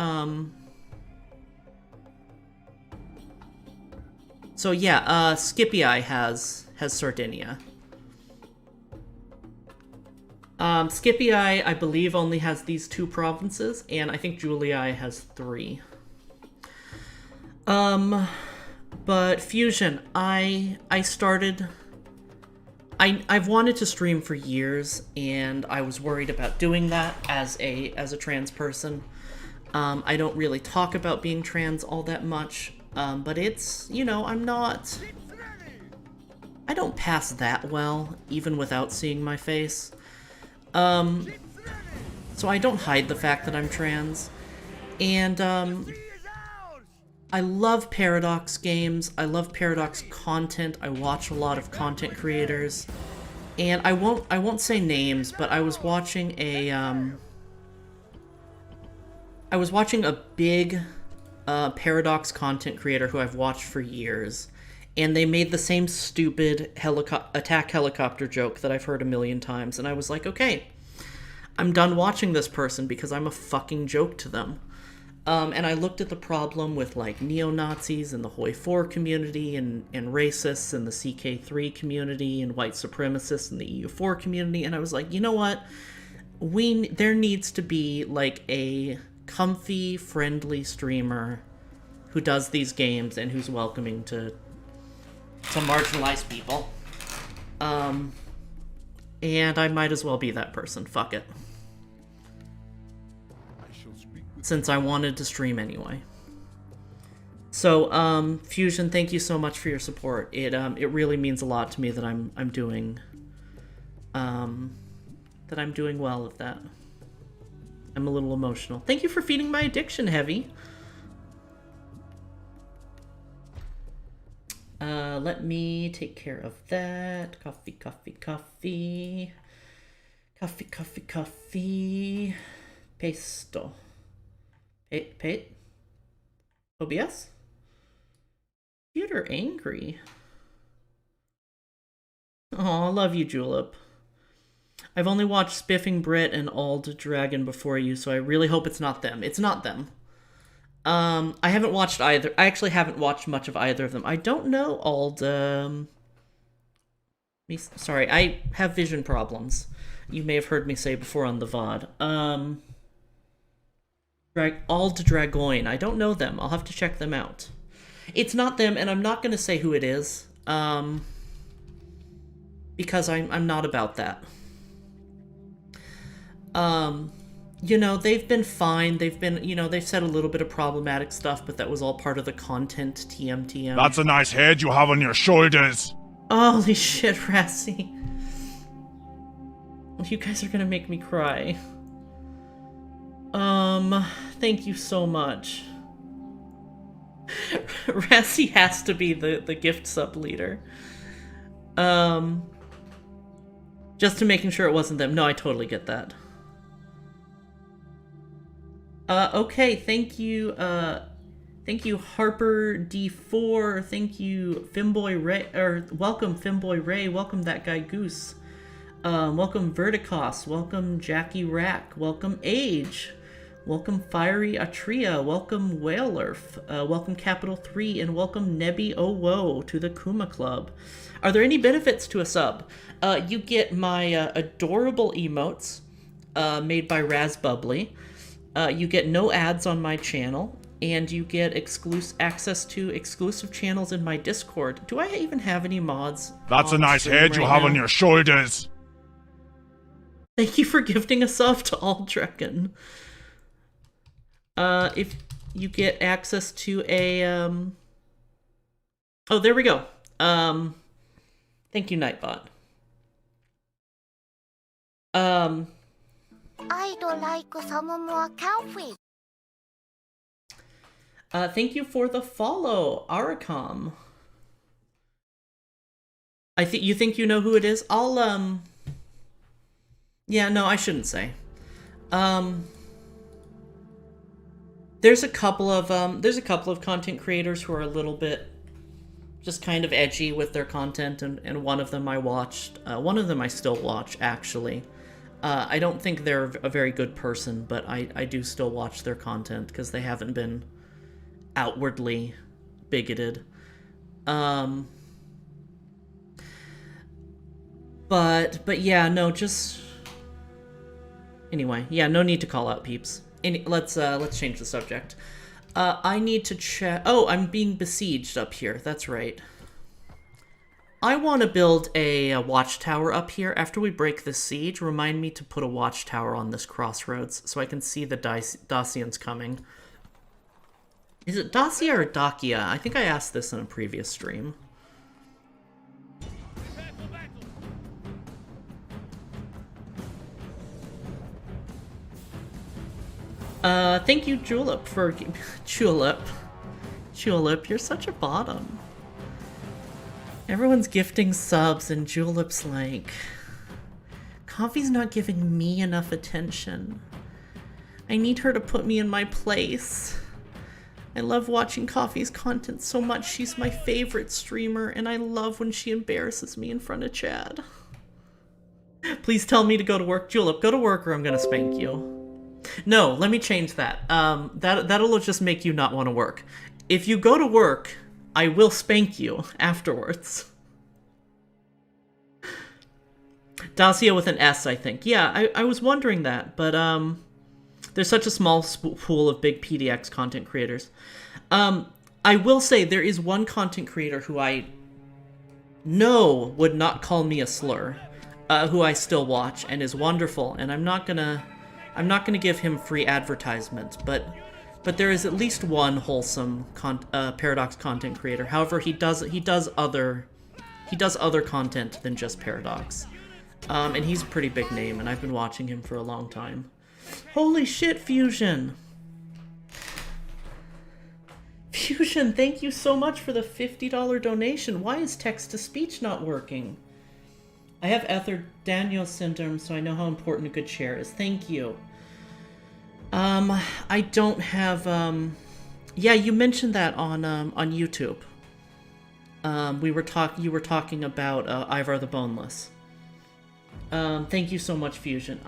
so yeah, Scipii has Sardinia. Scipii, I believe, only has these 2 provinces, and I think Julii has 3. But Fusion, I've wanted to stream for years, and I was worried about doing that as a trans person. I don't really talk about being trans all that much, but it's, you know, I don't pass that well, even without seeing my face. So I don't hide the fact that I'm trans, and, I love Paradox games. I love Paradox content. I watch a lot of content creators. And I won't say names, but I was watching a big Paradox content creator who I've watched for years, and they made the same stupid attack helicopter joke that I've heard a million times, and I was like, okay, I'm done watching this person because I'm a fucking joke to them. And I looked at the problem with like neo-Nazis and the Hoi 4 community and racists in the CK3 community and white supremacists in the EU4 community, and I was like, you know what? There needs to be like a comfy, friendly streamer who does these games and who's welcoming to marginalized people. And I might as well be that person. Fuck it. Since I wanted to stream anyway. So, Fusion, thank you so much for your support. It really means a lot to me that I'm doing well with that. I'm a little emotional. Thank you for feeding my addiction, Heavy. Let me take care of that. Coffee, coffee, coffee. Coffee, coffee, coffee. Pesto. Pate? OBS? Computer angry. Oh, I love you, Julep. I've only watched Spiffing Brit and Ald Dragon before you, so I really hope it's not them. It's not them. I haven't watched either. I actually haven't watched much of either of them. I don't know Ald. Sorry, I have vision problems. You may have heard me say before on the VOD. Ald Dragoin. I don't know them. I'll have to check them out. It's not them, and I'm not going to say who it is. Because I'm not about that. You know, they've been fine. They've been, you know, they've said a little bit of problematic stuff, but that was all part of the content TMTM. That's a nice head you have on your shoulders. Holy shit, Rassi. You guys are gonna make me cry. Thank you so much. Rassi has to be the gift sub leader. Just to making sure it wasn't them. No, I totally get that. Okay, thank you, Harper D4, thank you, Fimboy Ray, welcome, Fimboy Ray, welcome that guy Goose, welcome Verticos, welcome Jackie Rack, welcome Age, welcome Fiery Atria, welcome Whalerf, welcome Capital 3, and welcome Nebby Owo to the Kuma Club. Are there any benefits to a sub? You get my adorable emotes, made by Razbubbly. You get no ads on my channel, and you get access to exclusive channels in my Discord. Do I even have any mods? That's a nice head you have on your shoulders. Thank you for gifting a sub to Aldrecken. If you get access to a, oh, there we go. Thank you, Nightbot. I'd like some more coffee. Thank you for the follow, Aracom. You think you know who it is? I'll, yeah, no, I shouldn't say. There's a couple of content creators who are a little bit just kind of edgy with their content, and one of them I watched. One of them I still watch, actually. I don't think they're a very good person, but I do still watch their content because they haven't been outwardly bigoted. But yeah, no, just anyway, yeah, no need to call out peeps. Let's change the subject. I need to check. Oh, I'm being besieged up here. That's right. I want to build a watchtower up here. After we break this siege, remind me to put a watchtower on this crossroads so I can see the Dacians coming. Is it Dacia or Dacia? I think I asked this in a previous stream. Thank you, Julep, for... Julep. Julep, you're such a bottom. Everyone's gifting subs and Julep's like, Coffee's not giving me enough attention. I need her to put me in my place. I love watching Coffee's content so much. She's my favorite streamer, and I love when she embarrasses me in front of Chad. Please tell me to go to work. Julep, go to work or I'm gonna spank you. No, let me change that. That'll just make you not want to work. If you go to work, I will spank you afterwards. Dacia with an S, I think. Yeah, I was wondering that, but there's such a small pool of big PDX content creators. I will say there is one content creator who I know would not call me a slur, who I still watch and is wonderful, and I'm not gonna give him free advertisement, but there is at least one wholesome Paradox content creator. However, he does other content than just Paradox, and he's a pretty big name, and I've been watching him for a long time. Holy shit, Fusion! Fusion, thank you so much for the $50 donation. Why is text-to-speech not working? I have Ehlers-Danlos syndrome, so I know how important a good chair is. Thank you. I don't have, yeah, you mentioned that on YouTube. You were talking about, Ivar the Boneless. Thank you so much, Fusion.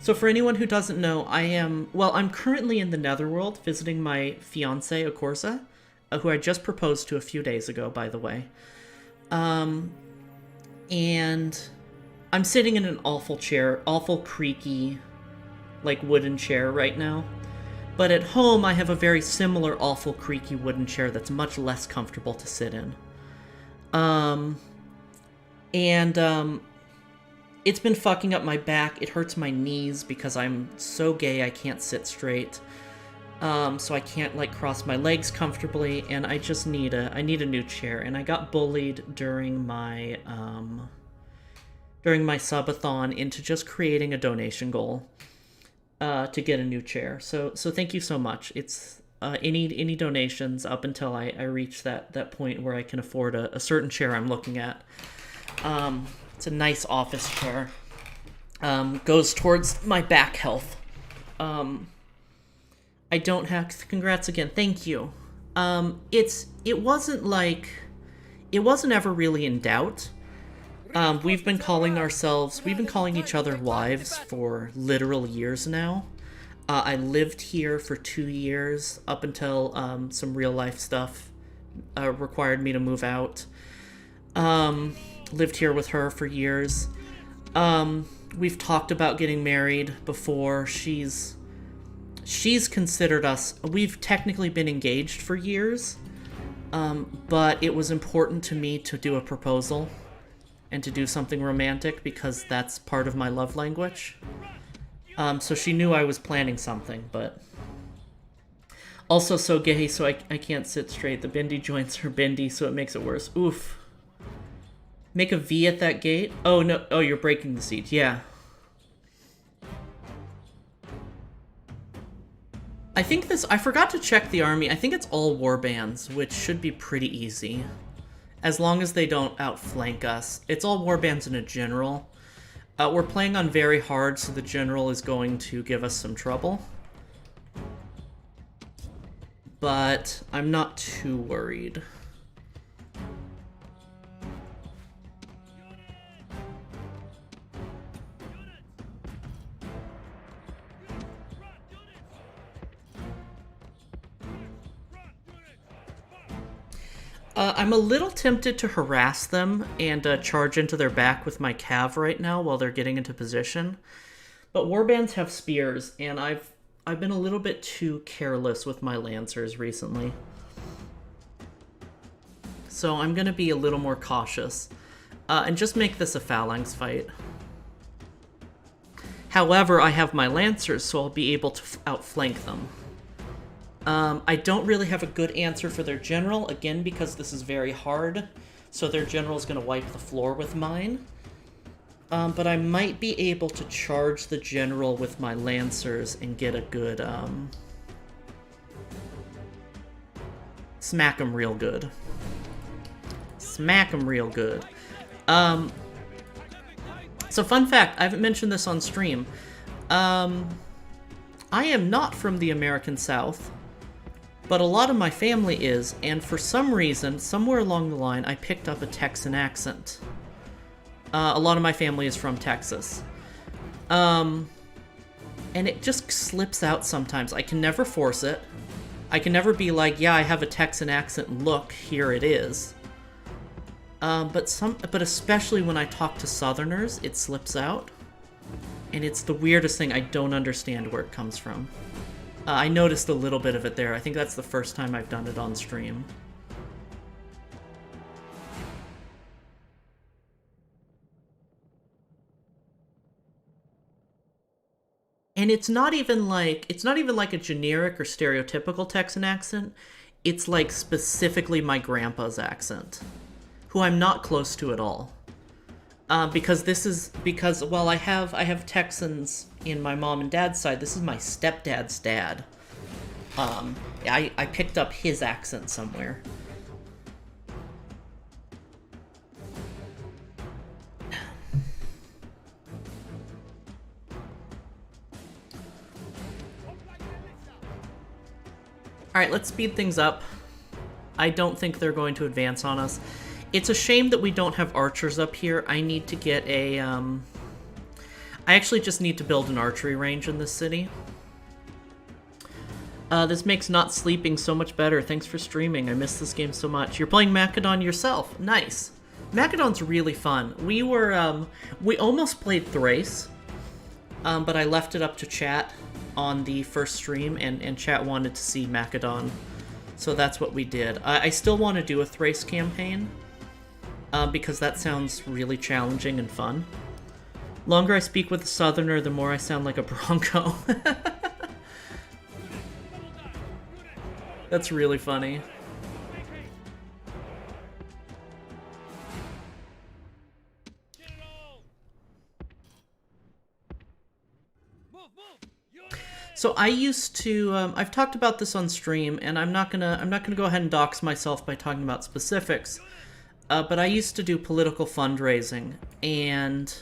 So for anyone who doesn't know, I'm currently in the Netherworld visiting my fiancée, Akorza, who I just proposed to a few days ago, by the way. And I'm sitting in an awful chair, awful creaky, like wooden chair right now. But at home, I have a very similar awful creaky wooden chair that's much less comfortable to sit in. It's been fucking up my back. It hurts my knees because I'm so gay I can't sit straight. So I can't like cross my legs comfortably, and I just need a new chair. And I got bullied during my subathon into just creating a donation goal to get a new chair. So thank you so much. It's any donations up until I reach that point where I can afford a certain chair I'm looking at. It's a nice office chair. Goes towards my back health. I don't have... Congrats again. Thank you. It wasn't ever really in doubt. We've been calling each other wives for literal years now. I lived here for 2 years up until some real life stuff required me to move out. Lived here with her for years. We've talked about getting married before. She's considered us... We've technically been engaged for years, but it was important to me to do a proposal and to do something romantic because that's part of my love language. So she knew I was planning something, but... Also so gay, so I can't sit straight. The bindi joints are bendy, so it makes it worse. Oof. Make a V at that gate? Oh, no. Oh, you're breaking the seat. Yeah. I think I forgot to check the army. I think it's all warbands, which should be pretty easy. As long as they don't outflank us. It's all warbands and a general. We're playing on very hard, so the general is going to give us some trouble. But I'm not too worried. I'm a little tempted to harass them and charge into their back with my cav right now while they're getting into position. But warbands have spears, and I've been a little bit too careless with my lancers recently. So I'm going to be a little more cautious and just make this a phalanx fight. However, I have my lancers, so I'll be able to outflank them. I don't really have a good answer for their general, again, because this is very hard, so their general's going to wipe the floor with mine. But I might be able to charge the general with my lancers and get a good, Smack them real good. Smack them real good. So fun fact, I haven't mentioned this on stream. I am not from the American South, but a lot of my family is, and for some reason, somewhere along the line, I picked up a Texan accent. A lot of my family is from Texas. And it just slips out sometimes. I can never force it. I can never be like, yeah, I have a Texan accent, look, here it is. But especially when I talk to Southerners, it slips out. And it's the weirdest thing. I don't understand where it comes from. I noticed a little bit of it there. I think that's the first time I've done it on stream. And it's not even like a generic or stereotypical Texan accent. It's like specifically my grandpa's accent, who I'm not close to at all. Because while I have Texans in my mom and dad's side, this is my stepdad's dad. I picked up his accent somewhere. Alright, let's speed things up. I don't think they're going to advance on us. It's a shame that we don't have archers up here. I need to get a, I actually just need to build an archery range in this city. This makes not sleeping so much better. Thanks for streaming. I miss this game so much. You're playing Macedon yourself. Nice. Macedon's really fun. We almost played Thrace, but I left it up to chat on the first stream, and chat wanted to see Macedon, so that's what we did. I still want to do a Thrace campaign, because that sounds really challenging and fun. Longer I speak with a Southerner, the more I sound like a Bronco. That's really funny. So I used to, I've talked about this on stream, and I'm not gonna go ahead and dox myself by talking about specifics, but I used to do political fundraising, and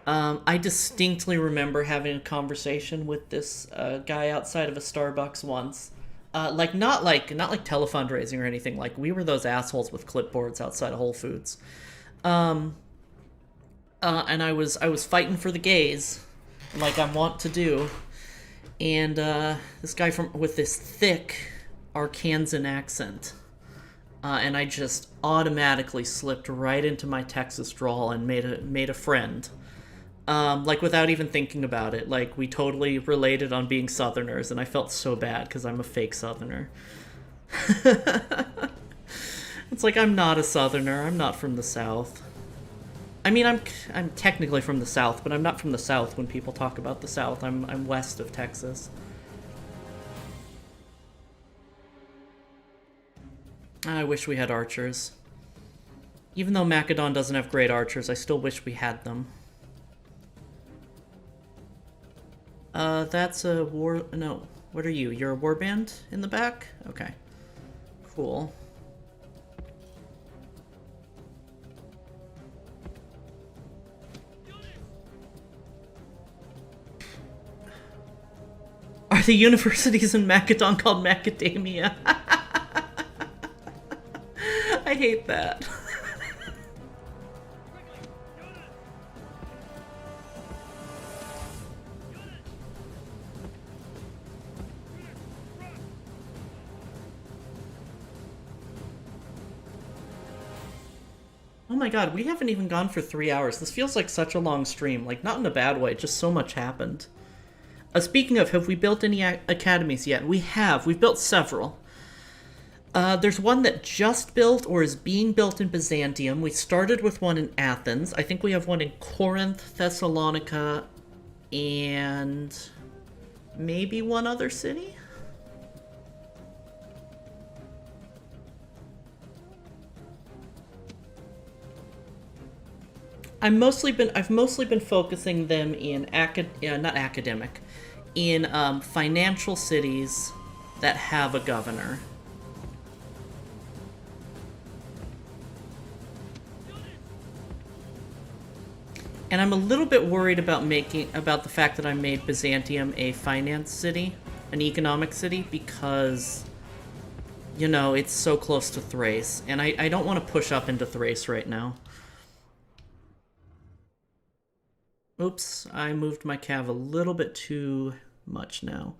I distinctly remember having a conversation with this guy outside of a Starbucks once, not like telefundraising or anything. Like, we were those assholes with clipboards outside of Whole Foods, and I was fighting for the gays, like I want to do. And this guy with this thick Arkansan accent, and I just automatically slipped right into my Texas drawl and made a friend, like without even thinking about it. Like, we totally related on being Southerners, and I felt so bad because I'm a fake Southerner. It's like, I'm not a Southerner. I'm not from the South. I mean, I'm technically from the South, but I'm not from the South when people talk about the South. I'm west of Texas. I wish we had archers. Even though Macedon doesn't have great archers, I still wish we had them. That's a war... No. What are you? You're a warband in the back? Okay. Cool. Are the universities in Macedon called Macadamia? I hate that. Oh my god, we haven't even gone for 3 hours. This feels like such a long stream. Like, not in a bad way, just so much happened. Speaking of, have we built any academies yet? We have. We've built several. There's one that just built or is being built in Byzantium. We started with one in Athens. I think we have one in Corinth, Thessalonica, and maybe one other city? I've mostly been focusing them in financial cities that have a governor. And I'm a little bit worried about the fact that I made Byzantium a finance city, an economic city, because, you know, it's so close to Thrace, and I don't want to push up into Thrace right now. Oops, I moved my cav a little bit too much now.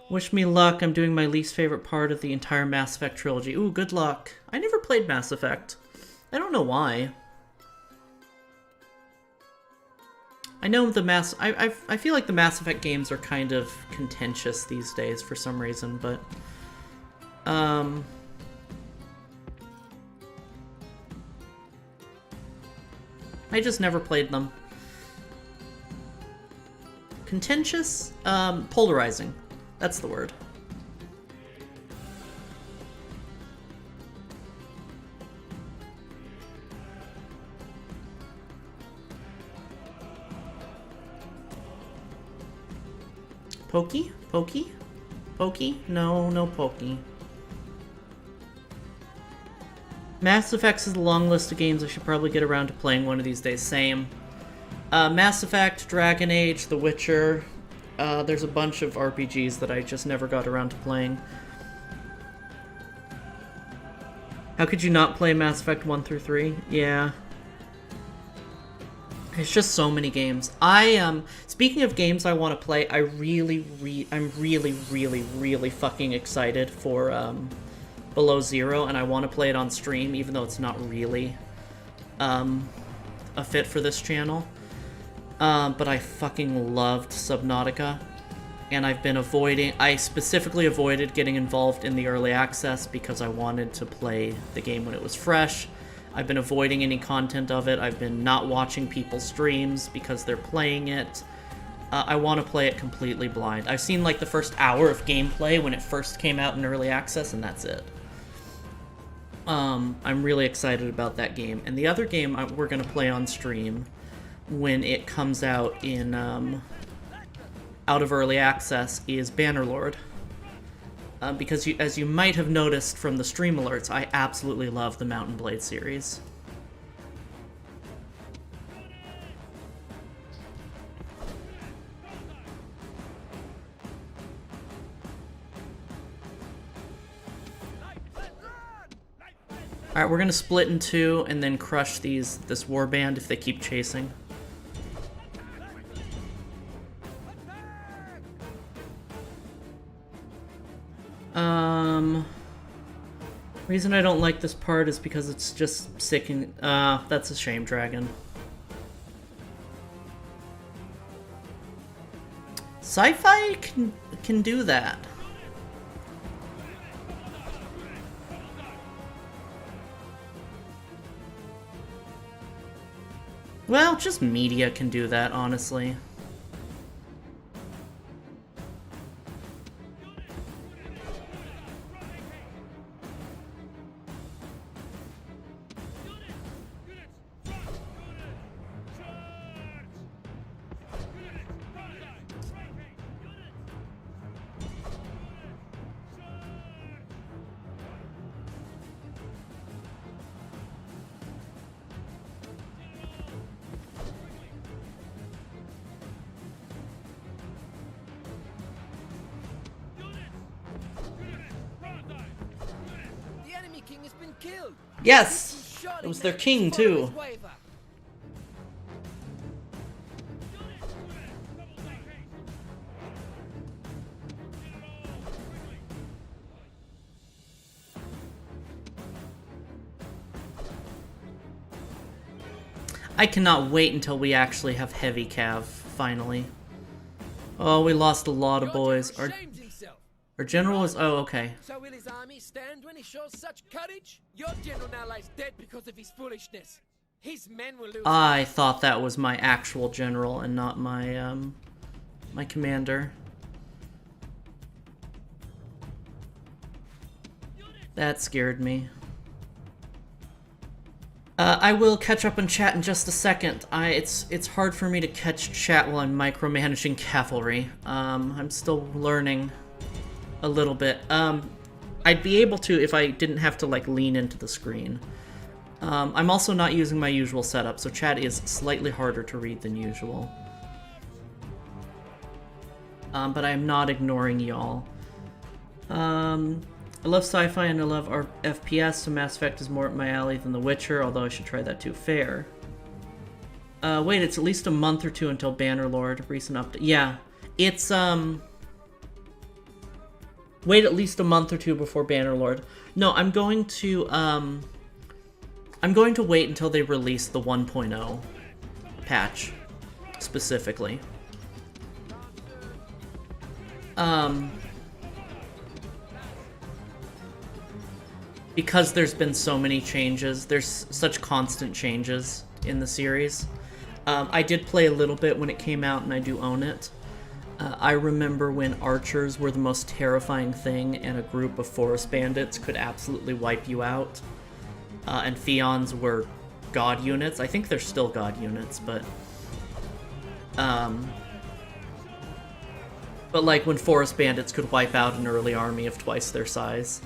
Wish me luck, I'm doing my least favorite part of the entire Mass Effect trilogy. Ooh, good luck. I never played Mass Effect. I don't know why. I know I feel like the Mass Effect games are kind of contentious these days for some reason, but I just never played them. Contentious? Polarizing. That's the word. Pokey? Pokey? Pokey? No, no Pokey. Mass Effect is a long list of games I should probably get around to playing one of these days. Same. Mass Effect, Dragon Age, The Witcher. There's a bunch of RPGs that I just never got around to playing. How could you not play Mass Effect 1 through 3? Yeah. It's just so many games. Speaking of games I want to play, I'm really fucking excited for Below Zero, and I want to play it on stream, even though it's not really a fit for this channel. But I fucking loved Subnautica, and I specifically avoided getting involved in the early access because I wanted to play the game when it was fresh. I've been avoiding any content of it. I've been not watching people's streams because they're playing it. I want to play it completely blind. I've seen like the first hour of gameplay when it first came out in early access, and that's it. I'm really excited about that game. And the other game we're going to play on stream when it comes out in out of early access is Bannerlord. Because as you might have noticed from the stream alerts, I absolutely love the Mountain Blade series. Alright, we're gonna split in two and then crush this warband if they keep chasing. Reason I don't like this part is because it's just sick and... that's a shame, Dragon. Sci-fi can do that. Well, just media can do that, honestly. Yes! It was their king, too. I cannot wait until we actually have heavy cav, finally. Oh, we lost a lot of boys. Our general is... Oh, okay. So will his army stand when he shows such courage? Your general now lies dead because of his foolishness. His men will lose... I thought that was my actual general and not my, my commander. That scared me. I will catch up on chat in just a second. It's hard for me to catch chat while I'm micromanaging cavalry. I'm still learning a little bit. I'd be able to if I didn't have to like lean into the screen. I'm also not using my usual setup, so chat is slightly harder to read than usual. But I am not ignoring y'all. I love sci-fi and I love FPS, so Mass Effect is more up my alley than The Witcher, although I should try that too. Fair. Wait, it's at least a month or two until Bannerlord. Recent update. Yeah, it's, wait at least a month or two before Bannerlord. No, I'm going to wait until they release the 1.0 patch, specifically. Because there's been so many changes, there's such constant changes in the series. I did play a little bit when it came out, and I do own it. I remember when archers were the most terrifying thing, and a group of forest bandits could absolutely wipe you out. And Fions were god units. I think they're still god units, but like when forest bandits could wipe out an early army of twice their size.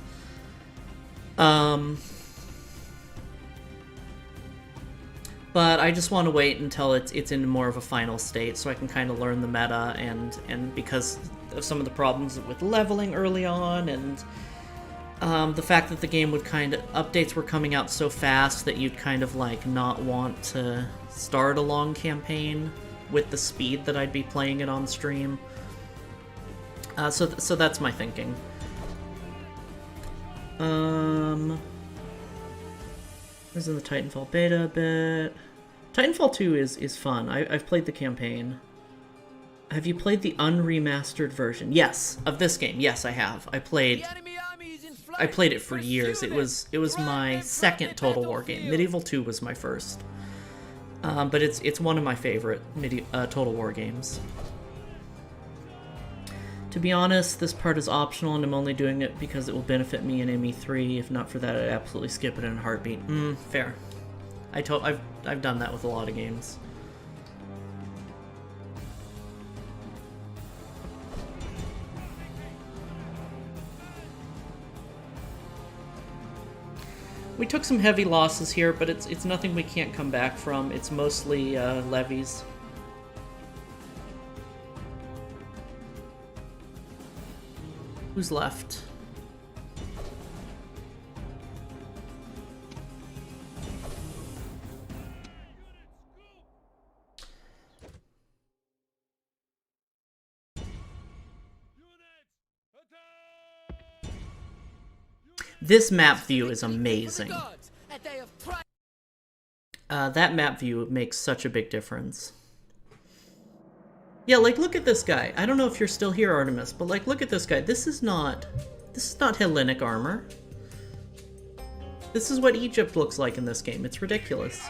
But I just want to wait until it's in more of a final state so I can kind of learn the meta, and because of some of the problems with leveling early on, and the fact that the game would updates were coming out so fast that you'd kind of like not want to start a long campaign with the speed that I'd be playing it on stream. So that's my thinking. I was in the Titanfall beta a bit. Titanfall 2 is fun. I've played the campaign. Have you played the unremastered version? Yes, of this game. Yes, I have. I played it for years. It was my second Total War game. Medieval 2 was my first. But it's one of my favorite Total War games. To be honest, this part is optional, and I'm only doing it because it will benefit me in ME3. If not for that, I'd absolutely skip it in a heartbeat. Fair. I've done that with a lot of games. We took some heavy losses here, but it's nothing we can't come back from. It's mostly levies. Who's left? This map view is amazing. That map view makes such a big difference. Yeah, like, look at this guy. I don't know if you're still here, Artemis, but, like, look at this guy. This is not Hellenic armor. This is what Egypt looks like in this game. It's ridiculous.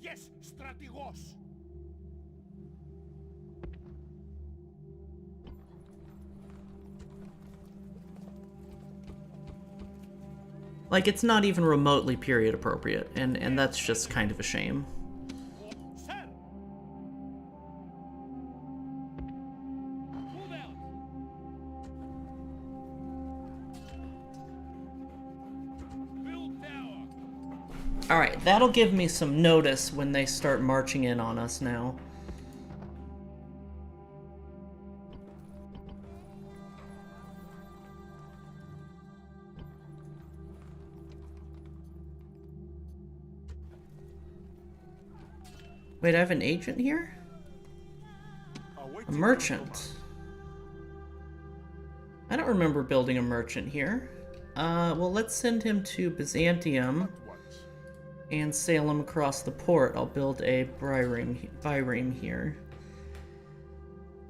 Yes, strategos. Like, it's not even remotely period appropriate, and that's just kind of a shame. Alright, that'll give me some notice when they start marching in on us now. Wait, I have an agent here? A merchant. I don't remember building a merchant here. Well, let's send him to Byzantium and sail him across the port. I'll build a bireme here.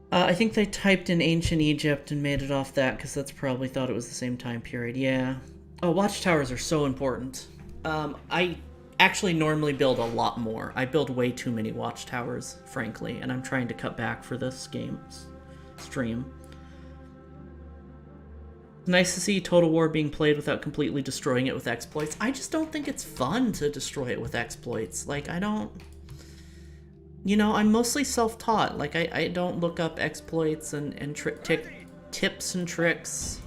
I think they typed in ancient Egypt and made it off that because that's probably thought it was the same time period. Yeah. Oh, watchtowers are so important. I actually normally build a lot more. I build way too many watchtowers, frankly, and I'm trying to cut back for this game's stream. Nice to see Total War being played without completely destroying it with exploits. I just don't think it's fun to destroy it with exploits. Like, I don't... You know, I'm mostly self-taught. Like, I don't look up exploits and tips and tricks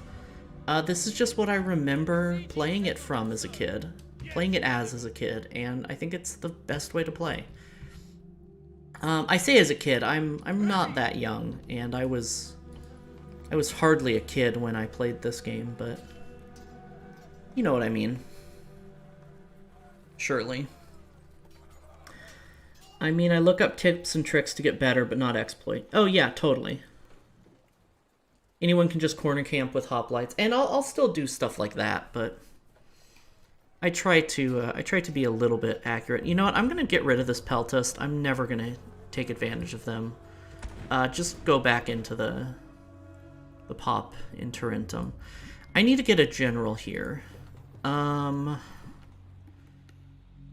This is just what I remember playing it from as a kid. Playing it as a kid, and I think it's the best way to play. I say as a kid, I'm not that young, and I was hardly a kid when I played this game, but you know what I mean. Surely. I mean, I look up tips and tricks to get better, but not exploit. Oh yeah, totally. Anyone can just corner camp with hoplites, and I'll still do stuff like that, but I try to be a little bit accurate. You know what? I'm gonna get rid of this peltist. I'm never gonna take advantage of them. Just go back into the pop in Tarentum. I need to get a general here.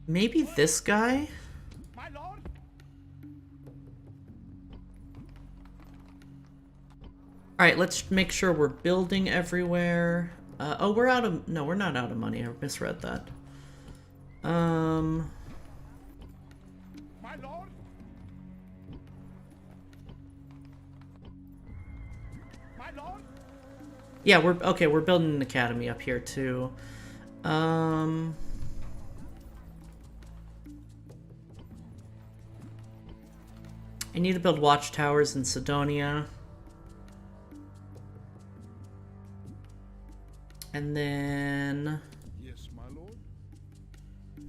Maybe this guy? My lord. Alright, let's make sure we're building everywhere. Oh, we're out of... No, we're not out of money. I misread that. My lord. My lord. Yeah, we're building an academy up here, too. I need to build watchtowers in Sidonia. And then... Yes, my lord.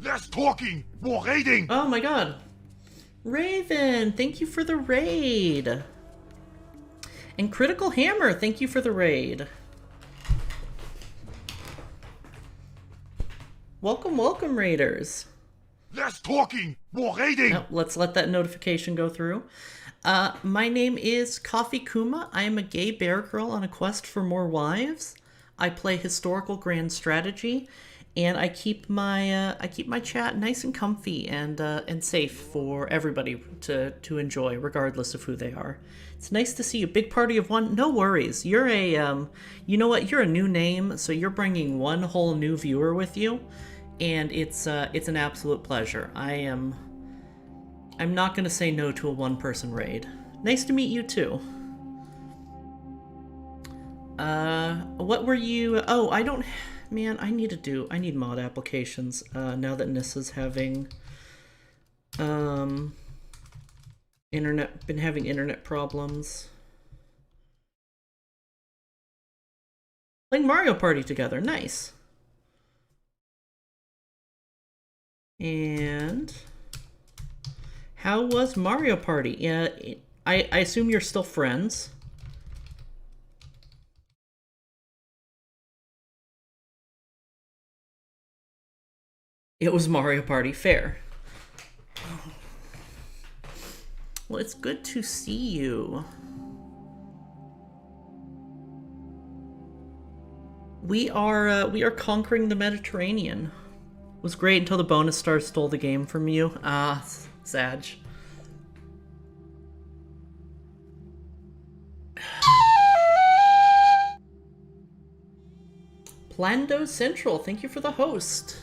Less talking, more raiding. Oh my god. Raven, thank you for the raid. And Critical Hammer, thank you for the raid. Welcome, welcome, raiders. Less talking, more raiding. Oh, let's let that notification go through. My name is Coffee Kuma. I am a gay bear girl on a quest for more wives. I play historical grand strategy, and I keep my chat nice and comfy and safe for everybody to enjoy, regardless of who they are. It's nice to see you. Big party of one. No worries. You're a you know what? You're a new name, so you're bringing one whole new viewer with you, and it's an absolute pleasure. I'm not gonna say no to a one-person raid. Nice to meet you too. What were you... Oh, I don't... Man, I need mod applications, now that Nissa's having, been having internet problems. Playing Mario Party together, nice. And... How was Mario Party? Yeah, I assume you're still friends. It was Mario Party, fair. Well, it's good to see you. We are conquering the Mediterranean. It was great until the bonus stars stole the game from you. Ah, Sag. Plando Central, thank you for the host.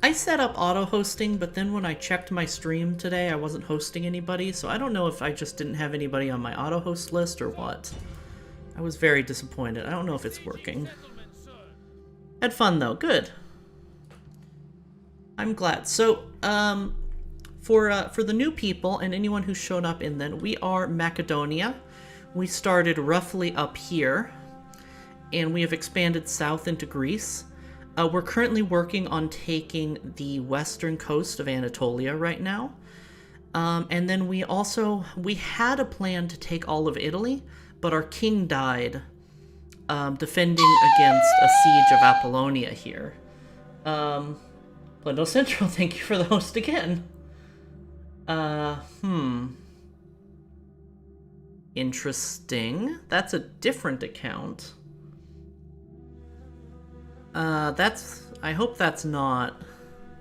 I set up auto-hosting, but then when I checked my stream today, I wasn't hosting anybody, so I don't know if I just didn't have anybody on my auto-host list or what. I was very disappointed. I don't know if it's working. Had fun, though. Good. I'm glad. So, for the new people and anyone who's shown up in then, we are Macedonia. We started roughly up here, and we have expanded south into Greece. We're currently working on taking the western coast of Anatolia right now. And then we had a plan to take all of Italy, but our king died defending against a siege of Apollonia here. Plendo Central, thank you for the host again. Interesting. That's a different account. I hope that's not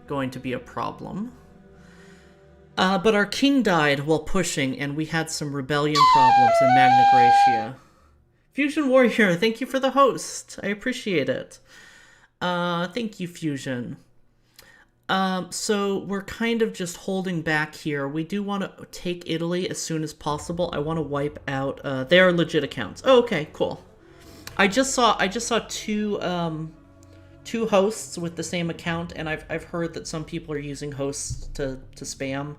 going to be a problem. But our king died while pushing, and we had some rebellion problems in Magna Graecia. Fusion Warrior, thank you for the host. I appreciate it. Thank you, Fusion. So we're kind of just holding back here. We do want to take Italy as soon as possible. I want to wipe out, they are legit accounts. Oh, okay, cool. I just saw two hosts with the same account, and I've heard that some people are using hosts to spam.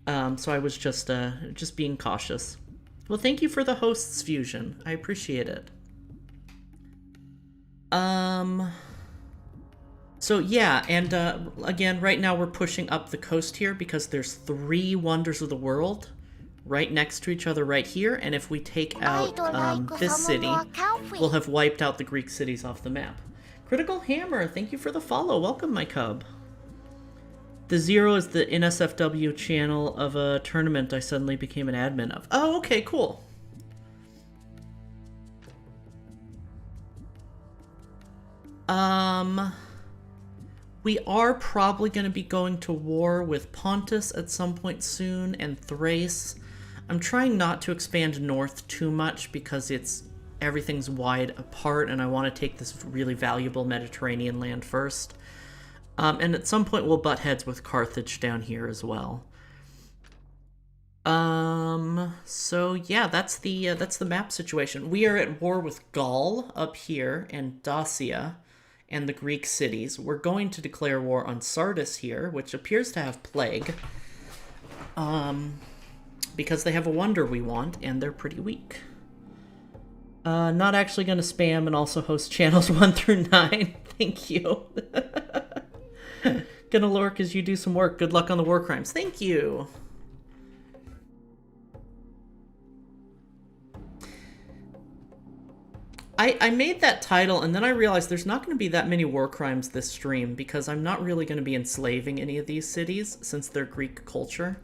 So I was just being cautious. Well, thank you for the hosts, Fusion. I appreciate it. So yeah, and again, right now we're pushing up the coast here because there's 3 wonders of the world right next to each other right here, and if we take out this city, we'll have wiped out the Greek cities off the map. Critical Hammer, thank you for the follow. Welcome, my cub. The Zero is the NSFW channel of a tournament I suddenly became an admin of. Oh, okay, cool. We are probably going to be going to war with Pontus at some point soon, and Thrace. I'm trying not to expand north too much because everything's wide apart, and I want to take this really valuable Mediterranean land first. And at some point we'll butt heads with Carthage down here as well. So yeah, that's the map situation. We are at war with Gaul up here and Dacia and the Greek cities. We're going to declare war on Sardis here, which appears to have plague. Because they have a wonder we want, and they're pretty weak. Not actually going to spam and also host channels 1 through 9. Thank you. Gonna lurk as you do some work. Good luck on the war crimes. Thank you. I made that title, and then I realized there's not going to be that many war crimes this stream, because I'm not really going to be enslaving any of these cities, since they're Greek culture.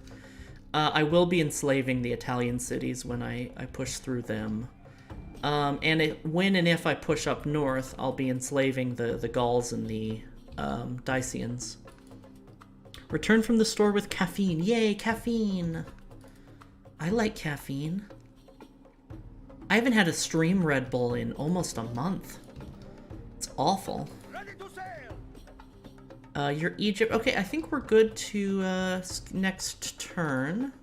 I will be enslaving the Italian cities when I push through them. And when and if I push up north, I'll be enslaving the Gauls and the Dacians. Return from the store with caffeine. Yay, caffeine! I like caffeine. I haven't had a stream Red Bull in almost a month. It's awful. You're Egypt. Okay, I think we're good to next turn.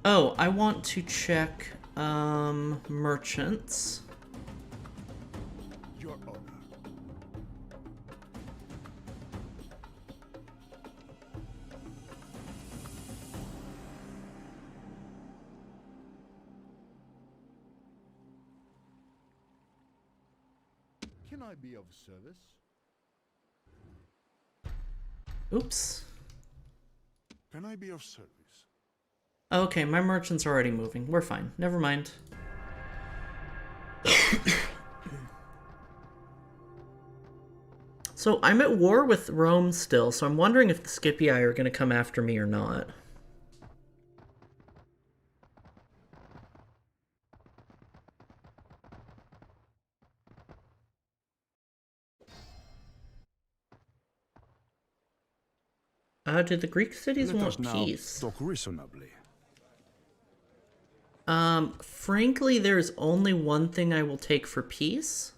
Oh, I want to check merchants. Your honor. Can I be of service? Oops. Can I be of service? Okay, my merchants are already moving. We're fine. Never mind. So I'm at war with Rome still, so I'm wondering if the Scipii are going to come after me or not. Do the Greek cities want peace? Talk reasonably. Frankly, there's only one thing I will take for peace.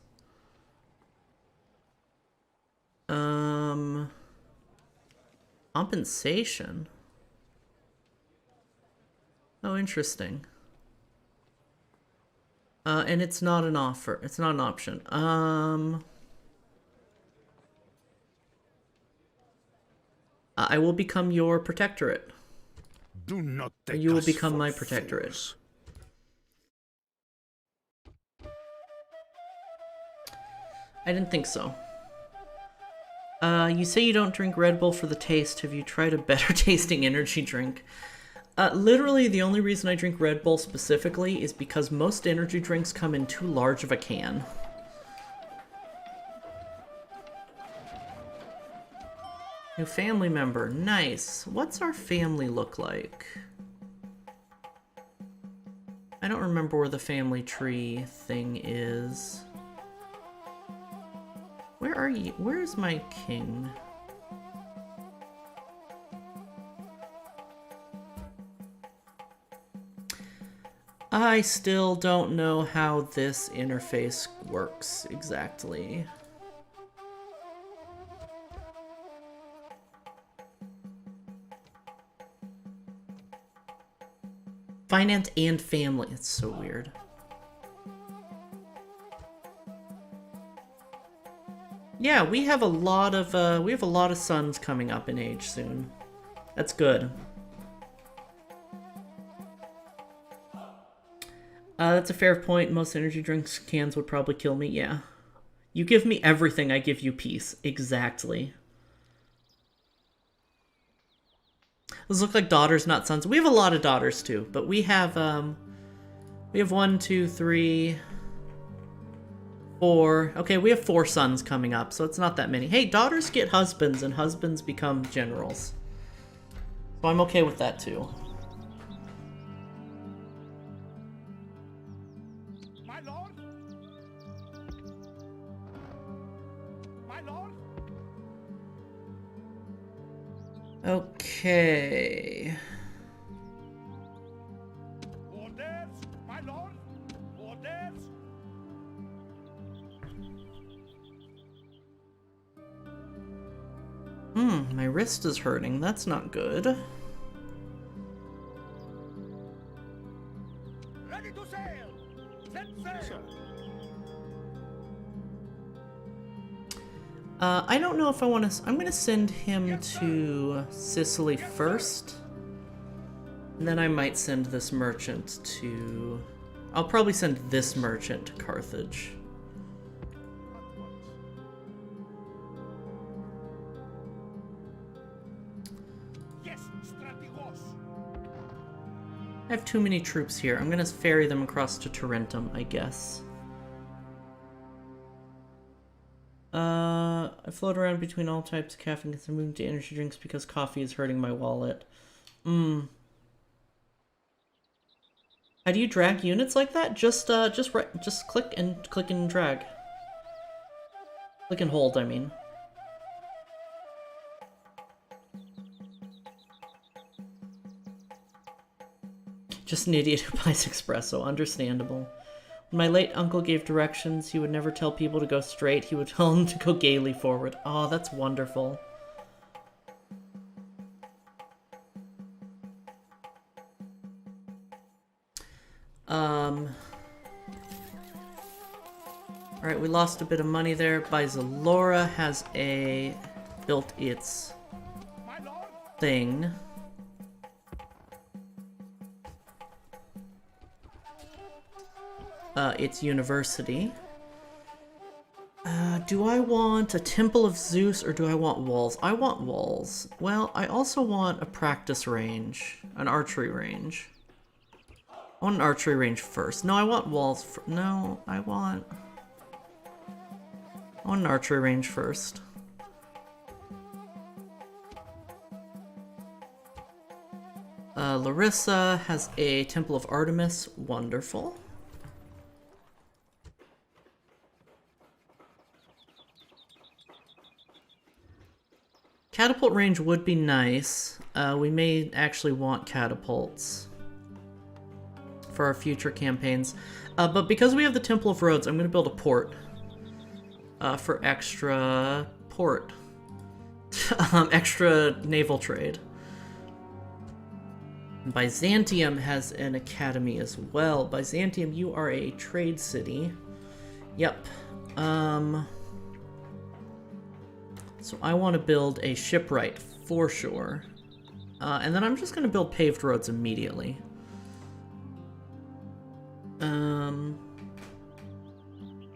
Compensation. Oh, interesting. And it's not an offer. It's not an option. I will become your protectorate. Do not take You will us become for my protectorate. fools. I didn't think so. You say you don't drink Red Bull for the taste. Have you tried a better tasting energy drink? Literally, the only reason I drink Red Bull specifically is because most energy drinks come in too large of a can. New family member. Nice. What's our family look like? I don't remember where the family tree thing is. Where are you? Where is my king? I still don't know how this interface works exactly. Finance and family. It's so weird. Yeah, we have a lot of sons coming up in age soon. That's good. That's a fair point. Most energy drinks cans would probably kill me. Yeah. You give me everything, I give you peace. Exactly. Those look like daughters, not sons. We have a lot of daughters too, but we have 1, 2, 3, 4. Okay, we have 4 sons coming up, so it's not that many. Hey, daughters get husbands, and husbands become generals. So I'm okay with that too. My lord? My lord? Okay. Orders, my lord? Orders? My wrist is hurting. That's not good. Ready to sail! Set sail! I don't know if I want to... I'm going to send him to Sicily first. And then I might send this merchant to... I'll probably send this merchant to Carthage. Yes, strategos! I have too many troops here. I'm going to ferry them across to Tarentum, I guess. I float around between all types of caffeine and moving to energy drinks because coffee is hurting my wallet. How do you drag units like that? Just click and drag. Click and hold, I mean. Just an idiot who buys espresso. Understandable. When my late uncle gave directions, he would never tell people to go straight. He would tell them to go gaily forward. Oh, that's wonderful. Alright, we lost a bit of money there. Byzalora has built its thing. Its university. Do I want a Temple of Zeus or do I want walls? I want walls. Well, I also want a practice range, an archery range. I want an archery range first. No, I want walls. No, I want an archery range first. Larissa has a Temple of Artemis. Wonderful. Catapult range would be nice. We may actually want catapults for our future campaigns. But because we have the Temple of Rhodes, I'm going to build a port for extra port. Extra naval trade. Byzantium has an academy as well. Byzantium, you are a trade city. Yep. So I want to build a shipwright for sure. And then I'm just going to build paved roads immediately.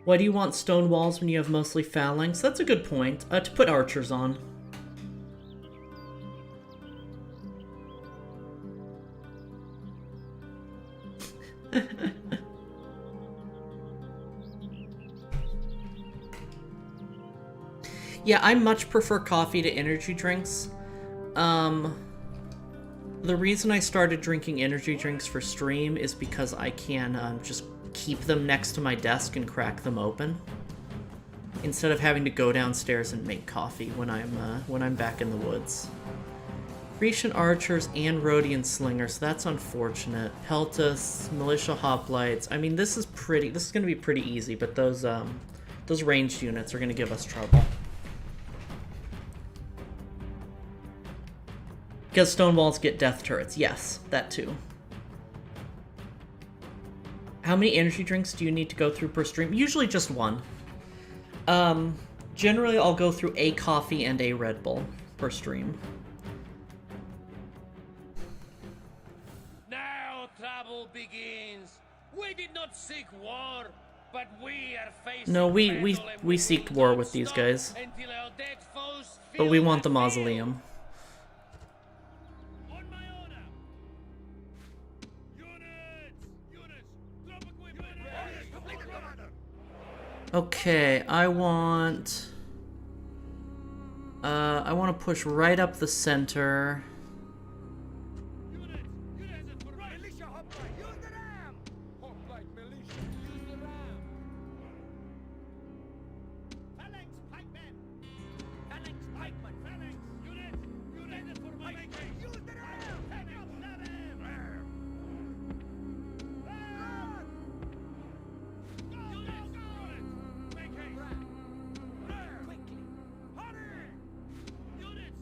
Why do you want stone walls when you have mostly phalanx? That's a good point. To put archers on. Yeah, I much prefer coffee to energy drinks. The reason I started drinking energy drinks for stream is because I can just keep them next to my desk and crack them open, instead of having to go downstairs and make coffee when I'm back in the woods. Grecian archers and Rhodian slingers. That's unfortunate. Peltas, militia hoplites. I mean, this is going to be pretty easy, but those ranged units are going to give us trouble. Because stone walls get death turrets. Yes, that too. How many energy drinks do you need to go through per stream? Usually just one. Generally I'll go through a coffee and a Red Bull per stream. Now trouble begins. We did not seek war, but we are facing No, we battle and we seek will war not with these stop guys. until our dead foes But we fill want the field. mausoleum. On my honor. Units, drop equipment. Okay, I want to push right up the center. Units for right. Militia hoplite. Use the ram. Hoplite militia. Use the ram. Phalanx pikemen. Phalanx pikemen. Phalanx. Units for my case. Use the ram. Phalanx the ram. Ram. Units. Make haste. Ram. Quickly. Hurry. Units.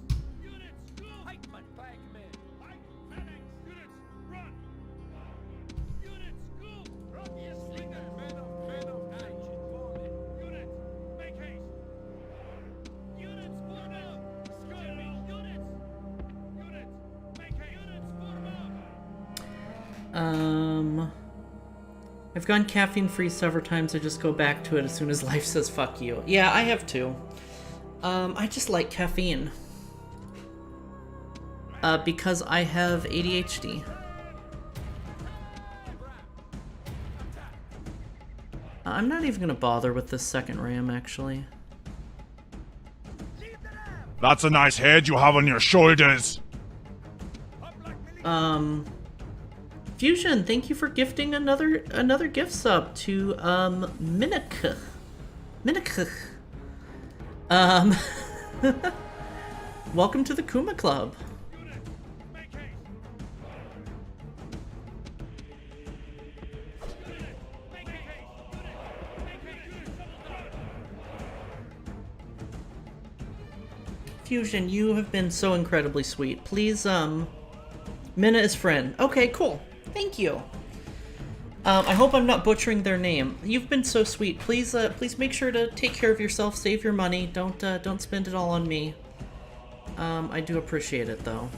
Go. Pikemen. Pikemen. Pike. Phalanx. Units. Run. Units. Go. Proteus leader. Men of action. Forward. Units. Make haste. Units. Form out. Skirmish. Units. Units. Make haste. Units. Form out. I've gone caffeine free several times. I just go back to it as soon as life says fuck you. Yeah, I have too. I just like caffeine. Because I have ADHD. I'm not even gonna bother with this second ram, actually. That's a nice head you have on your shoulders. Fusion, thank you for gifting another gift sub to Minik. Welcome to the Kuma Club. Make haste. Make haste. Make haste. Fusion, you have been so incredibly sweet. Please, Minna is friend. Okay, cool. Thank you. I hope I'm not butchering their name. You've been so sweet. Please, please make sure to take care of yourself. Save your money. Don't spend it all on me. I do appreciate it, though.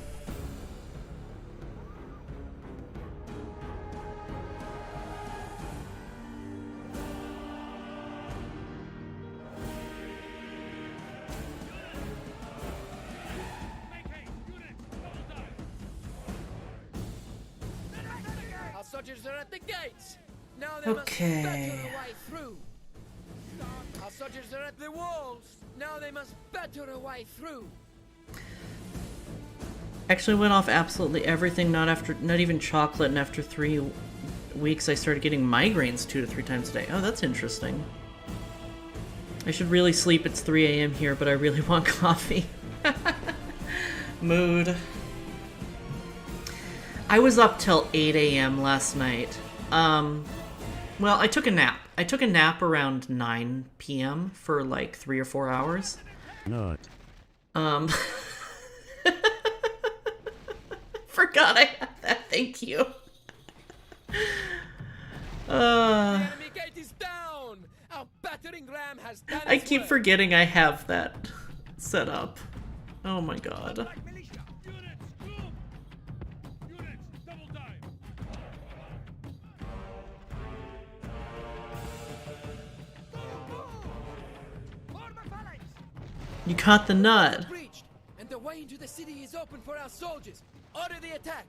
Our soldiers are at the gates. Now they Okay. must batter a way through. Our soldiers are at the walls. Now they must batter a way through. Actually went off absolutely everything, not even chocolate, and after 3 weeks I started getting migraines 2 to 3 times a day. Oh, that's interesting. I should really sleep. It's 3 a.m. here, but I really want coffee. Mood. I was up till 8 a.m. last night. Well, I took a nap. I took a nap around 9 p.m. for like 3 or 4 hours. No. Forgot I had that. Thank you. Enemy gate is down. Our battering ram has done I its keep work. forgetting I have that set up. Oh my god. Militia. Units. Go. Units. Double time. Form a phalanx. You caught the nut. Breached, and the way into the city is open for our soldiers. Order the attack.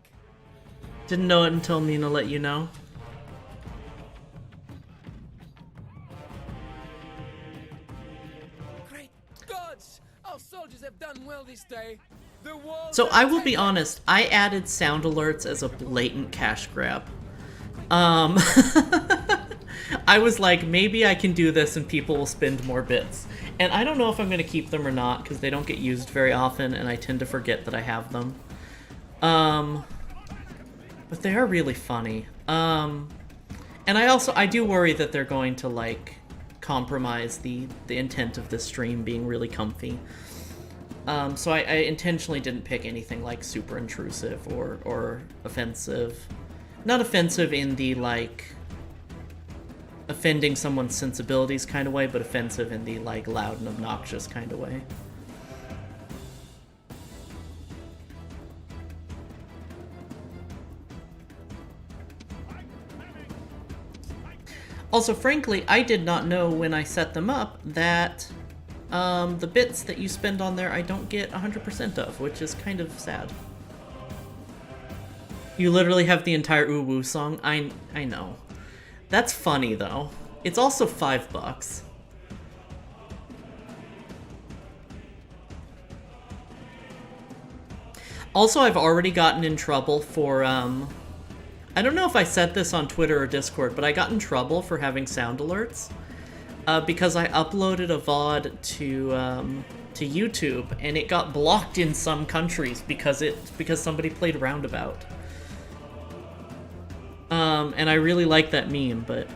Didn't know it until Mina let you know. Great gods! Our soldiers have done well this day. The walls So are I will be taken. honest, I added sound alerts as a blatant cash grab. I was like, maybe I can do this and people will spend more bits. And I don't know if I'm going to keep them or not, because they don't get used very often, and I tend to forget that I have them. But they are really funny. And I do worry that they're going to, like, compromise the intent of this stream being really comfy. So I intentionally didn't pick anything, like, super intrusive or offensive. Not offensive in the, like, offending someone's sensibilities kind of way, but offensive in the, like, loud and obnoxious kind of way. Also, frankly, I did not know when I set them up that the bits that you spend on there I don't get 100% of, which is kind of sad. You literally have the entire Ooh Woo song. I know. That's funny, though. It's also $5. Also, I've already gotten in trouble for, I don't know if I said this on Twitter or Discord, but I got in trouble for having sound alerts because I uploaded a VOD to YouTube, and it got blocked in some countries because somebody played Roundabout. And I really like that meme, but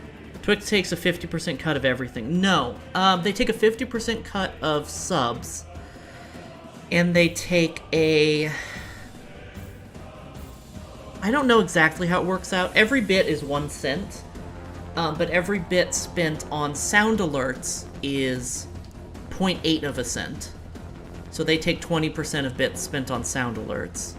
Twix takes a 50% cut of everything. No, they take a 50% cut of subs, and they take a... I don't know exactly how it works out. Every bit is 1 cent, but every bit spent on sound alerts is 0.8 of a cent. So they take 20% of bits spent on sound alerts.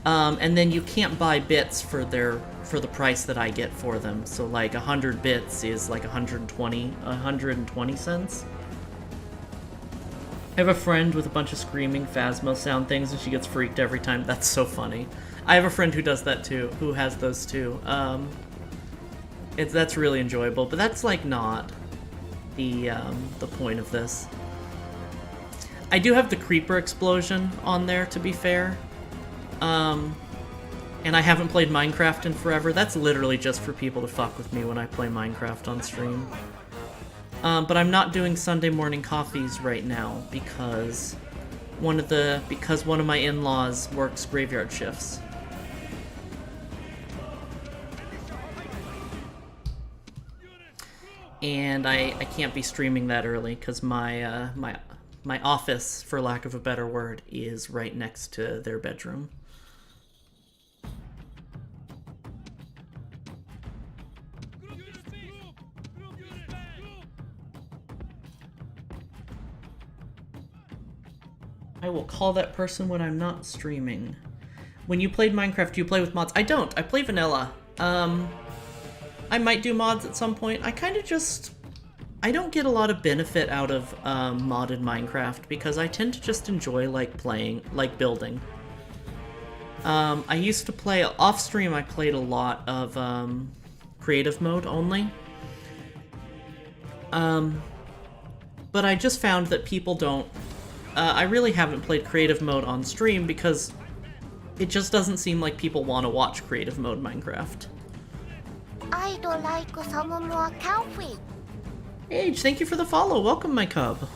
And then you can't buy bits for the price that I get for them. So like 100 bits is like 120 cents. I have a friend with a bunch of screaming Phasmo sound things, and she gets freaked every time. That's so funny. I have a friend who does that too, who has those too. That's really enjoyable, but that's like not the point of this. I do have the creeper explosion on there, to be fair. And I haven't played Minecraft in forever. That's literally just for people to fuck with me when I play Minecraft on stream. But I'm not doing Sunday morning coffees right now because one of my in-laws works graveyard shifts. And I can't be streaming that early because my office, for lack of a better word, is right next to their bedroom. I will call that person when I'm not streaming. When you played Minecraft, do you play with mods? I don't. I play vanilla. I might do mods at some point. I kind of just... I don't get a lot of benefit out of modded Minecraft because I tend to just enjoy, like, building. I used to play... Off-stream, I played a lot of creative mode only. But I just found that people don't... I really haven't played creative mode on stream because it just doesn't seem like people want to watch creative mode Minecraft. I'd like some more coffee. Age, thank you for the follow. Welcome, my cub.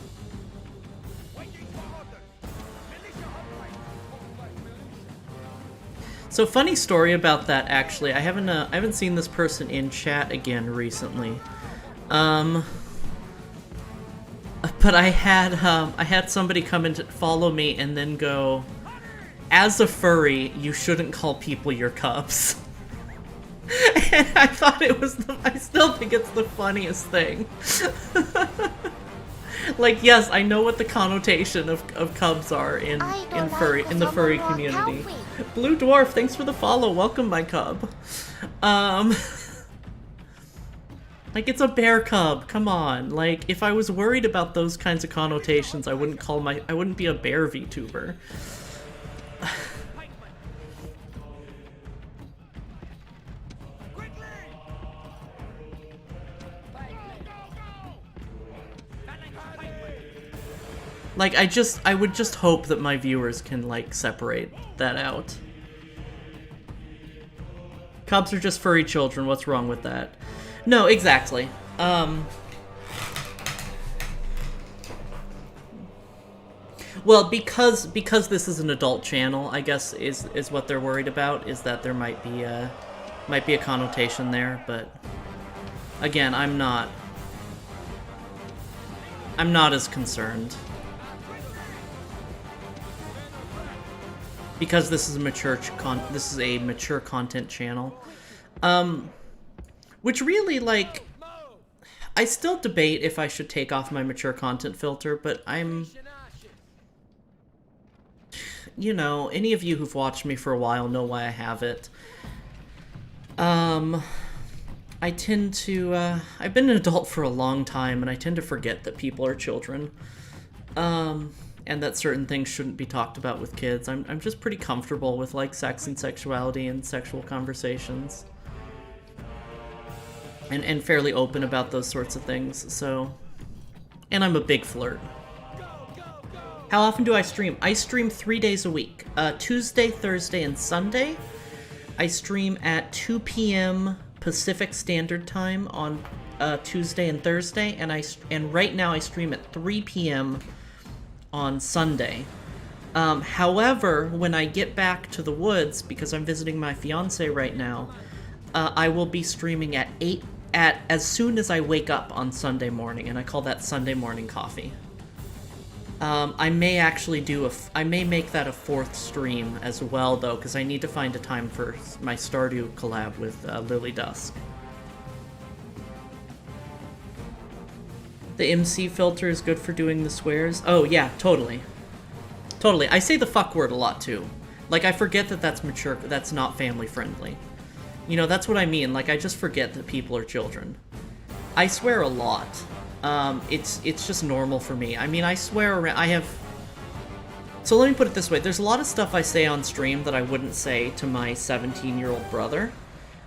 So, funny story about that. Actually, I haven't seen this person in chat again recently. But I had somebody come and follow me and then go, "As a furry, you shouldn't call people your cubs." And I thought it was I still think it's the funniest thing. Like, yes, I know what the connotation of cubs are in the furry community. Blue Dwarf, thanks for the follow. Welcome, my cub. Like, it's a bear cub. Come on. Like, if I was worried about those kinds of connotations, I wouldn't be a bear VTuber. Like, I would just hope that my viewers can, like, separate that out. Cubs are just furry children, what's wrong with that? No, exactly. Well, because this is an adult channel, I guess is what they're worried about, is that there might be a connotation there, but again, I'm not as concerned. Because this is a mature content channel. Which really, like, I still debate if I should take off my mature content filter, but I'm... You know, any of you who've watched me for a while know why I have it. I tend to, I've been an adult for a long time, and I tend to forget that people are children. And that certain things shouldn't be talked about with kids. I'm just pretty comfortable with, like, sex and sexuality and sexual conversations. And fairly open about those sorts of things, so... And I'm a big flirt. How often do I stream? I stream 3 days a week. Tuesday, Thursday, and Sunday. I stream at 2 p.m. Pacific Standard Time on Tuesday and Thursday, and right now I stream at 3 p.m. on Sunday. However, when I get back to the woods, because I'm visiting my fiance right now, I will be streaming at 8 as soon as I wake up on Sunday morning, and I call that Sunday morning coffee. I may actually I may make that a 4th stream as well, though, because I need to find a time for my Stardew collab with Lily Dusk. The MC filter is good for doing the swears? Oh, yeah, totally. Totally. I say the fuck word a lot, too. Like, I forget that that's mature, that's not family-friendly. You know, that's what I mean. Like, I just forget that people are children. I swear a lot. It's just normal for me. I mean, I swear around, so let me put it this way. There's a lot of stuff I say on stream that I wouldn't say to my 17-year-old brother.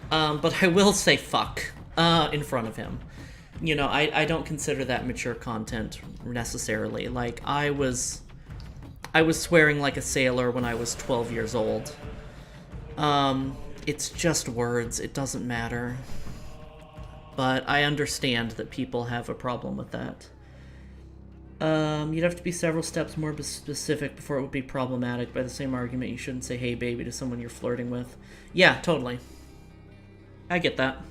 But I will say fuck, in front of him. You know, I don't consider that mature content necessarily. Like, I was swearing like a sailor when I was 12 years old. It's just words. It doesn't matter. But I understand that people have a problem with that. You'd have to be several steps more specific before it would be problematic. By the same argument, you shouldn't say hey baby to someone you're flirting with. Yeah, totally. I get that.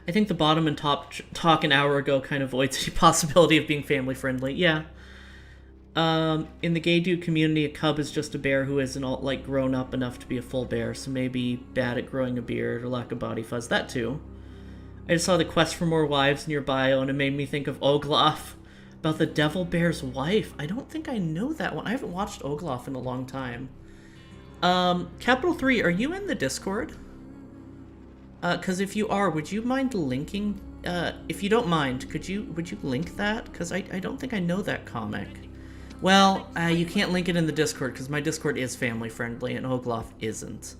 I think the bottom and top talk an hour ago kind of avoids the possibility of being family friendly. Yeah. In the gay dude community, a cub is just a bear who isn't all, like, grown up enough to be a full bear, so maybe bad at growing a beard or lack of body fuzz. That too. I just saw the quest for more wives in your bio, and it made me think of Olaf, about the devil bear's wife. I don't think I know that one. I haven't watched Olaf in a long time. Capital 3, are you in the Discord? Because if you are, would you mind linking? If you don't mind, would you link that? Because I don't think I know that comic. Well, you can't link it in the Discord, because my Discord is family friendly, and Olaf isn't.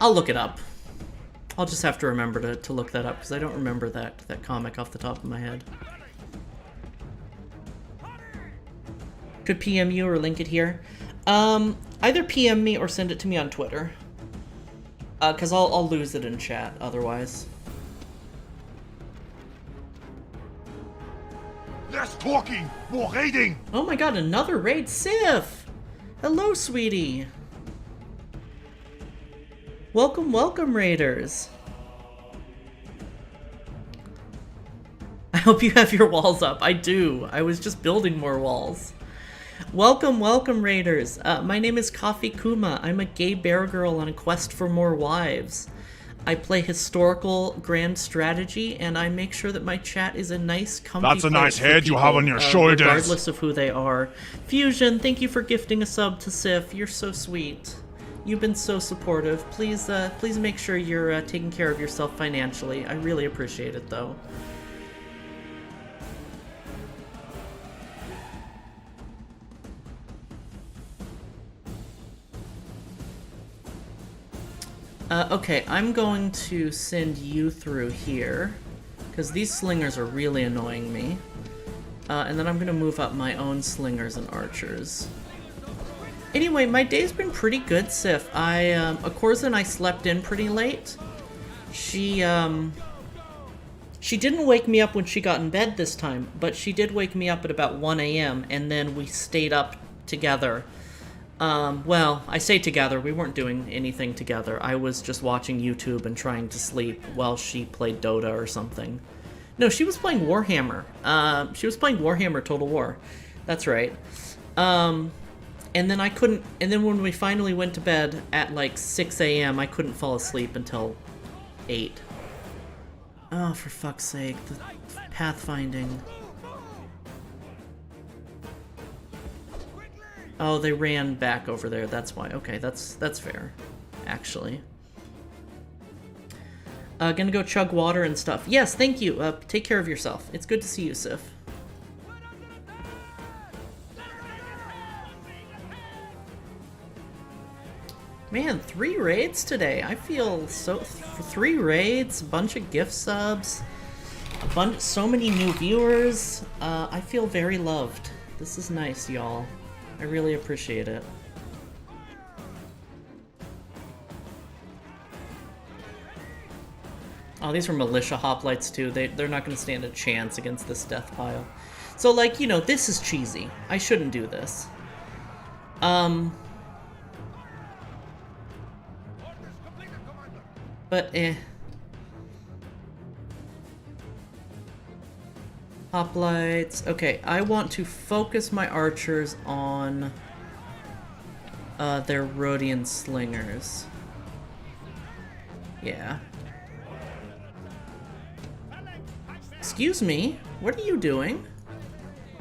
I'll look it up. I'll just have to remember to look that up, because I don't remember that comic off the top of my head. Could PM you or link it here? Either PM me or send it to me on Twitter. Because I'll lose it in chat otherwise. Less talking, more raiding! Oh my god, another raid! Sif! Hello, sweetie! Welcome, welcome, raiders! I hope you have your walls up. I do. I was just building more walls. Welcome, welcome, raiders. My name is Coffee Kuma. I'm a gay bear girl on a quest for more wives. I play historical grand strategy, and I make sure that my chat is a nice, comfy That's a nice place for head you have on your shoulders. regardless of who they are. Fusion, thank you for gifting a sub to Sif. You're so sweet. You've been so supportive. Please make sure you're taking care of yourself financially. I really appreciate it, though. Okay, I'm going to send you through here, because these slingers are really annoying me. And then I'm going to move up my own slingers and archers. Anyway, my day's been pretty good, Sif. Akorza and I slept in pretty late. She didn't wake me up when she got in bed this time, but she did wake me up at about 1 a.m., and then we stayed up together. Well, I say together, we weren't doing anything together. I was just watching YouTube and trying to sleep while she played Dota or something. No, she was playing Warhammer. She was playing Warhammer Total War. That's right. And then I couldn't, and then when we finally went to bed at like 6 a.m., I couldn't fall asleep until 8. Oh, for fuck's sake, the pathfinding. Oh, they ran back over there, that's why. Okay, that's fair, actually. Gonna go chug water and stuff. Yes, thank you. Take care of yourself. It's good to see you, Sif. Man, 3 raids today. I feel so... 3 raids, a bunch of gift subs, so many new viewers. I feel very loved. This is nice, y'all. I really appreciate it. Oh, these were militia hoplites too. They're not going to stand a chance against this death pile. So, like, you know, this is cheesy. I shouldn't do this. But, Hoplites. Okay, I want to focus my archers on their Rhodian slingers. Yeah. Excuse me? What are you doing?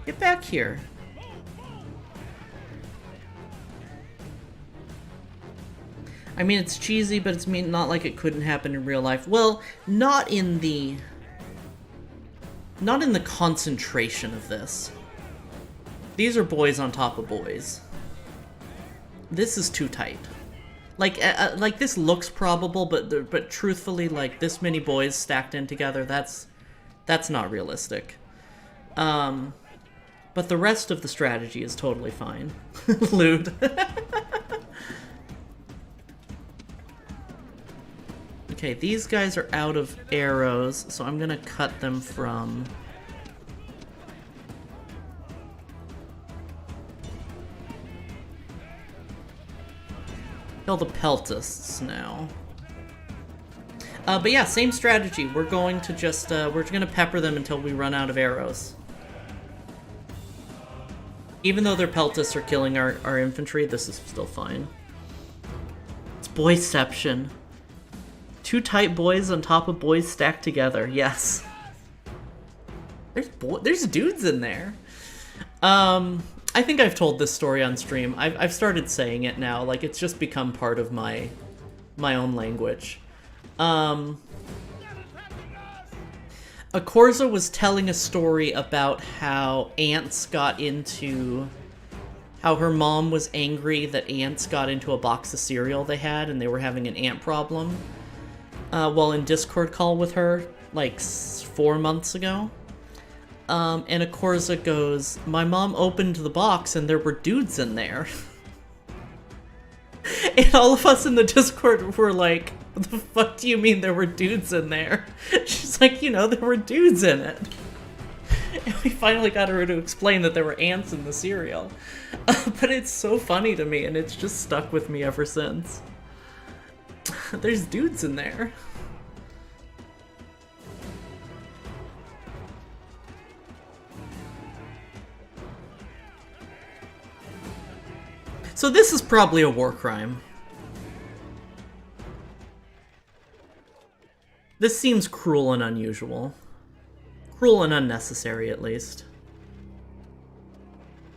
Get back here. I mean, it's cheesy, but it's not like it couldn't happen in real life. Well, not in the concentration of this. These are boys on top of boys. This is too tight. Like this looks probable, but truthfully, like this many boys stacked in together, that's not realistic. But the rest of the strategy is totally fine. Lewd. Okay, these guys are out of arrows, so I'm gonna cut them from... Kill the peltists now. But yeah, same strategy. We're going to just, we're gonna pepper them until we run out of arrows. Even though their peltists are killing our infantry, this is still fine. It's boyception. 2 tight boys on top of boys stacked together. Yes. There's dudes in there. I think I've told this story on stream. I've started saying it now. Like, it's just become part of my own language. Akorza was telling a story about how ants got into... How her mom was angry that ants got into a box of cereal they had and they were having an ant problem. While in Discord call with her, like 4 months ago. And Akorza goes, my mom opened the box and there were dudes in there. And all of us in the Discord were like, what the fuck do you mean there were dudes in there? She's like, you know, there were dudes in it. And we finally got her to explain that there were ants in the cereal. But it's so funny to me and it's just stuck with me ever since. There's dudes in there. So this is probably a war crime. This seems cruel and unusual. Cruel and unnecessary, at least.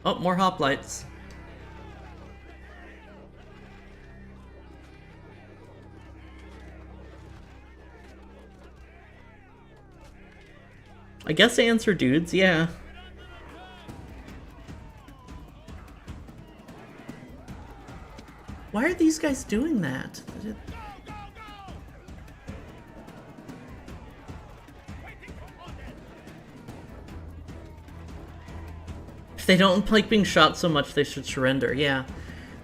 Oh, more hoplites. I guess ants are dudes, yeah. Why are these guys doing that? If they don't like being shot so much, they should surrender, yeah.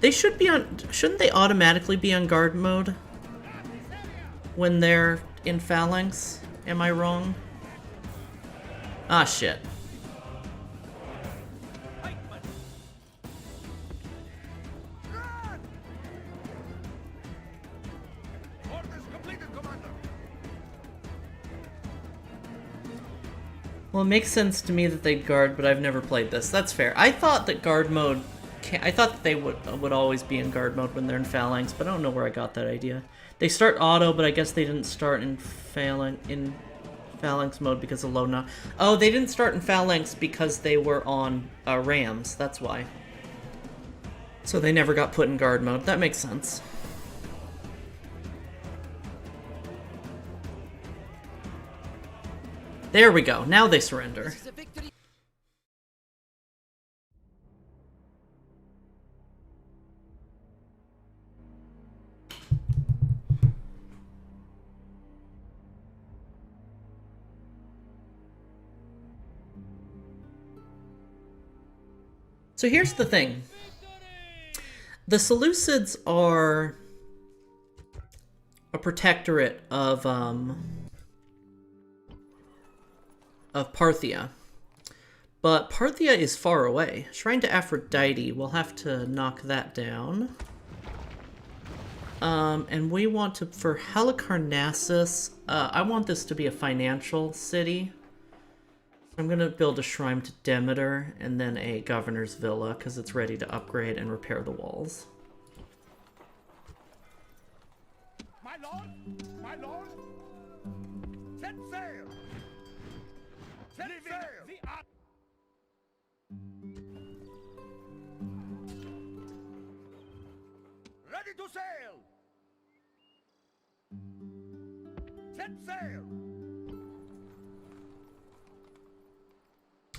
They should be on... Shouldn't they automatically be on guard mode? When they're in phalanx? Am I wrong? Ah, shit. Well, it makes sense to me that they'd guard, but I've never played this. That's fair. I thought that guard mode I thought that they would always be in guard mode when they're in phalanx, but I don't know where I got that idea. They start auto, but I guess they didn't start in phalanx mode because of low knock. Oh, they didn't start in phalanx because they were on rams. That's why. So they never got put in guard mode. That makes sense. There we go. Now they surrender. This is a victory. So here's the thing. The Seleucids are a protectorate of Parthia. But Parthia is far away. Shrine to Aphrodite, we'll have to knock that down. And we want to, for Halicarnassus, I want this to be a financial city. I'm gonna build a shrine to Demeter and then a governor's villa because it's ready to upgrade and repair the walls. My lord, my lord, set sail. Set sail. Ready to sail. Set sail.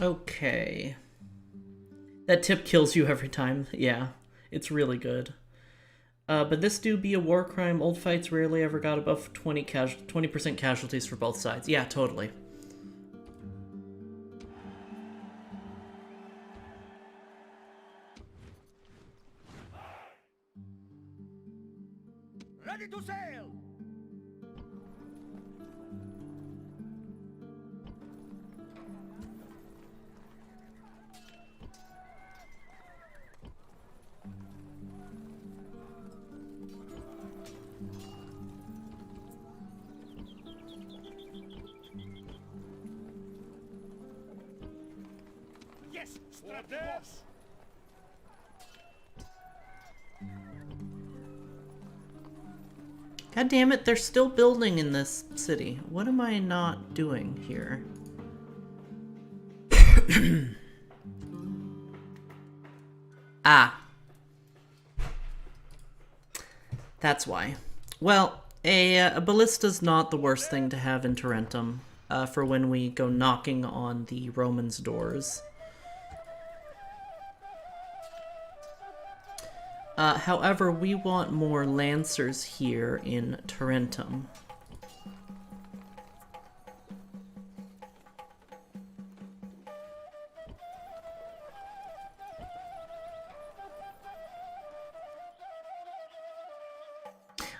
Okay. That tip kills you every time. Yeah, it's really good. But this do be a war crime. Old fights rarely ever got above 20% casualties for both sides. Yeah, totally. Ready to sail. Yes, strap this. God damn it, they're still building in this city. What am I not doing here? Ah. That's why. Well, a ballista's not the worst thing to have in Tarentum for when we go knocking on the Romans' doors. However, we want more Lancers here in Tarentum.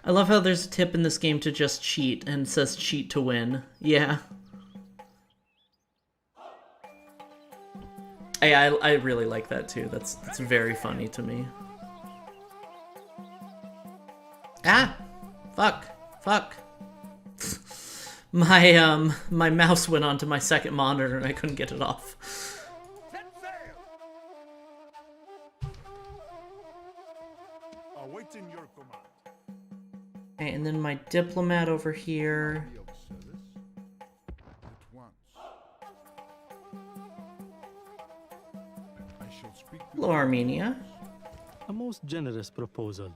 I love how there's a tip in this game to just cheat, and it says cheat to win. Yeah. I really like that too. That's very funny to me. Ah! Fuck. Fuck. My mouse went onto my second monitor and I couldn't get it off. Set sail. Awaiting your command. Okay, and then my diplomat over here. Hello, Armenia. A most generous proposal.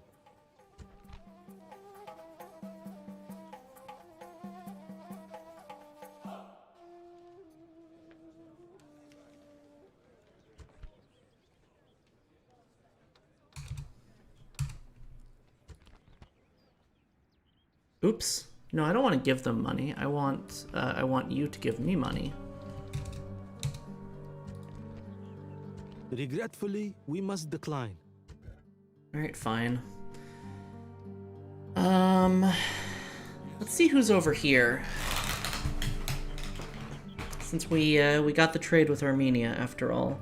Oops. No, I don't want to give them money. I want you to give me money. Regretfully, we must decline. Alright, fine. Let's see who's over here. Since we got the trade with Armenia, after all.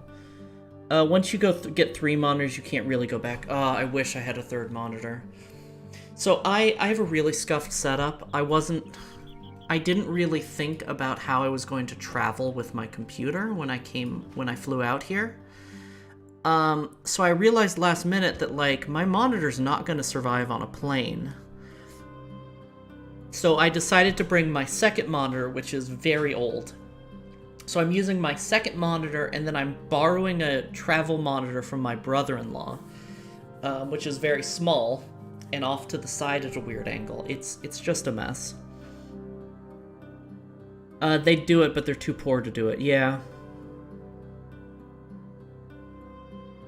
Once you get 3 monitors, you can't really go back. Oh, I wish I had a 3rd monitor. So I have a really scuffed setup. I didn't really think about how I was going to travel with my computer when I flew out here. So I realized last minute that, like, my monitor's not going to survive on a plane. So I decided to bring my second monitor, which is very old. So I'm using my second monitor, and then I'm borrowing a travel monitor from my brother-in-law, which is very small and off to the side at a weird angle. It's just a mess. They do it, but they're too poor to do it. Yeah.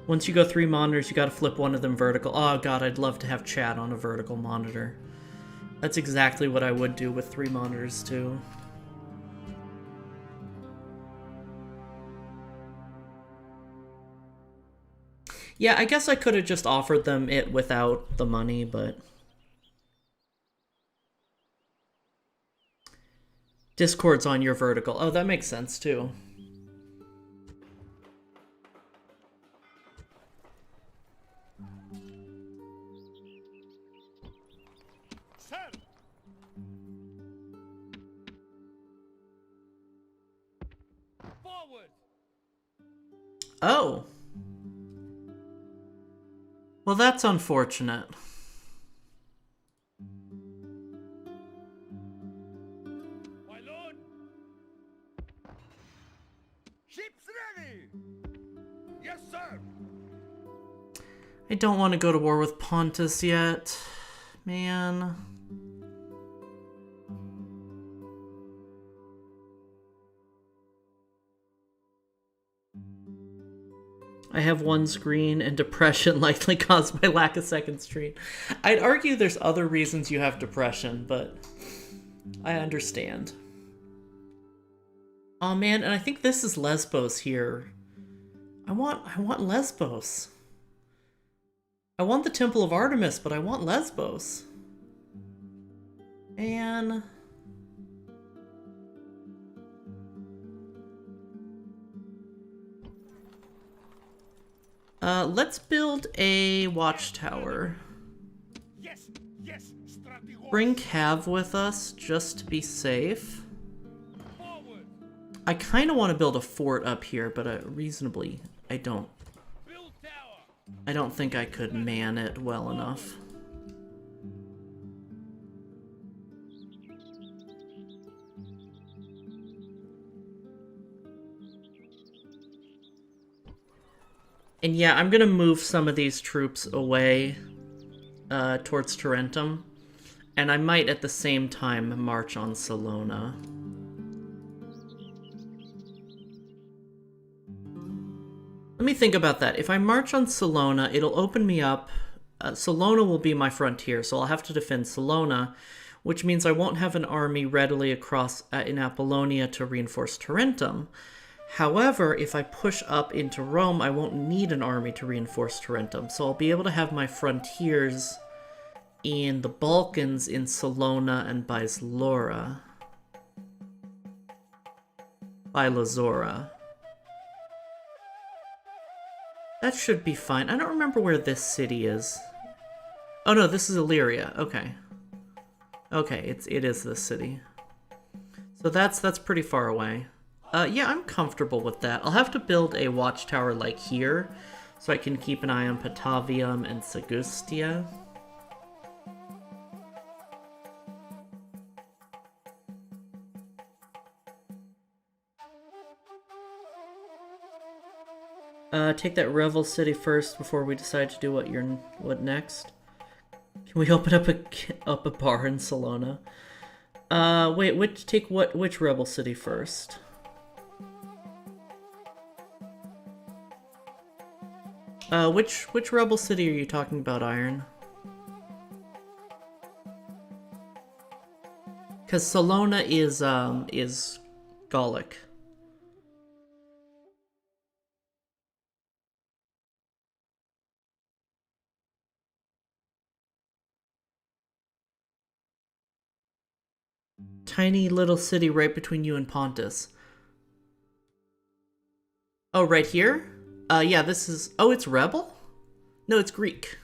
Once you go 3 monitors, you gotta flip one of them vertical. Oh god, I'd love to have chat on a vertical monitor. That's exactly what I would do with 3 monitors, too. Yeah, I guess I could have just offered them it without the money, but... Discord's on your vertical. Oh, that makes sense, too. Oh. Well, that's unfortunate. My lord! Ship's ready! Yes, sir! I don't want to go to war with Pontus yet. Man. I have one screen, and depression likely caused by lack of second screen. I'd argue there's other reasons you have depression, but I understand. Oh man, and I think this is Lesbos here. I want Lesbos. I want the Temple of Artemis, but I want Lesbos. Man. Let's build a watchtower. Yes, yes, Strategos. Bring Cav with us, just to be safe. Forward. I kind of want to build a fort up here, but reasonably, I don't Build tower. I don't think I could man it well enough. And yeah, I'm gonna move some of these troops away towards Tarentum, and I might at the same time march on Salona. Let me think about that. If I march on Salona, it'll open me up. Salona will be my frontier, so I'll have to defend Salona, which means I won't have an army readily across in Apollonia to reinforce Tarentum. However, if I push up into Rome, I won't need an army to reinforce Tarentum, so I'll be able to have my frontiers in the Balkans in Salona and Bislora. Bilazora. That should be fine. I don't remember where this city is. Oh no, this is Illyria. Okay. Okay, it is this city. So that's pretty far away. Yeah, I'm comfortable with that. I'll have to build a watchtower like here, so I can keep an eye on Patavium and Sagustia. Take that Revel City first before we decide to do what next. Can we open up a bar in Salona? Wait, which Rebel City first? Which Rebel City are you talking about, Iron? Because Salona is Gallic. Tiny little city right between you and Pontus. Oh, right here? Yeah, this is... Oh, it's Rebel? No, it's Greek.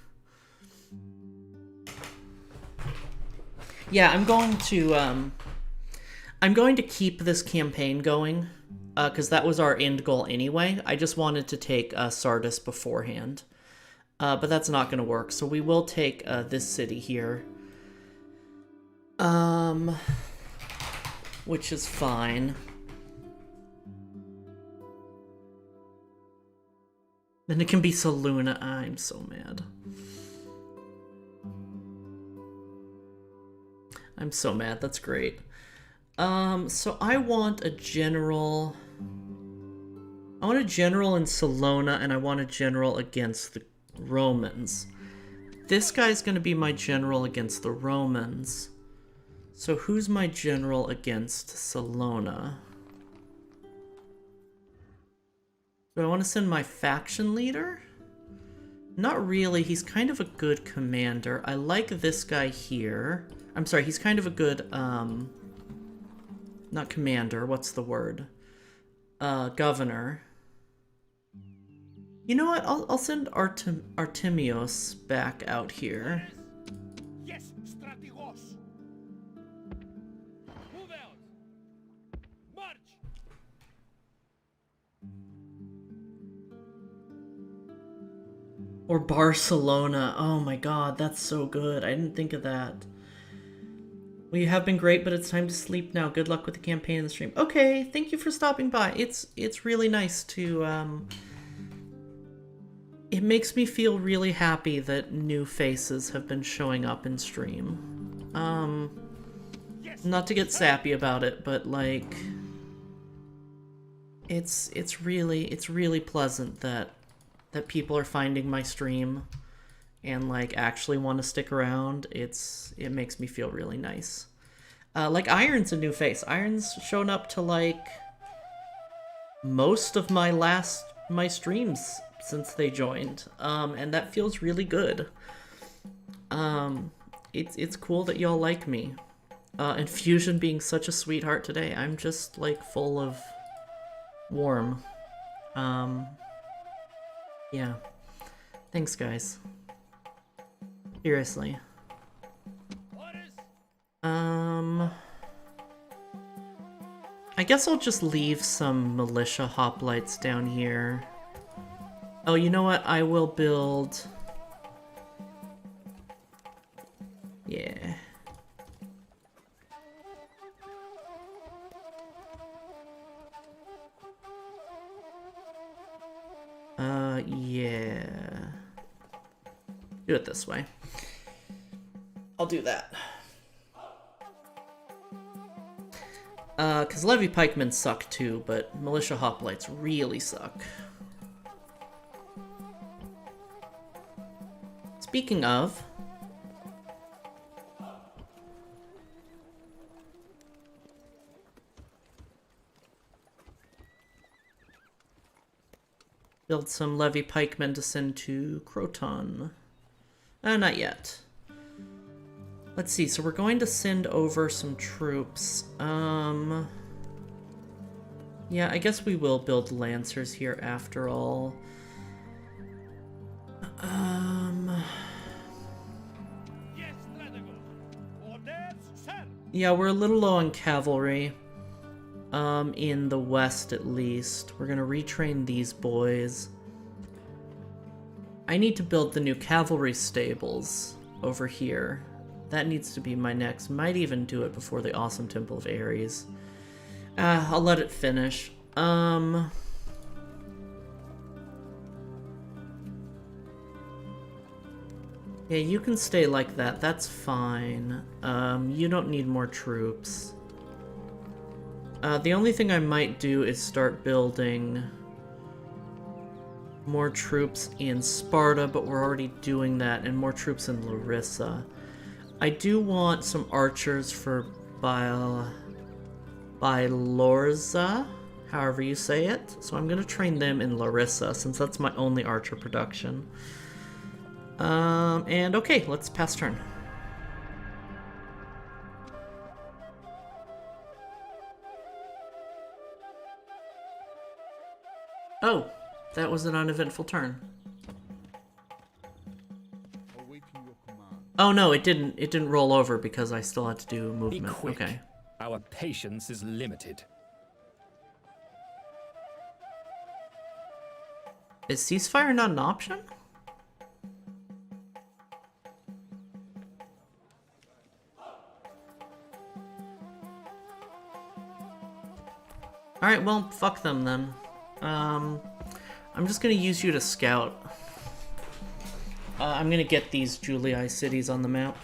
Yeah, I'm going to keep this campaign going. because that was our end goal anyway. I just wanted to take Sardis beforehand. But that's not going to work, so we will take this city here. Which is fine. Then it can be Saluna. I'm so mad. I'm so mad. That's great. So I want a general... I want a general in Salona, and I want a general against the Romans. This guy's going to be my general against the Romans. So who's my general against Salona? Do I want to send my faction leader? Not really. He's kind of a good commander. I like this guy here. I'm sorry, he's kind of a good, not commander, what's the word? Governor. You know what? I'll send Artemios back out here. Yes, strategos. Move out. March. Or Barcelona. Oh my god, that's so good. I didn't think of that. Well, you have been great, but it's time to sleep now. Good luck with the campaign and the stream. Okay, thank you for stopping by. It's really nice to, it makes me feel really happy that new faces have been showing up in stream. Not to get sappy about it, but like, it's really pleasant that people are finding my stream and like actually want to stick around. It makes me feel really nice. Like Iron's a new face. Iron's shown up to like most of my streams since they joined, and that feels really good. It's cool that y'all like me. And Fusion being such a sweetheart today. I'm just like full of warm. Yeah. Thanks, guys. Seriously. I guess I'll just leave some militia hoplites down here. Oh, you know what? I will build... Yeah. Yeah. Do it this way. I'll do that. Because Levy Pikemen suck too, but Militia Hoplites really suck. Speaking of... build some Levy Pikemen to send to Croton. Not yet. Let's see, so we're going to send over some troops. Yeah, I guess we will build Lancers here after all. Yeah, we're a little low on cavalry. In the west at least. We're gonna retrain these boys. I need to build the new cavalry stables over here. That needs to be my next. Might even do it before the awesome Temple of Ares. I'll let it finish. Yeah, you can stay like that. That's fine. You don't need more troops. The only thing I might do is start building more troops in Sparta, but we're already doing that, and more troops in Larissa. I do want some archers for Bailorza, however you say it. So I'm going to train them in Larissa, since that's my only archer production. And okay, let's pass turn. Oh, that was an uneventful turn. Oh no, it didn't. It didn't roll over because I still had to do movement. Be quick. Okay. Our patience is limited. Is ceasefire not an option? Alright, well, fuck them then. I'm just gonna use you to scout. I'm gonna get these Julii cities on the map.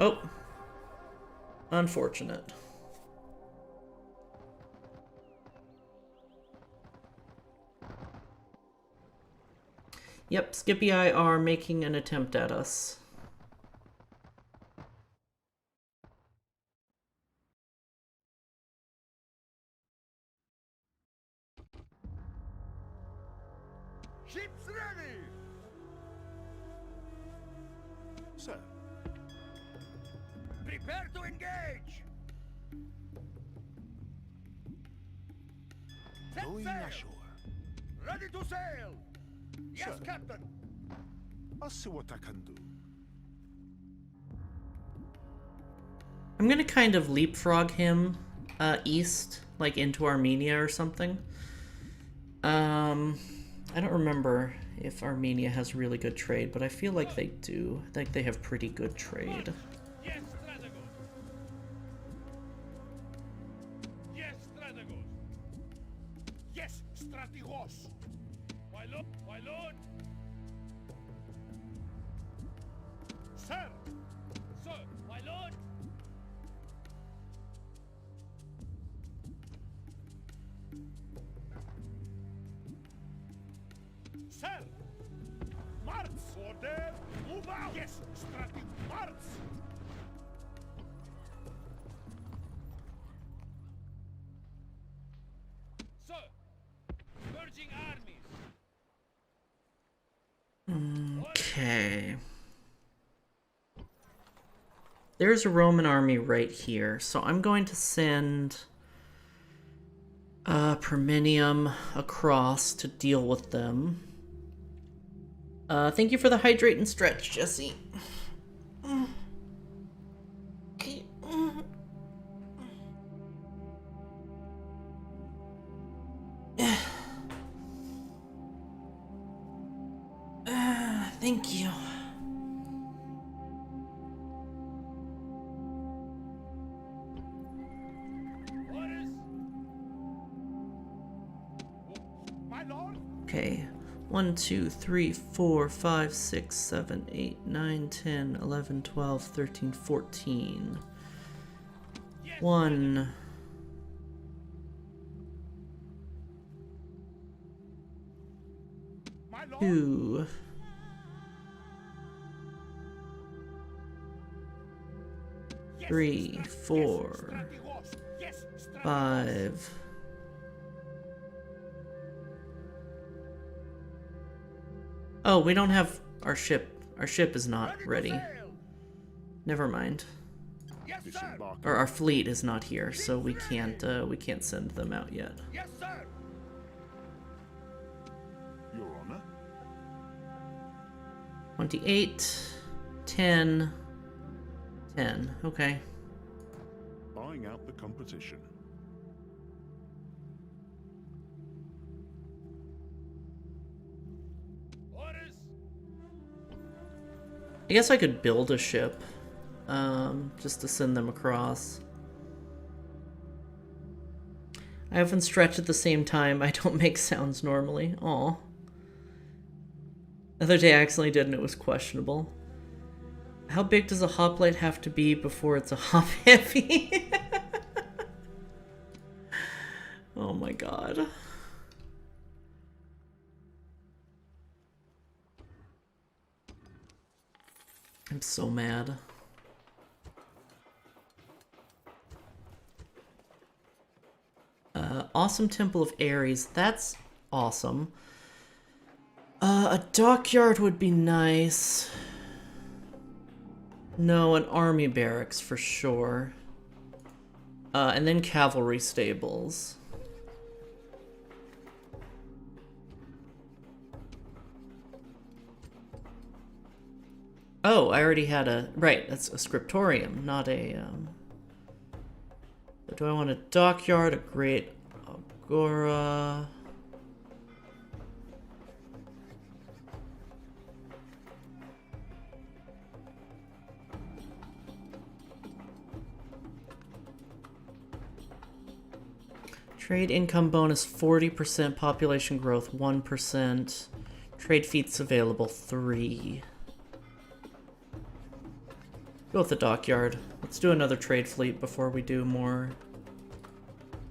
Oh. Unfortunate. Yep, Skippy are making an attempt at us. Ships ready! Sir, Prepare to engage! Set going sail! ashore. Ready to sail! Yes, Sir. Captain! I'll see what I can do. I'm gonna kind of leapfrog him east, like into Armenia or something. I don't remember if Armenia has really good trade, but I feel like they do. Like they have pretty good trade. Yes, Strategos! Yes, Strategos! Yes, Strategos! My lord! My lord! Sir! Sir! My lord! Sir! March! Order! Move out! Yes, Strategos! March! Sir! Merging armies! Okay. There's a Roman army right here, so I'm going to send Perminium across to deal with them. Thank you for the hydrate and stretch, Jesse. Okay. Thank you. Orders! My lord! Okay. 1, 2, 3, 4, 5, 6, 7, 8, 9, 10, 11, 12, 13, 14. 1. My lord! 2. Yes, 3, Strat- 4, Yes, Strategos! Yes, Strategos! 5. Oh, we don't have our ship. Our ship is not to ready. sail! Never mind. Yes, sir! Disembark. Or our fleet is not here, so we can't send them out yet. Yes, sir! Your Honor. 28, 10, 10. Okay. Buying out the competition. Orders! I guess I could build a ship, just to send them across. I often stretch at the same time. I don't make sounds normally. Aw. The other day I accidentally did and it was questionable. How big does a hoplite have to be before it's a hop heavy? Oh my god. I'm so mad. Awesome Temple of Ares. That's awesome. A dockyard would be nice. No, an army barracks for sure. And then cavalry stables. Oh, I already had a... Right, that's a scriptorium, not a But do I want a dockyard, a great agora? Trade income bonus 40%, population growth 1%, trade feats available 3. Go with the dockyard. Let's do another trade fleet before we do more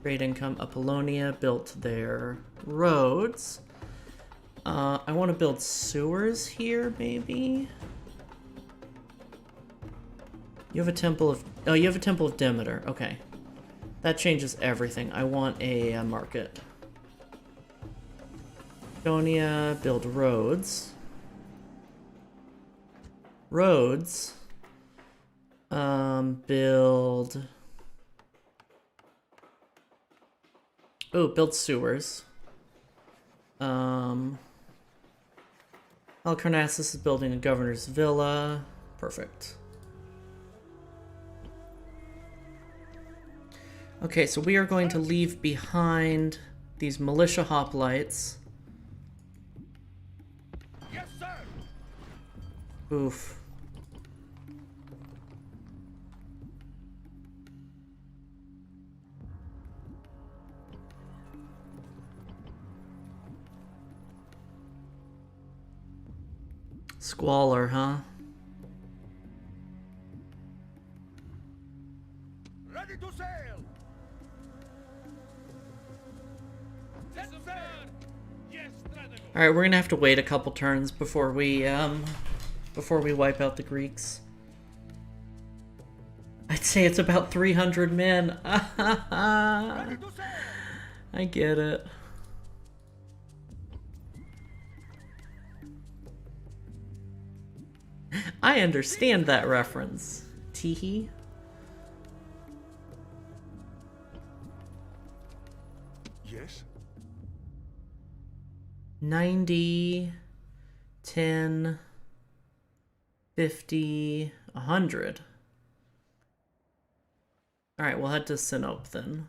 trade income. Apollonia built their roads. I want to build sewers here, maybe. You have a temple of... Oh, you have a temple of Demeter. Okay. That changes everything. I want a market. Apollonia, build roads. Roads. Build... Oh, build sewers. Halicarnassus is building a governor's villa. Perfect. Okay, so we are going to leave behind these militia hoplites. Yes, sir. Oof. Squalor, huh? Ready to sail. Yes, sir. Yes, Stradigal. All right, we're gonna have to wait a couple turns before we wipe out the Greeks. I'd say it's about 300 men. Ready to sail. I get it. I understand that reference. Teehee. Yes? 90, 10, 50, 100. Alright, we'll head to Sinope then.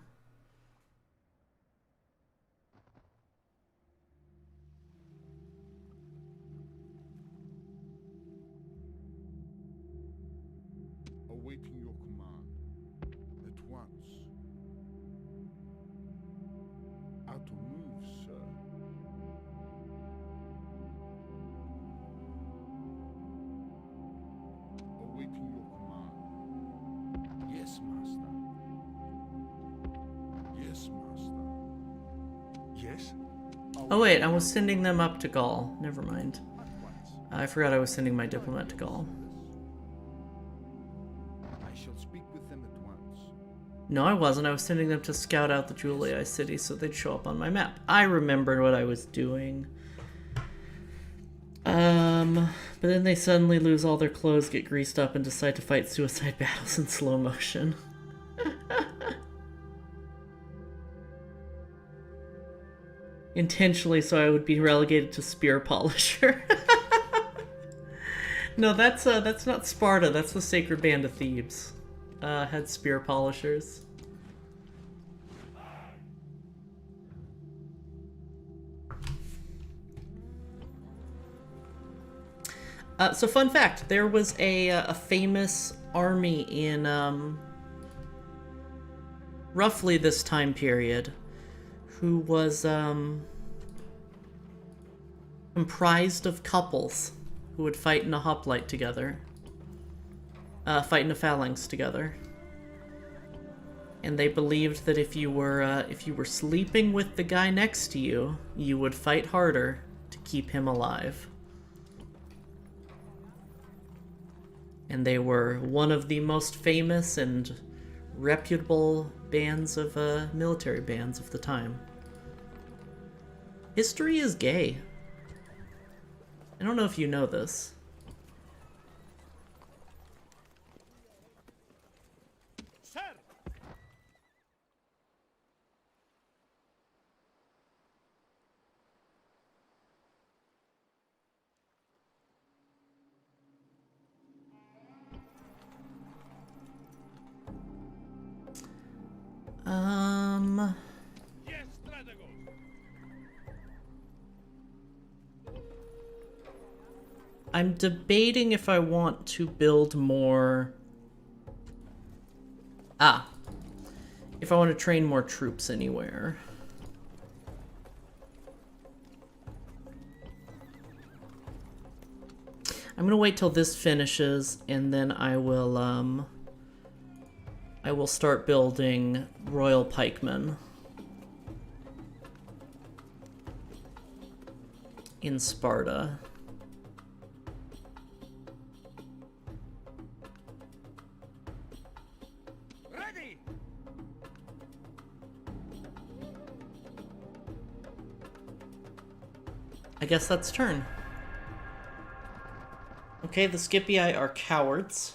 Awaiting your command. At once. How to move, sir? Awaiting your command. Yes, master. Yes, master. Yes? Oh wait, I was sending them up to Gaul. Never mind. At once. I forgot I was sending my diplomat to Gaul. I shall speak with them at once. No, I wasn't. I was sending them to scout out the Julii city so they'd show up on my map. I remembered what I was doing. But then they suddenly lose all their clothes, get greased up, and decide to fight suicide battles in slow motion. Intentionally, so I would be relegated to spear polisher. No, that's not Sparta. That's the Sacred Band of Thebes. Had spear polishers. So fun fact, there was a famous army in roughly this time period who was comprised of couples who would fight in a hoplite together. Fight in a phalanx together. And they believed that if you were sleeping with the guy next to you, you would fight harder to keep him alive. And they were one of the most famous and reputable bands of military bands of the time. History is gay. I don't know if you know this. Sir. Yes, Strategos. I'm debating if I want to build more... if I want to train more troops anywhere. I'm gonna wait till this finishes, and then I will start building Royal Pikemen in Sparta. Ready! I guess that's turn. Okay, the Scipii are cowards,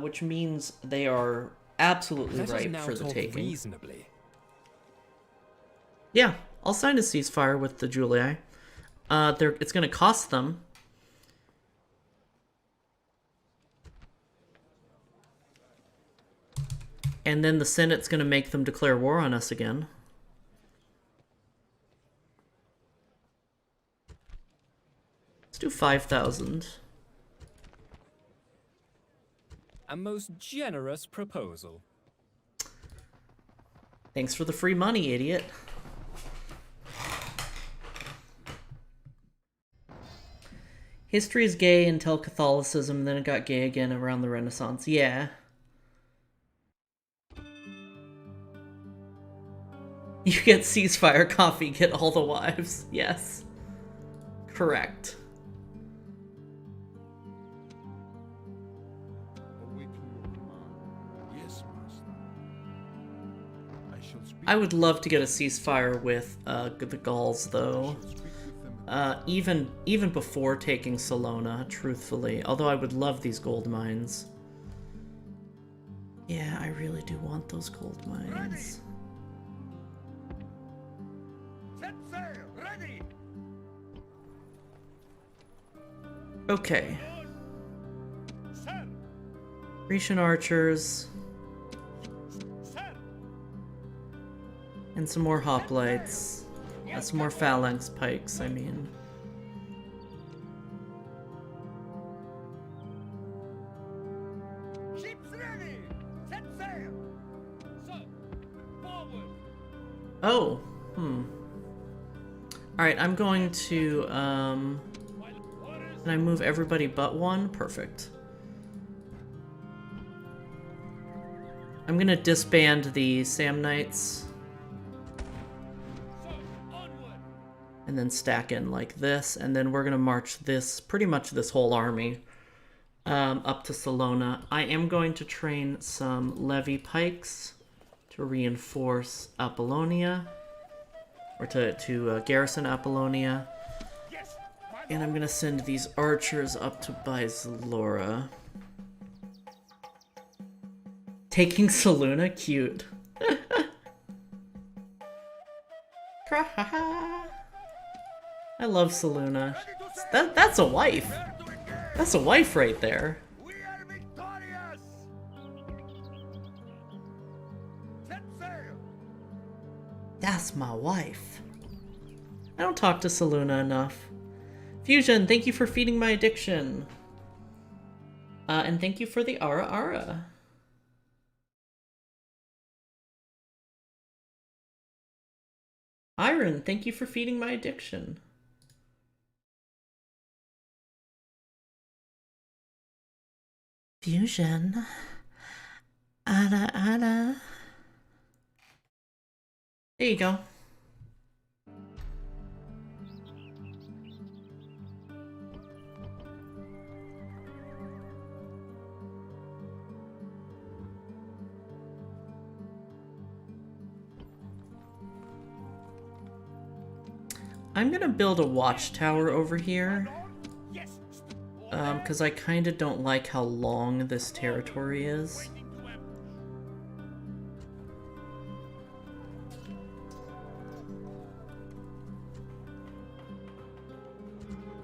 which means they are absolutely ripe for the taking. Reasonably. Yeah, I'll sign a ceasefire with the Julii. It's going to cost them. And then the Senate's going to make them declare war on us again. Let's do 5,000. A most generous proposal. Thanks for the free money, idiot. History is gay until Catholicism, then it got gay again around the Renaissance. Yeah. You get ceasefire coffee, get all the wives. Yes. Correct. Await your command. Yes, master. I shall speak. I would love to get a ceasefire with the Gauls, though. Speak with them. Even before taking Salona, truthfully. Although I would love these gold mines. Yeah, I really do want those gold mines. Set sail. Ready. Okay. Sir. Grecian archers. Sir. And some more hoplites. Some more phalanx pikes, I mean. Ships ready. Set sail. Sir. Forward. Oh, Alright, I'm going to, While orders. can I move everybody but one? Perfect. I'm gonna disband the Samnites. Sir. Onward. And then stack in like this, and then we're gonna march pretty much this whole army, up to Salona. I am going to train some levy pikes to reinforce Apollonia, or to garrison Apollonia, Yes. My and I'm gonna send these archers up to Byzalora. Taking Salona? Cute. I love Salona. That's a wife. Prepare to engage. That's a wife right there. We are victorious. Set sail. That's my wife. I don't talk to Saluna enough. Fusion, thank you for feeding my addiction. And thank you for the Ara Ara. Iron, thank you for feeding my addiction. Fusion. Ara Ara. There you go. I'm gonna build a watchtower over here, Yes. because I kind of don't like how long this territory is. Waiting to ambush.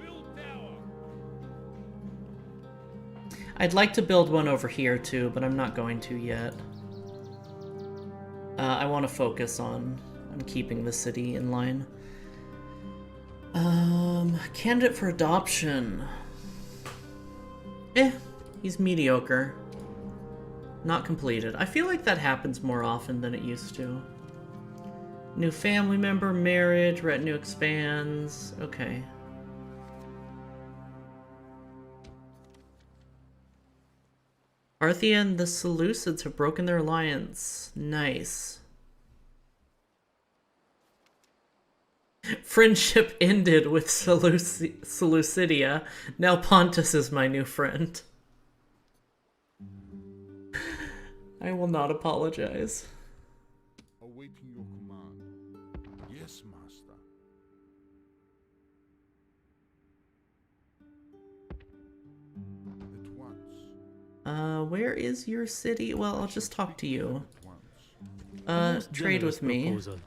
Build tower. I'd like to build one over here too, but I'm not going to yet. I want to focus on keeping the city in line. Candidate for adoption. He's mediocre. Not completed. I feel like that happens more often than it used to. New family member, marriage, retinue expands. Okay. Arthia and the Seleucids have broken their alliance. Nice. Friendship ended with Seleucidia. Now Pontus is my new friend. I will not apologize. Awaiting your command. Yes, master. At once. Where is your city? Well, I'll just talk to you. At once. Trade Generous with me. proposal.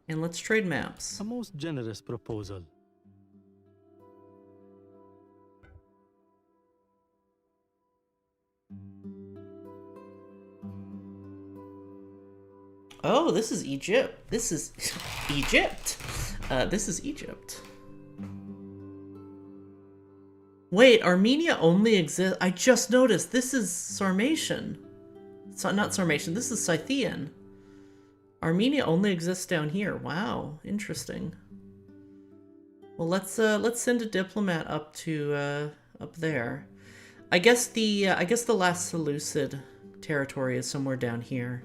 And let's trade maps. A most generous proposal. Oh, this is Egypt. This is Egypt. This is Egypt. Wait, Armenia only exists. I just noticed this is Sarmatian. Not Sarmatian. This is Scythian. Armenia only exists down here. Wow, interesting. Well, let's send a diplomat up to up there. I guess the last Seleucid territory is somewhere down here.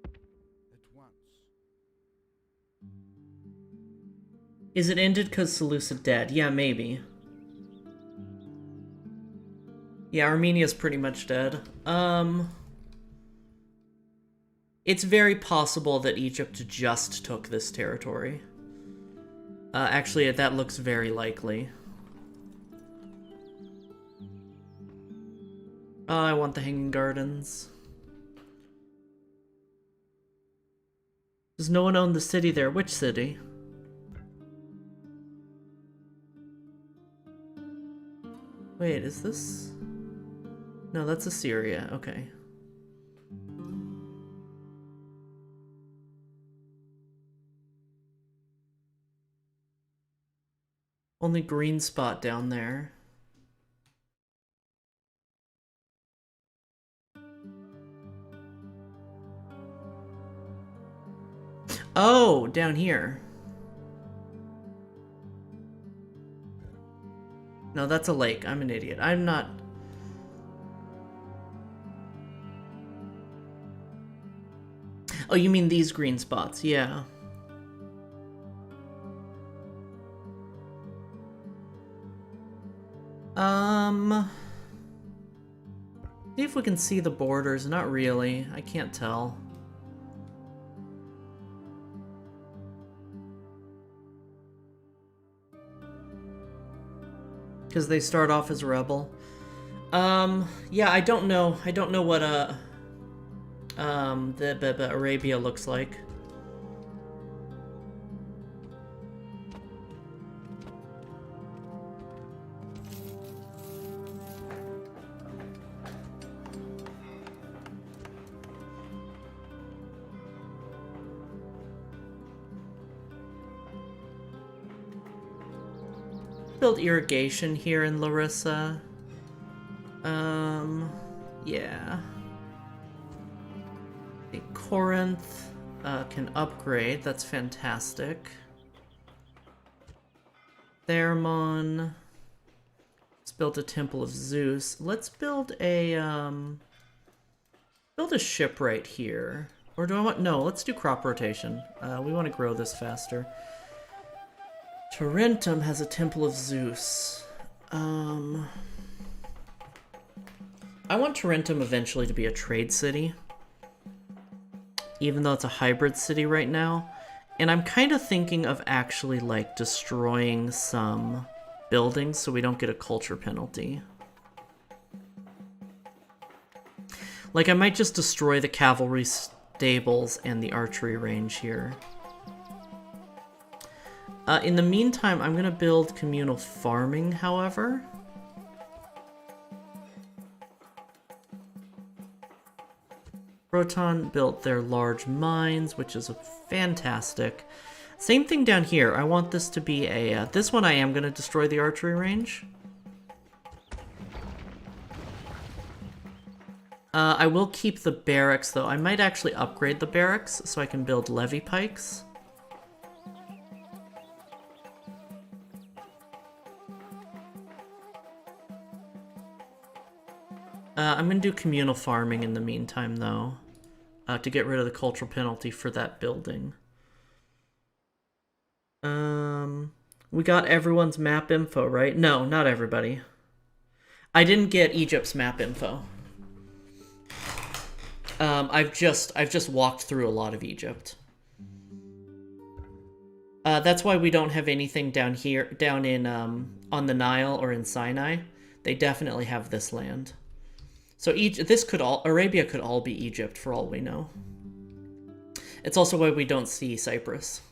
At once. Is it ended because Seleucid dead? Yeah, maybe. Yeah, Armenia's pretty much dead. It's very possible that Egypt just took this territory. Actually, that looks very likely. I want the Hanging Gardens. Does no one own the city there? Which city? Wait, is this... No, that's Assyria. Okay. Only green spot down there. Oh, down here. No, that's a lake. I'm an idiot. I'm not... Oh, you mean these green spots? Yeah. See if we can see the borders. Not really. I can't tell. Because they start off as rebel. Yeah, I don't know. I don't know what the Arabia looks like. Build irrigation here in Larissa. Yeah. Corinth can upgrade. That's fantastic. Thermon. Let's build a Temple of Zeus. Let's build a ship right here. Or do I want... No, let's do crop rotation. We want to grow this faster. Tarentum has a Temple of Zeus. I want Tarentum eventually to be a trade city. Even though it's a hybrid city right now. And I'm kind of thinking of actually, like, destroying some buildings so we don't get a culture penalty. Like, I might just destroy the cavalry stables and the archery range here. In the meantime, I'm gonna build communal farming, however. Proton built their large mines, which is fantastic. Same thing down here. I want this to be a... this one I am gonna destroy the archery range. I will keep the barracks, though. I might actually upgrade the barracks so I can build levy pikes. I'm going to do communal farming in the meantime, though, to get rid of the cultural penalty for that building. We got everyone's map info, right? No, not everybody. I didn't get Egypt's map info. I've just walked through a lot of Egypt. That's why we don't have anything down here, down in on the Nile or in Sinai. They definitely have this land. So Arabia could all be Egypt for all we know. It's also why we don't see Cyprus.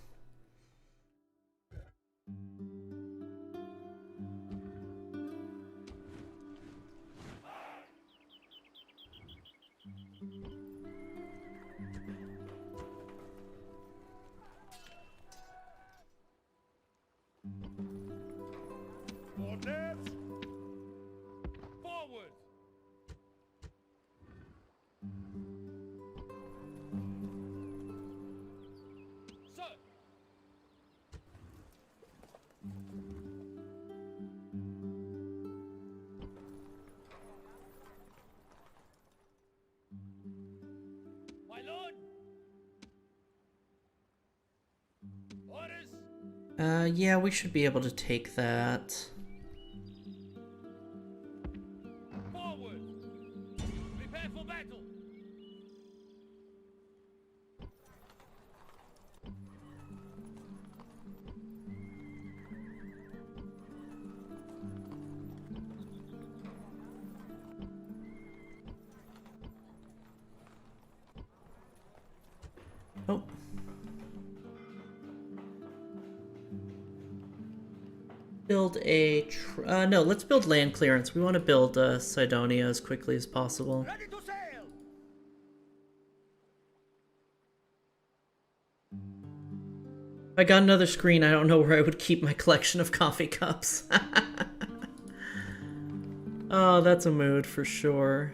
Orders! Forward! Sir! My lord! Orders! Yeah, we should be able to take that. Forward! Prepare for battle! Oh. Build a... no, let's build land clearance. We want to build Cydonia as quickly as possible. Ready to sail! If I got another screen, I don't know where I would keep my collection of coffee cups. Oh, that's a mood for sure.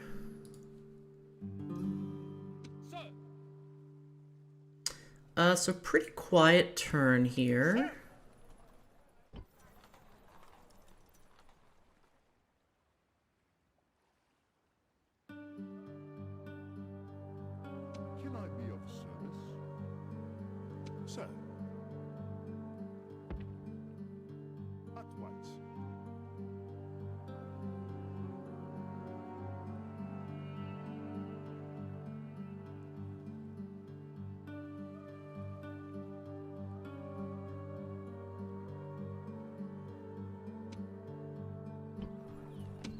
So pretty quiet turn here. Can I be of service? Sir. At once.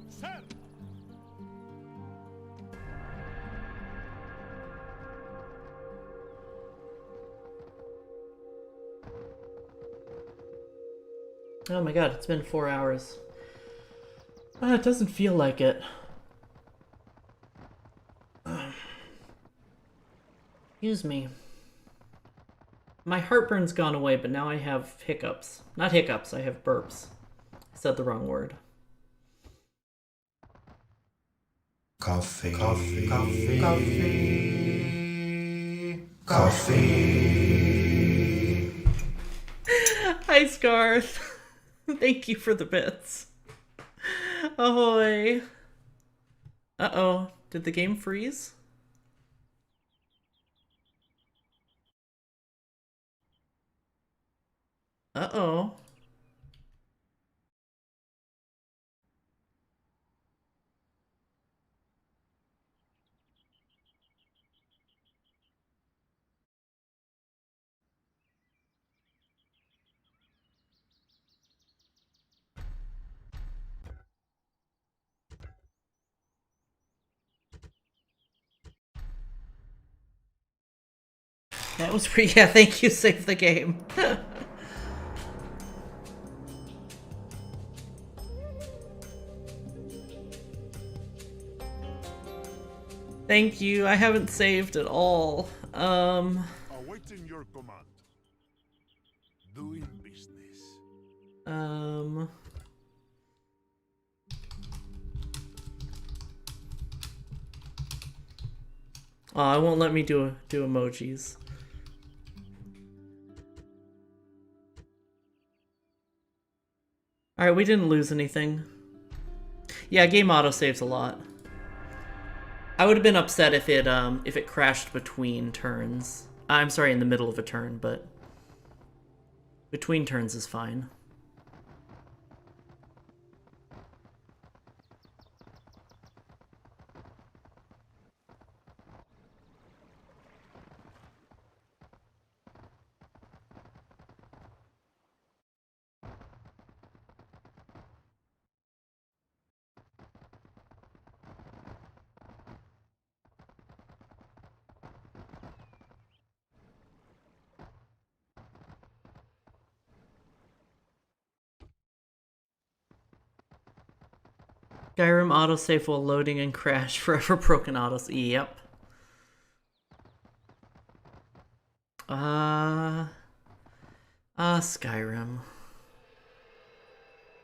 Sir! Oh my god, it's been 4 hours. It doesn't feel like it. Excuse me. My heartburn's gone away, but now I have hiccups. Not hiccups, I have burps. I said the wrong word. Coffee. Coffee. Coffee. Coffee. Coffee. Hi, Scarth. Thank you for the bits. Ahoy. Uh-oh. Did the game freeze? Uh-oh. That was pretty... Yeah, thank you, save the game. Thank you. I haven't saved at all. Awaiting your command. Doing business. Oh, it won't let me do emojis. Alright, we didn't lose anything. Yeah, game autosaves a lot. I would have been upset if it crashed between turns. I'm sorry, in the middle of a turn, but between turns is fine. Skyrim autosave while loading and crash. Forever broken autosave. Yep. Skyrim.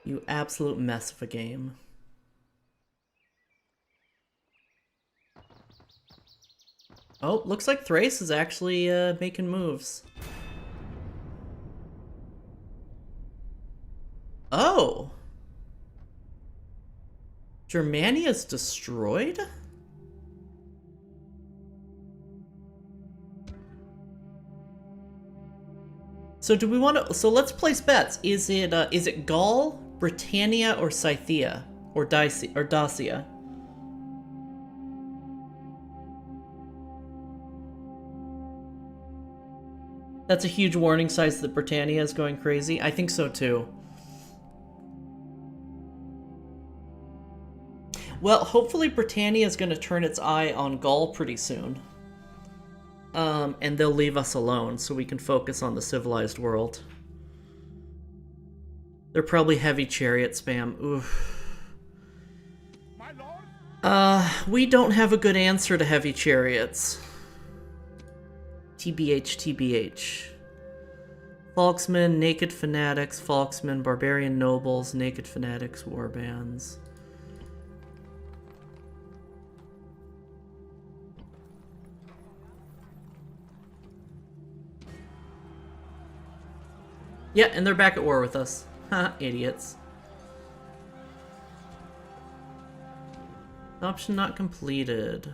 You absolute mess of a game. Oh, looks like Thrace is actually making moves. Oh! Germania's destroyed? So do we want to? So let's place bets. Is it Gaul, Britannia, or Scythia, or Dacia? That's a huge warning sign that Britannia is going crazy. I think so too. Well, hopefully Britannia is going to turn its eye on Gaul pretty soon. And they'll leave us alone so we can focus on the civilized world. They're probably heavy chariot spam. Oof. We don't have a good answer to heavy chariots. TBH, TBH. Folksmen, naked fanatics, folksmen, barbarian nobles, naked fanatics, warbands. Yeah, and they're back at war with us. Ha, idiots. Option not completed.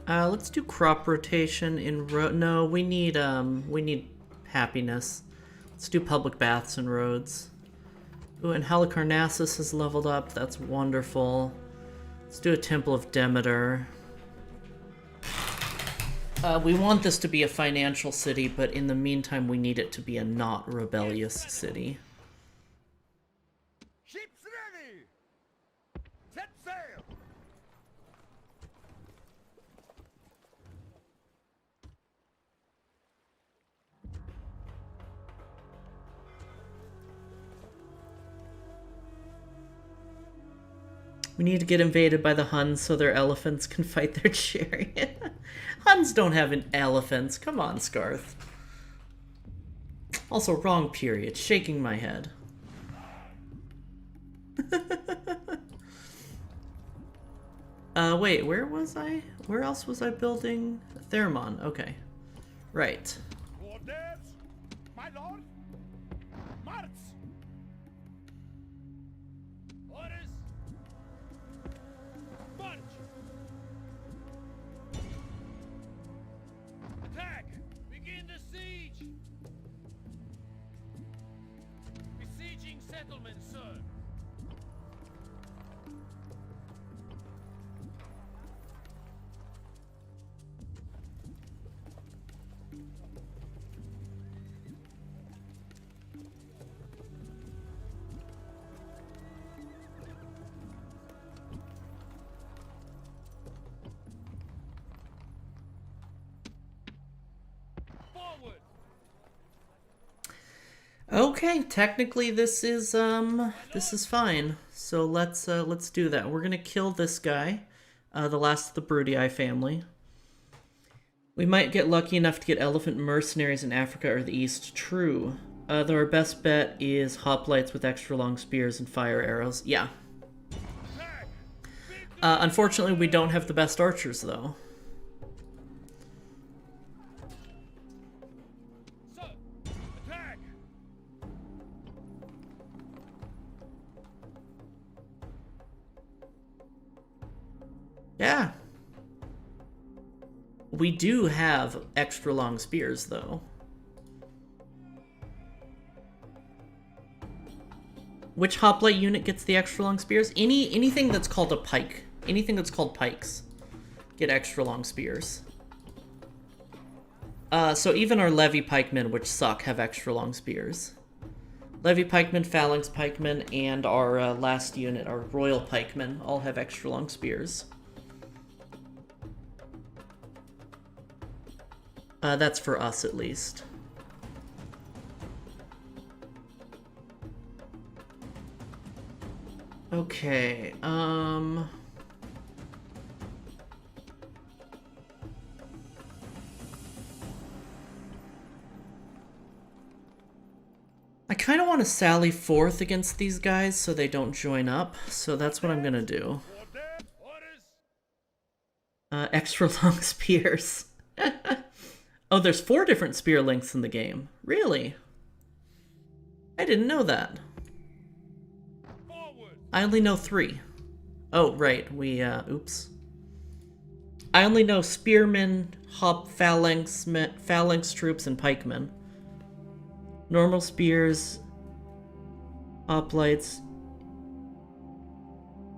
Let's do crop rotation in no, we need happiness. Let's do public baths and roads. Ooh, and Halicarnassus has leveled up. That's wonderful. Let's do a Temple of Demeter. We want this to be a financial city, but in the meantime, we need it to be a not rebellious city. Ships ready! Set sail! We need to get invaded by the Huns so their elephants can fight their chariot. Huns don't have elephants. Come on, Scarth. Also, wrong period. Shaking my head. Wait, where was I? Where else was I building? Thermon, okay. Right. Orders, my lord. March! Orders. March! Attack! Begin the siege! Besieging settlement, sir. Okay, technically this is fine. So let's do that. We're gonna kill this guy, the last of the Broodii family. We might get lucky enough to get elephant mercenaries in Africa or the East. True. Though our best bet is hoplites with extra long spears and fire arrows. Yeah. Unfortunately, we don't have the best archers though. Yeah. We do have extra long spears, though. Which hoplite unit gets the extra long spears? Anything that's called a pike. Anything that's called pikes get extra long spears. So even our levy pikemen, which suck, have extra long spears. Levy pikemen, phalanx pikemen, and our last unit, our royal pikemen, all have extra long spears. That's for us, at least. Okay, I kind of want to sally forth against these guys so they don't join up, so that's what I'm gonna do. Extra long spears. Oh, there's 4 different spear lengths in the game. Really? I didn't know that. I only know 3. Oh, right. Oops. I only know spearmen, phalanx troops, and pikemen. Normal spears, hoplites,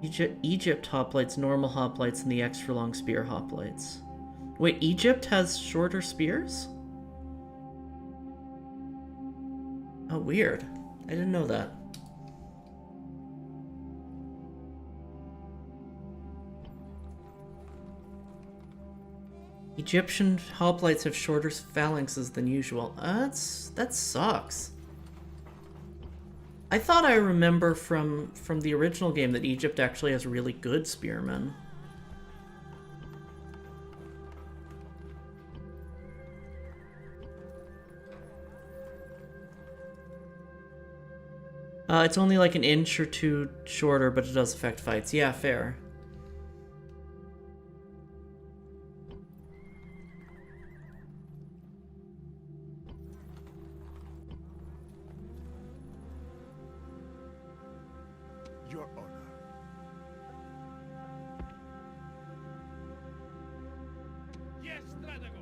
Egypt hoplites, normal hoplites, and the extra long spear hoplites. Wait, Egypt has shorter spears? Oh, weird. I didn't know that. Egyptian hoplites have shorter phalanxes than usual. That sucks. I thought I remember from the original game that Egypt actually has really good spearmen. It's only like an inch or 2 shorter, but it does affect fights. Yeah, fair. Your honor. Yes, Strategos.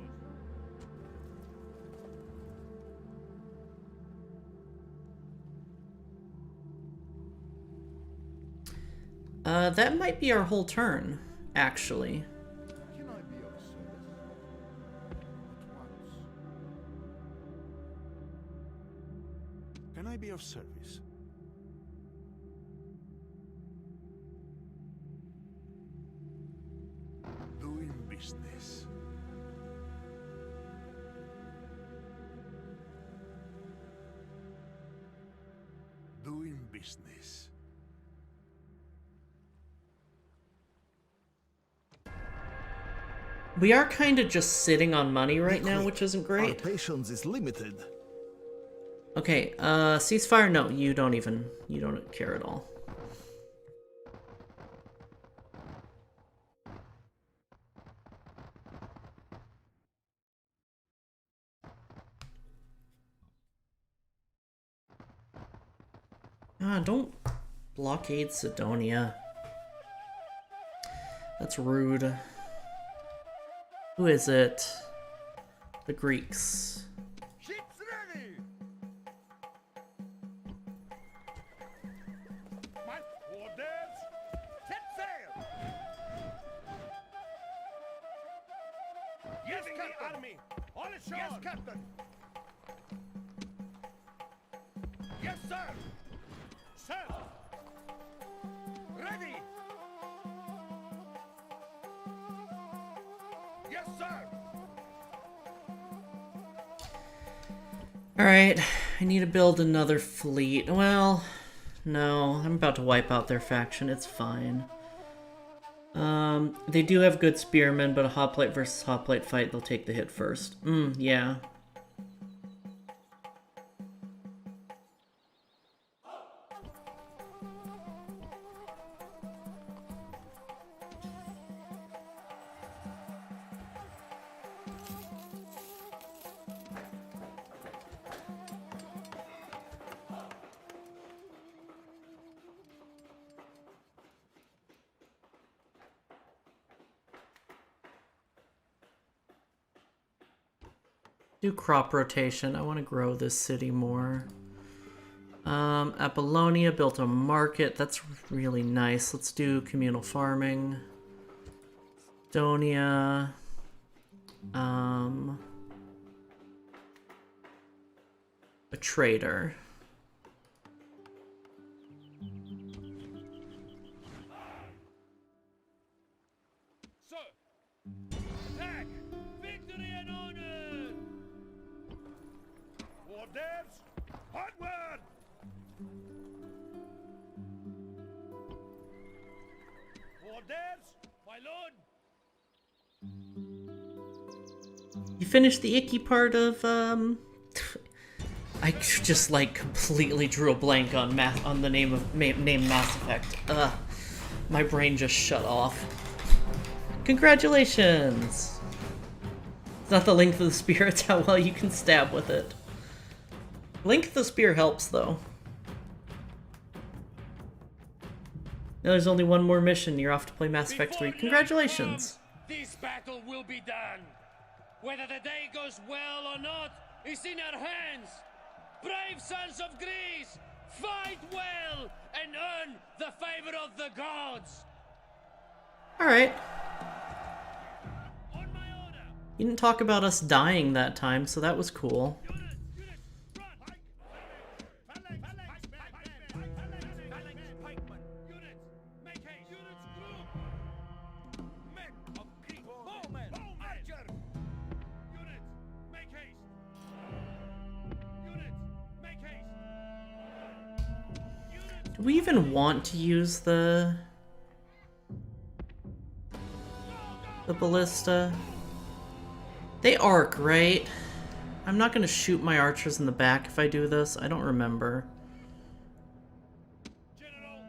That might be our whole turn, actually. Can I be of service? At once. Can I be of service? Doing business. Doing business. We are kind of just sitting on money right now, which isn't great. Our patience is limited. Okay, ceasefire? No, you don't care at all. Don't blockade Sidonia. That's rude. Who is it? The Greeks. Ships ready! My orders! Set sail! Yes, Captain! Army! All ashore! Yes, Captain! Yes, sir! Sir! Ready! Yes, sir! Alright, I need to build another fleet. Well, no, I'm about to wipe out their faction, it's fine. They do have good spearmen, but a hoplite versus hoplite fight, they'll take the hit first. Yeah. Do crop rotation. I want to grow this city more. Apollonia built a market. That's really nice. Let's do communal farming. Estonia. A trader. So, attack! Victory and honor! Orders! Onward! Orders, my lord! You finished the icky part of, I just, like, completely drew a blank on the name Mass Effect. My brain just shut off. Congratulations! It's not the length of the spear, it's how well you can stab with it. Length of the spear helps, though. Now there's only one more mission, you're off to play Mass Effect 3. Congratulations! This battle will be done. Whether the day goes well or not is in our hands. Brave sons of Greece, fight well and earn the favor of the gods. Alright. On my order! You didn't talk about us dying that time, so that was cool. Units, run! Phalanx, pikemen! Units, make haste! Units, group! Men of Crete! Bowmen! Archer! Units, make haste! Units, make haste! Units, Do we even want to use the ballista? They arc, right? I'm not gonna shoot my archers in the back if I do this. I don't remember. General!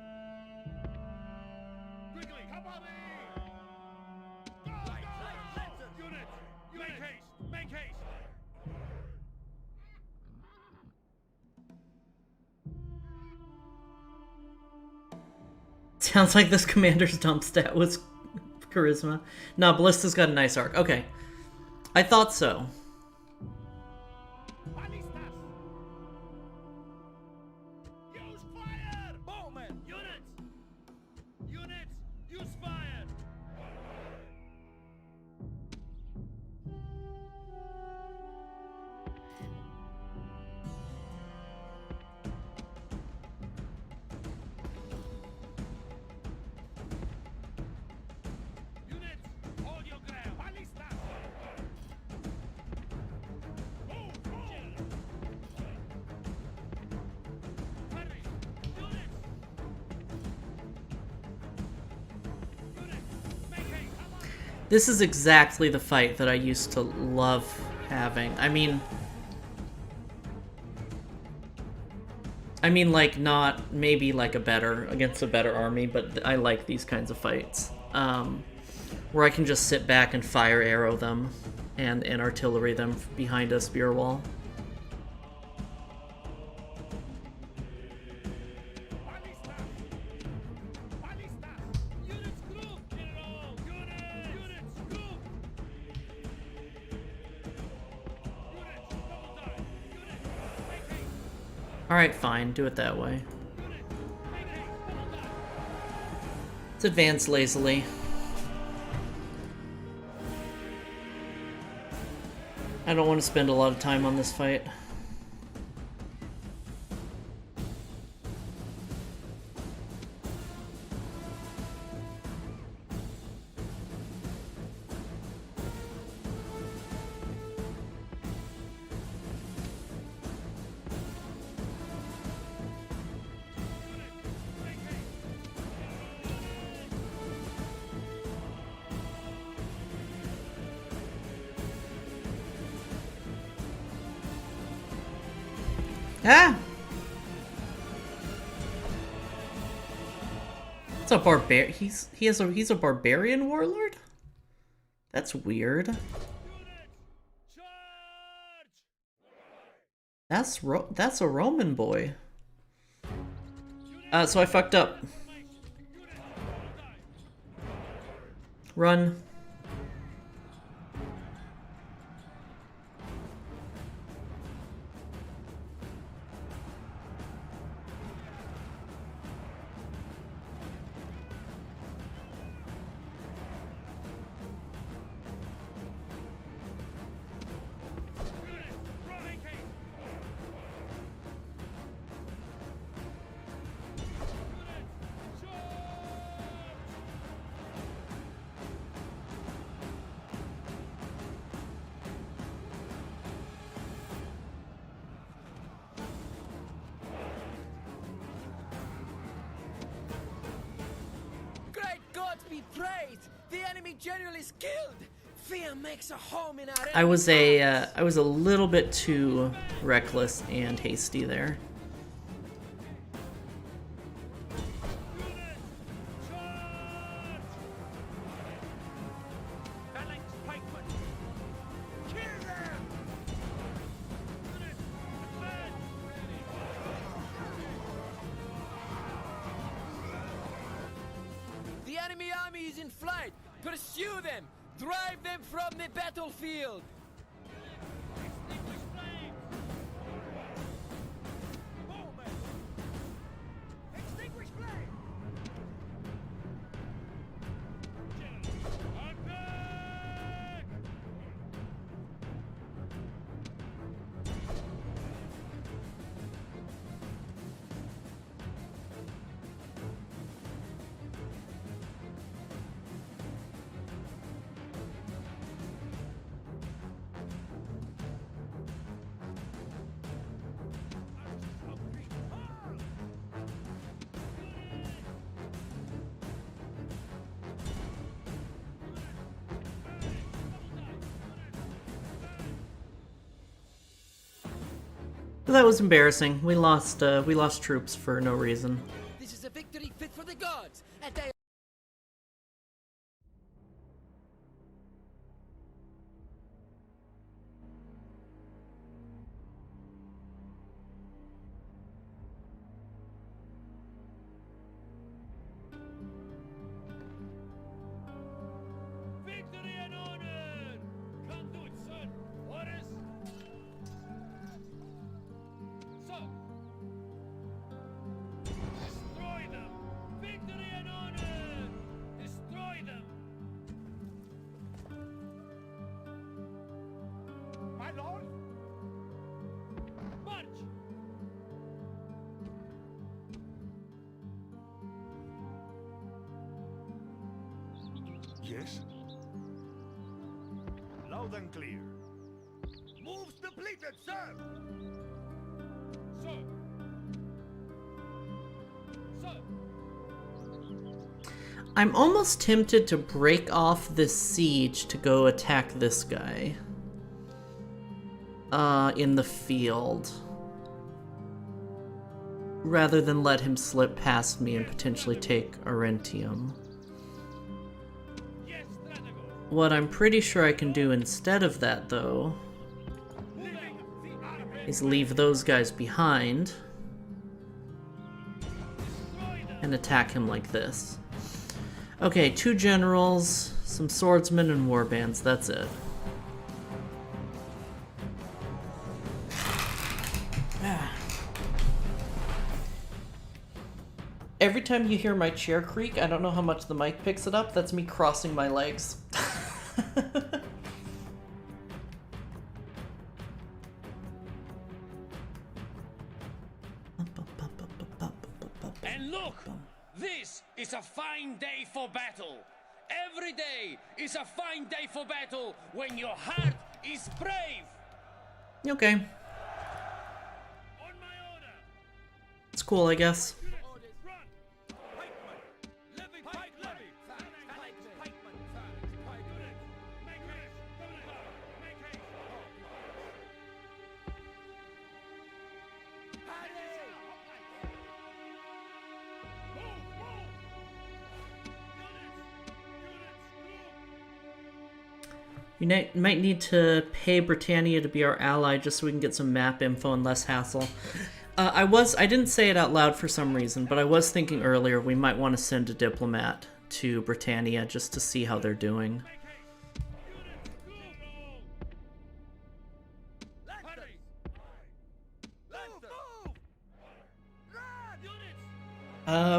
Quickly! Cavalry! Go! Units, make haste! Make haste! Sounds like this commander's dump stat was charisma. No, ballista's got a nice arc. Okay. I thought so. Ballistas! Use fire! Bowmen! Units! Units, use fire! Units, hold your ground! Ballistas! Move! Hurry! Units! Units, make haste! This is exactly the fight that I used to love having. I mean, like, not maybe like against a better army, but I like these kinds of fights. Where I can just sit back and fire arrow them and artillery them behind a spear wall. Ballistas! Ballistas! Units group! General! Units group! Units, double time! Units, make haste! Alright, fine, do it that way. Units, make haste! Double time! Let's advance lazily. I don't want to spend a lot of time on this fight. Ah! It's a he's a barbarian warlord? That's weird. That's a Roman boy. So I fucked up. Run. Be praised! The enemy general is killed! Fear makes a home in our I was a little bit too reckless and hasty there. The enemy army is in flight! Pursue them! Drive them from the battlefield! Extinguish flame! That was embarrassing. We lost troops for no reason. This is a victory fit for the gods, and they... Victory and honor! Come do it, son! Orders! Son! Destroy them! Victory and honor! Destroy them! My lord! March! Yes? Loud and clear. Moves depleted, sir! Sir! Sir! I'm almost tempted to break off this siege to go attack this guy. In the field. Rather than let him slip past me and potentially take Arentium. Yes, Stratago! What I'm pretty sure I can do instead of that, though, Living the army! is leave those guys behind Destroy them! and attack him like this. Okay, 2 generals, some swordsmen, and warbands. That's it. Every time you hear my chair creak, I don't know how much the mic picks it up. That's me crossing my legs. And look! This is a fine day for battle. Every day is a fine day for battle when your heart is brave. Okay. On my order! It's cool, I guess. Orders, run! Pikemen! Levy, pike, levy! Phalanx, pikemen! Phalanx, pike, units! Make haste! Make haste! You might need to pay Britannia to be our ally just so we can get some map info and less hassle. I didn't say it out loud for some reason, but I was thinking earlier we might want to send a diplomat to Britannia just to see how they're doing.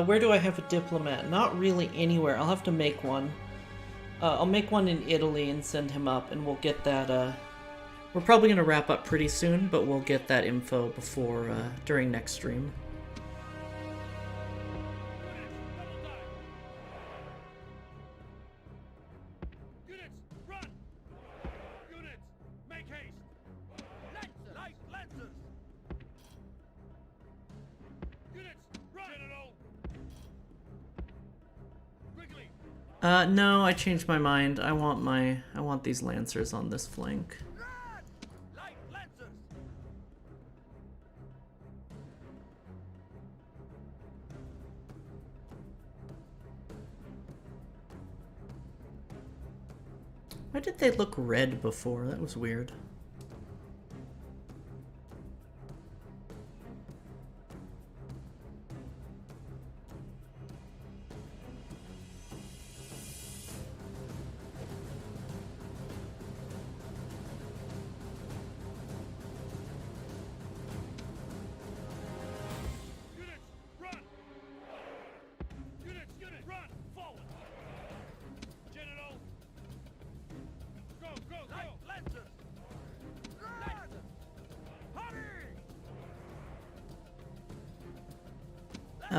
Where do I have a diplomat? Not really anywhere. I'll have to make one. I'll make one in Italy and send him up, and we'll get that, we're probably gonna wrap up pretty soon, but we'll get that info before, during next stream. No, I changed my mind. I want these Lancers on this flank. Why did they look red before? That was weird.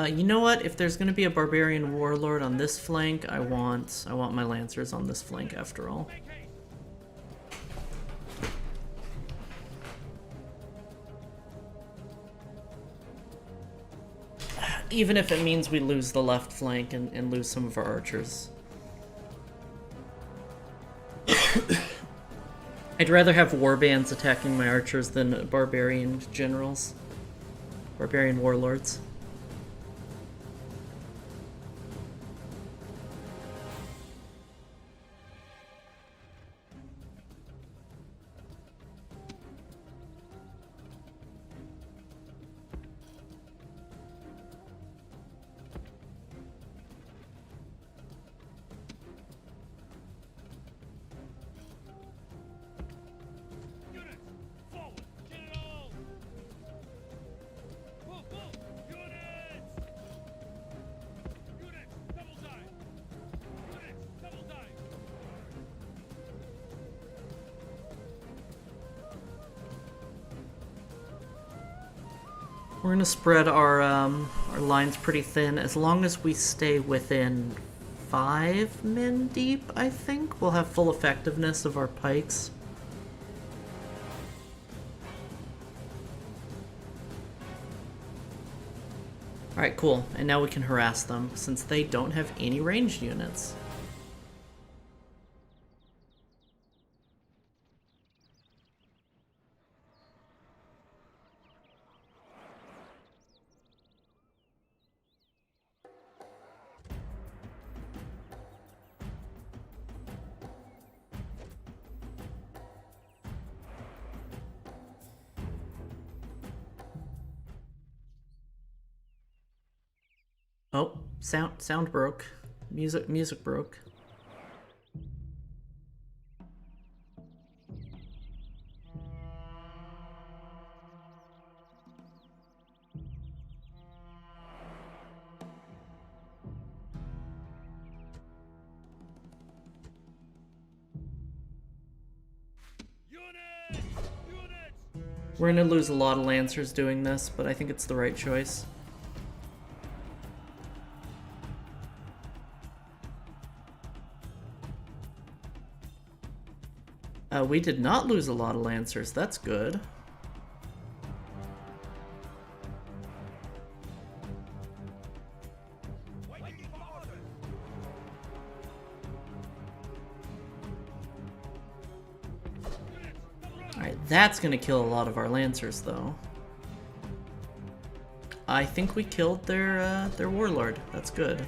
You know what? If there's gonna be a barbarian warlord on this flank, I want my Lancers on this flank after all. Even if it means we lose the left flank and lose some of our archers. I'd rather have warbands attacking my archers than barbarian generals. Barbarian warlords. We're gonna spread our lines pretty thin. As long as we stay within 5 men deep, I think we'll have full effectiveness of our pikes. Alright, cool. And now we can harass them, since they don't have any ranged units. Oh, sound broke. Music broke. We're gonna lose a lot of Lancers doing this, but I think it's the right choice. We did not lose a lot of Lancers, that's good. Alright, that's gonna kill a lot of our Lancers, though. I think we killed their warlord, that's good. .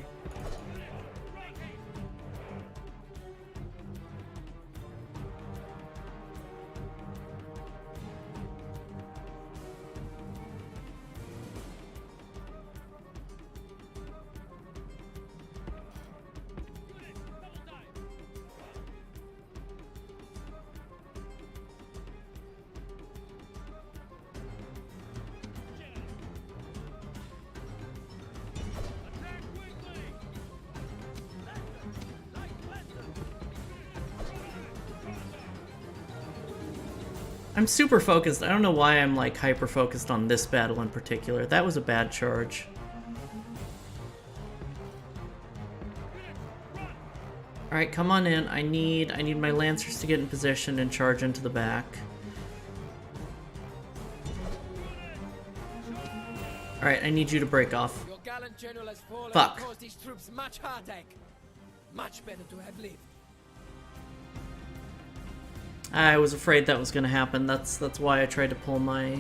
I'm super focused. I don't know why I'm like hyper focused on this battle in particular. That was a bad charge. Alright, come on in. I need my Lancers to get in position and charge into the back. Alright, I need you to break off. Your gallant general has fallen Fuck. and caused his troops much heartache. Much better to have lived. I was afraid that was gonna happen. That's why I tried to pull my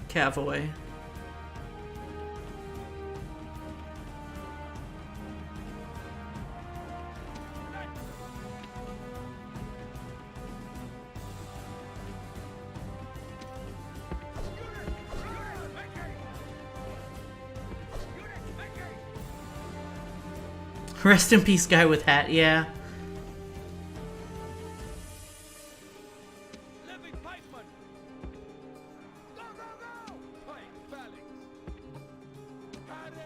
cav away. Rest in peace, guy with hat. Yeah. Living pikeman! Go, go, go! Pike phalanx! Harry!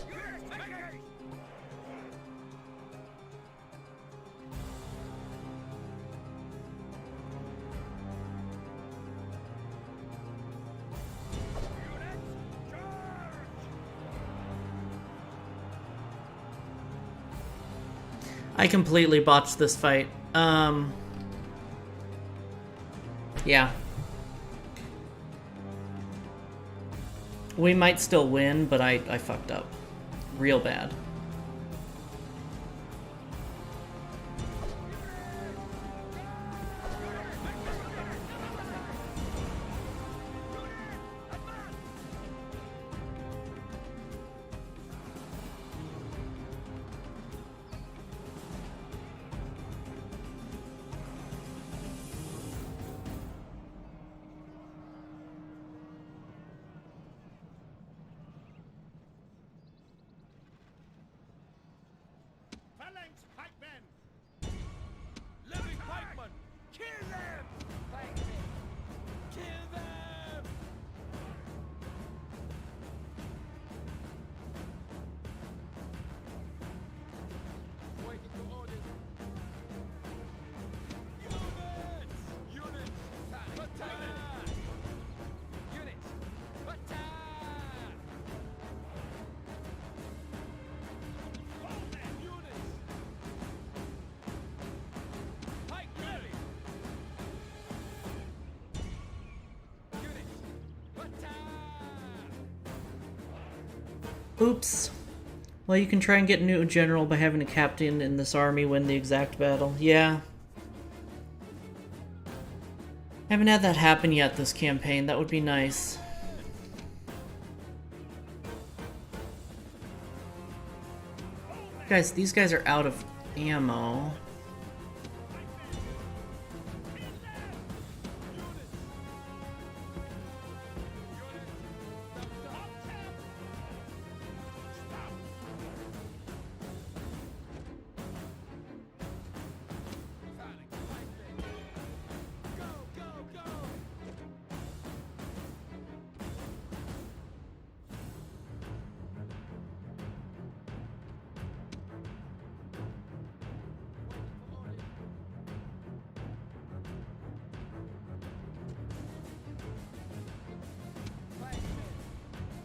Units, make haste! Units, charge! I completely botched this fight. Yeah. We might still win, but I fucked up. Real bad. Phalanx pikemen! Living pikemen! Kill them! Pikemen! Kill them! Waiting for orders. Units! Units! Attack! Units! Attack! Hold them! Units! Pike ready! Units! Attack! Oops. Well, you can try and get a new general by having a captain in this army win the exact battle. Yeah. Haven't had that happen yet this campaign. That would be nice. Guys, these guys are out of ammo. Go, go, go!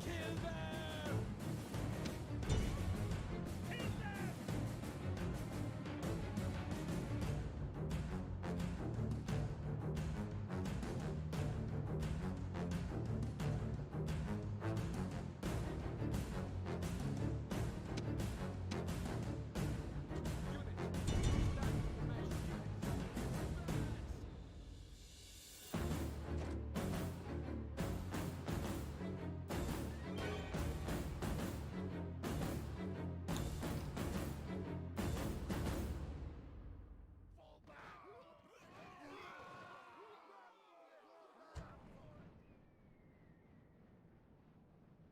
Kill them! Kill them!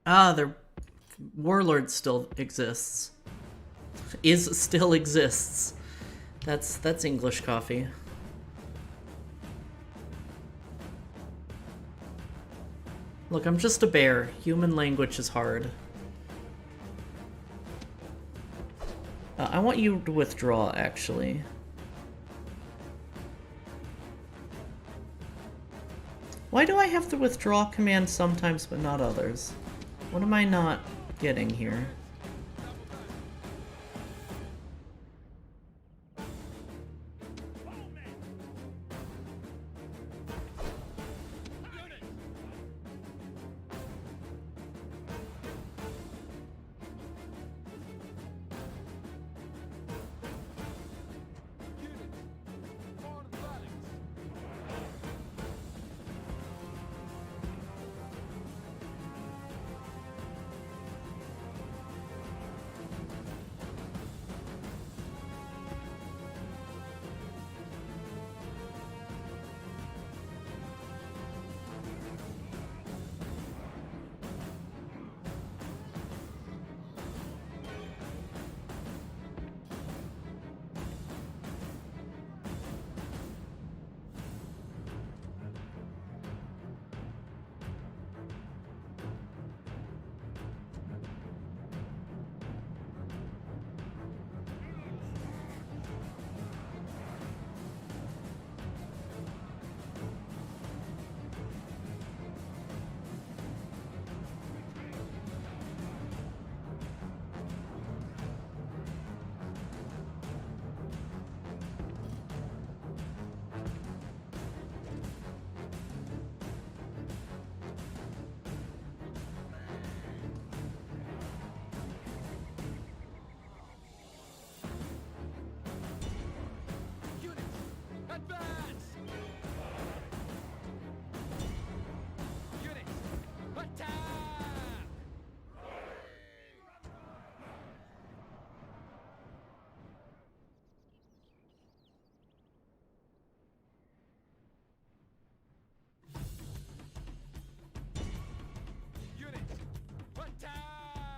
Ah, their warlord still exists. Still exists. That's English coffee. Look, I'm just a bear. Human language is hard. I want you to withdraw, actually. Why do I have the withdraw command sometimes but not others? What am I not getting here?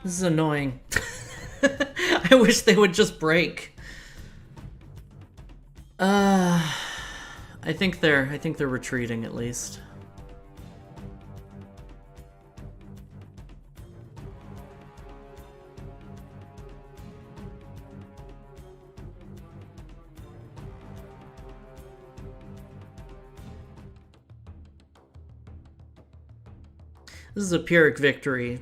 This is annoying. I wish they would just break. I think they're retreating at least. This is a Pyrrhic victory.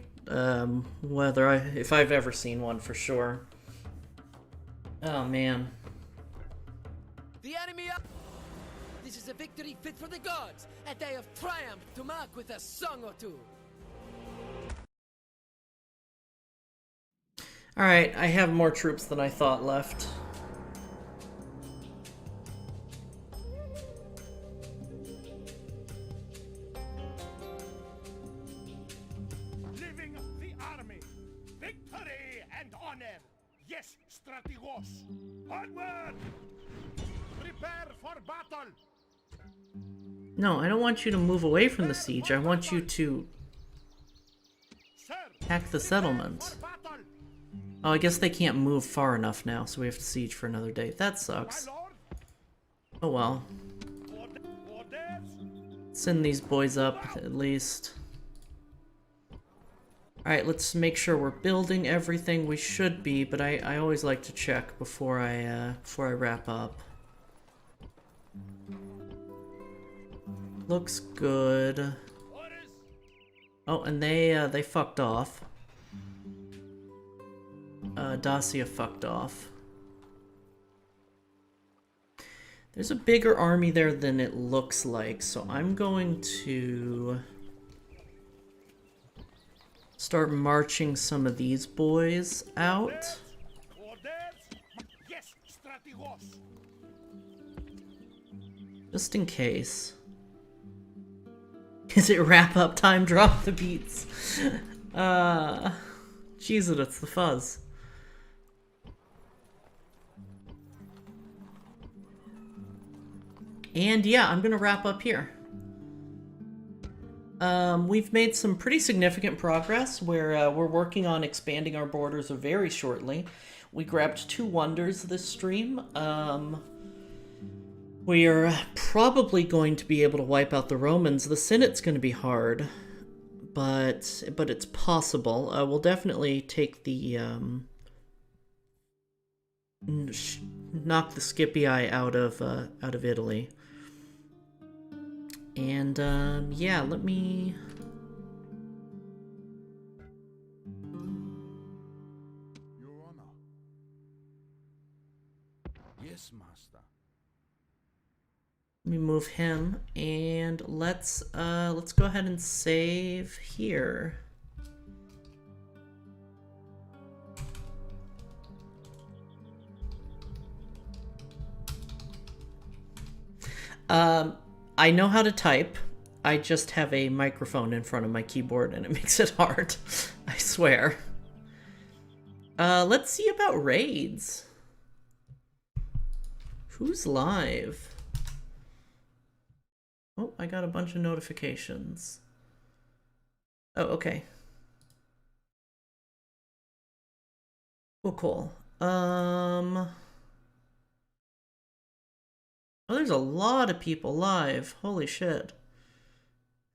If I've ever seen one, for sure. Oh man. The enemy up! This is a victory fit for the gods, a day of triumph to mark with a song or two. Alright, I have more troops than I thought left. Living the army. Victory and honor. Yes, strategos. Onward! Prepare for battle. No, I don't want you to move away from the siege. I want you to hack the settlement. Oh, I guess they can't move far enough now, so we have to siege for another day. That sucks. Oh well. Send these boys up, at least. Alright, let's make sure we're building everything we should be, but I always like to check before I wrap up. Looks good. Oh, and they fucked off. Dacia fucked off. There's a bigger army there than it looks like, so I'm going to start marching some of these boys out. Just in case. Is it wrap up time? Drop the beats. Jesus, it's the fuzz. And yeah, I'm gonna wrap up here. We've made some pretty significant progress where we're working on expanding our borders very shortly. We grabbed 2 wonders this stream. We are probably going to be able to wipe out the Romans. The Senate's going to be hard, but it's possible. We'll definitely take the knock the Scipii out of Italy. And yeah, let me... Your Honor. Yes, Master. Let me move him, and let's go ahead and save here. I know how to type. I just have a microphone in front of my keyboard, and it makes it hard. I swear. Let's see about raids. Who's live? Oh, I got a bunch of notifications. Oh, okay. Cool. Oh, there's a lot of people live. Holy shit.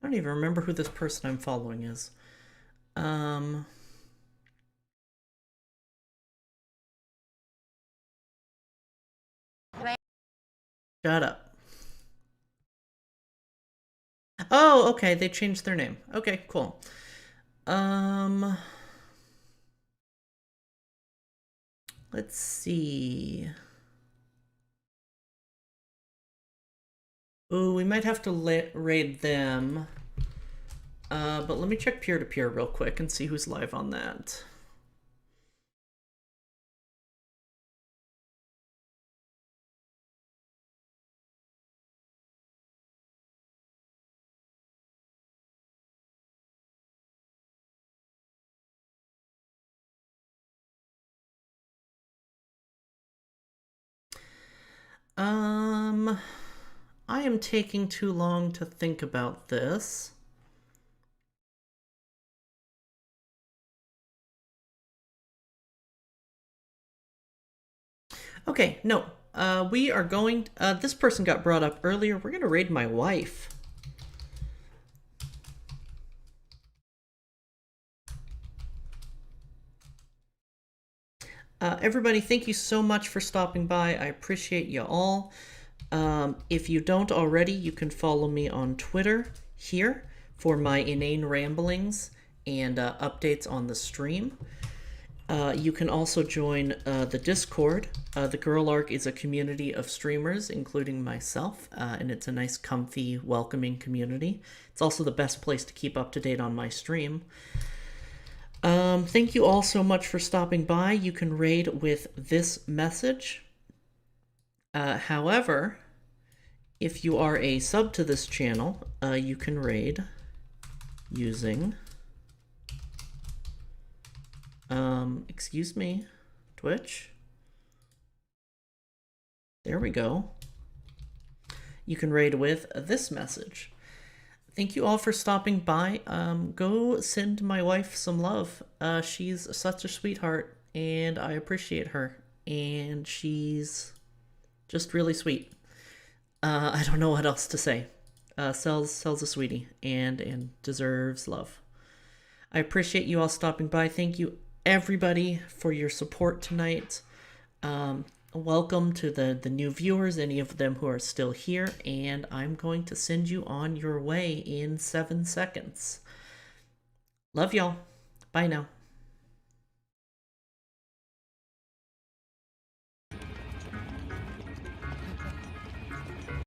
I don't even remember who this person I'm following is. Shut up. Oh, okay, they changed their name. Okay, cool. Let's see. Ooh, we might have to raid them. But let me check peer-to-peer real quick and see who's live on that. I am taking too long to think about this. Okay, no. We are going... this person got brought up earlier. We're going to raid my wife. Everybody, thank you so much for stopping by. I appreciate you all. If you don't already, you can follow me on Twitter here for my inane ramblings and updates on the stream. You can also join the Discord. The Girl Arc is a community of streamers, including myself, and it's a nice, comfy, welcoming community. It's also the best place to keep up to date on my stream. Thank you all so much for stopping by. You can raid with this message. However, if you are a sub to this channel, you can raid using... excuse me, Twitch. There we go. You can raid with this message. Thank you all for stopping by. Go send my wife some love. She's such a sweetheart, and I appreciate her. And she's just really sweet. I don't know what else to say. Sells a sweetie, and deserves love. I appreciate you all stopping by. Thank you, everybody, for your support tonight. Welcome to the new viewers, any of them who are still here, and I'm going to send you on your way in 7 seconds. Love y'all. Bye now.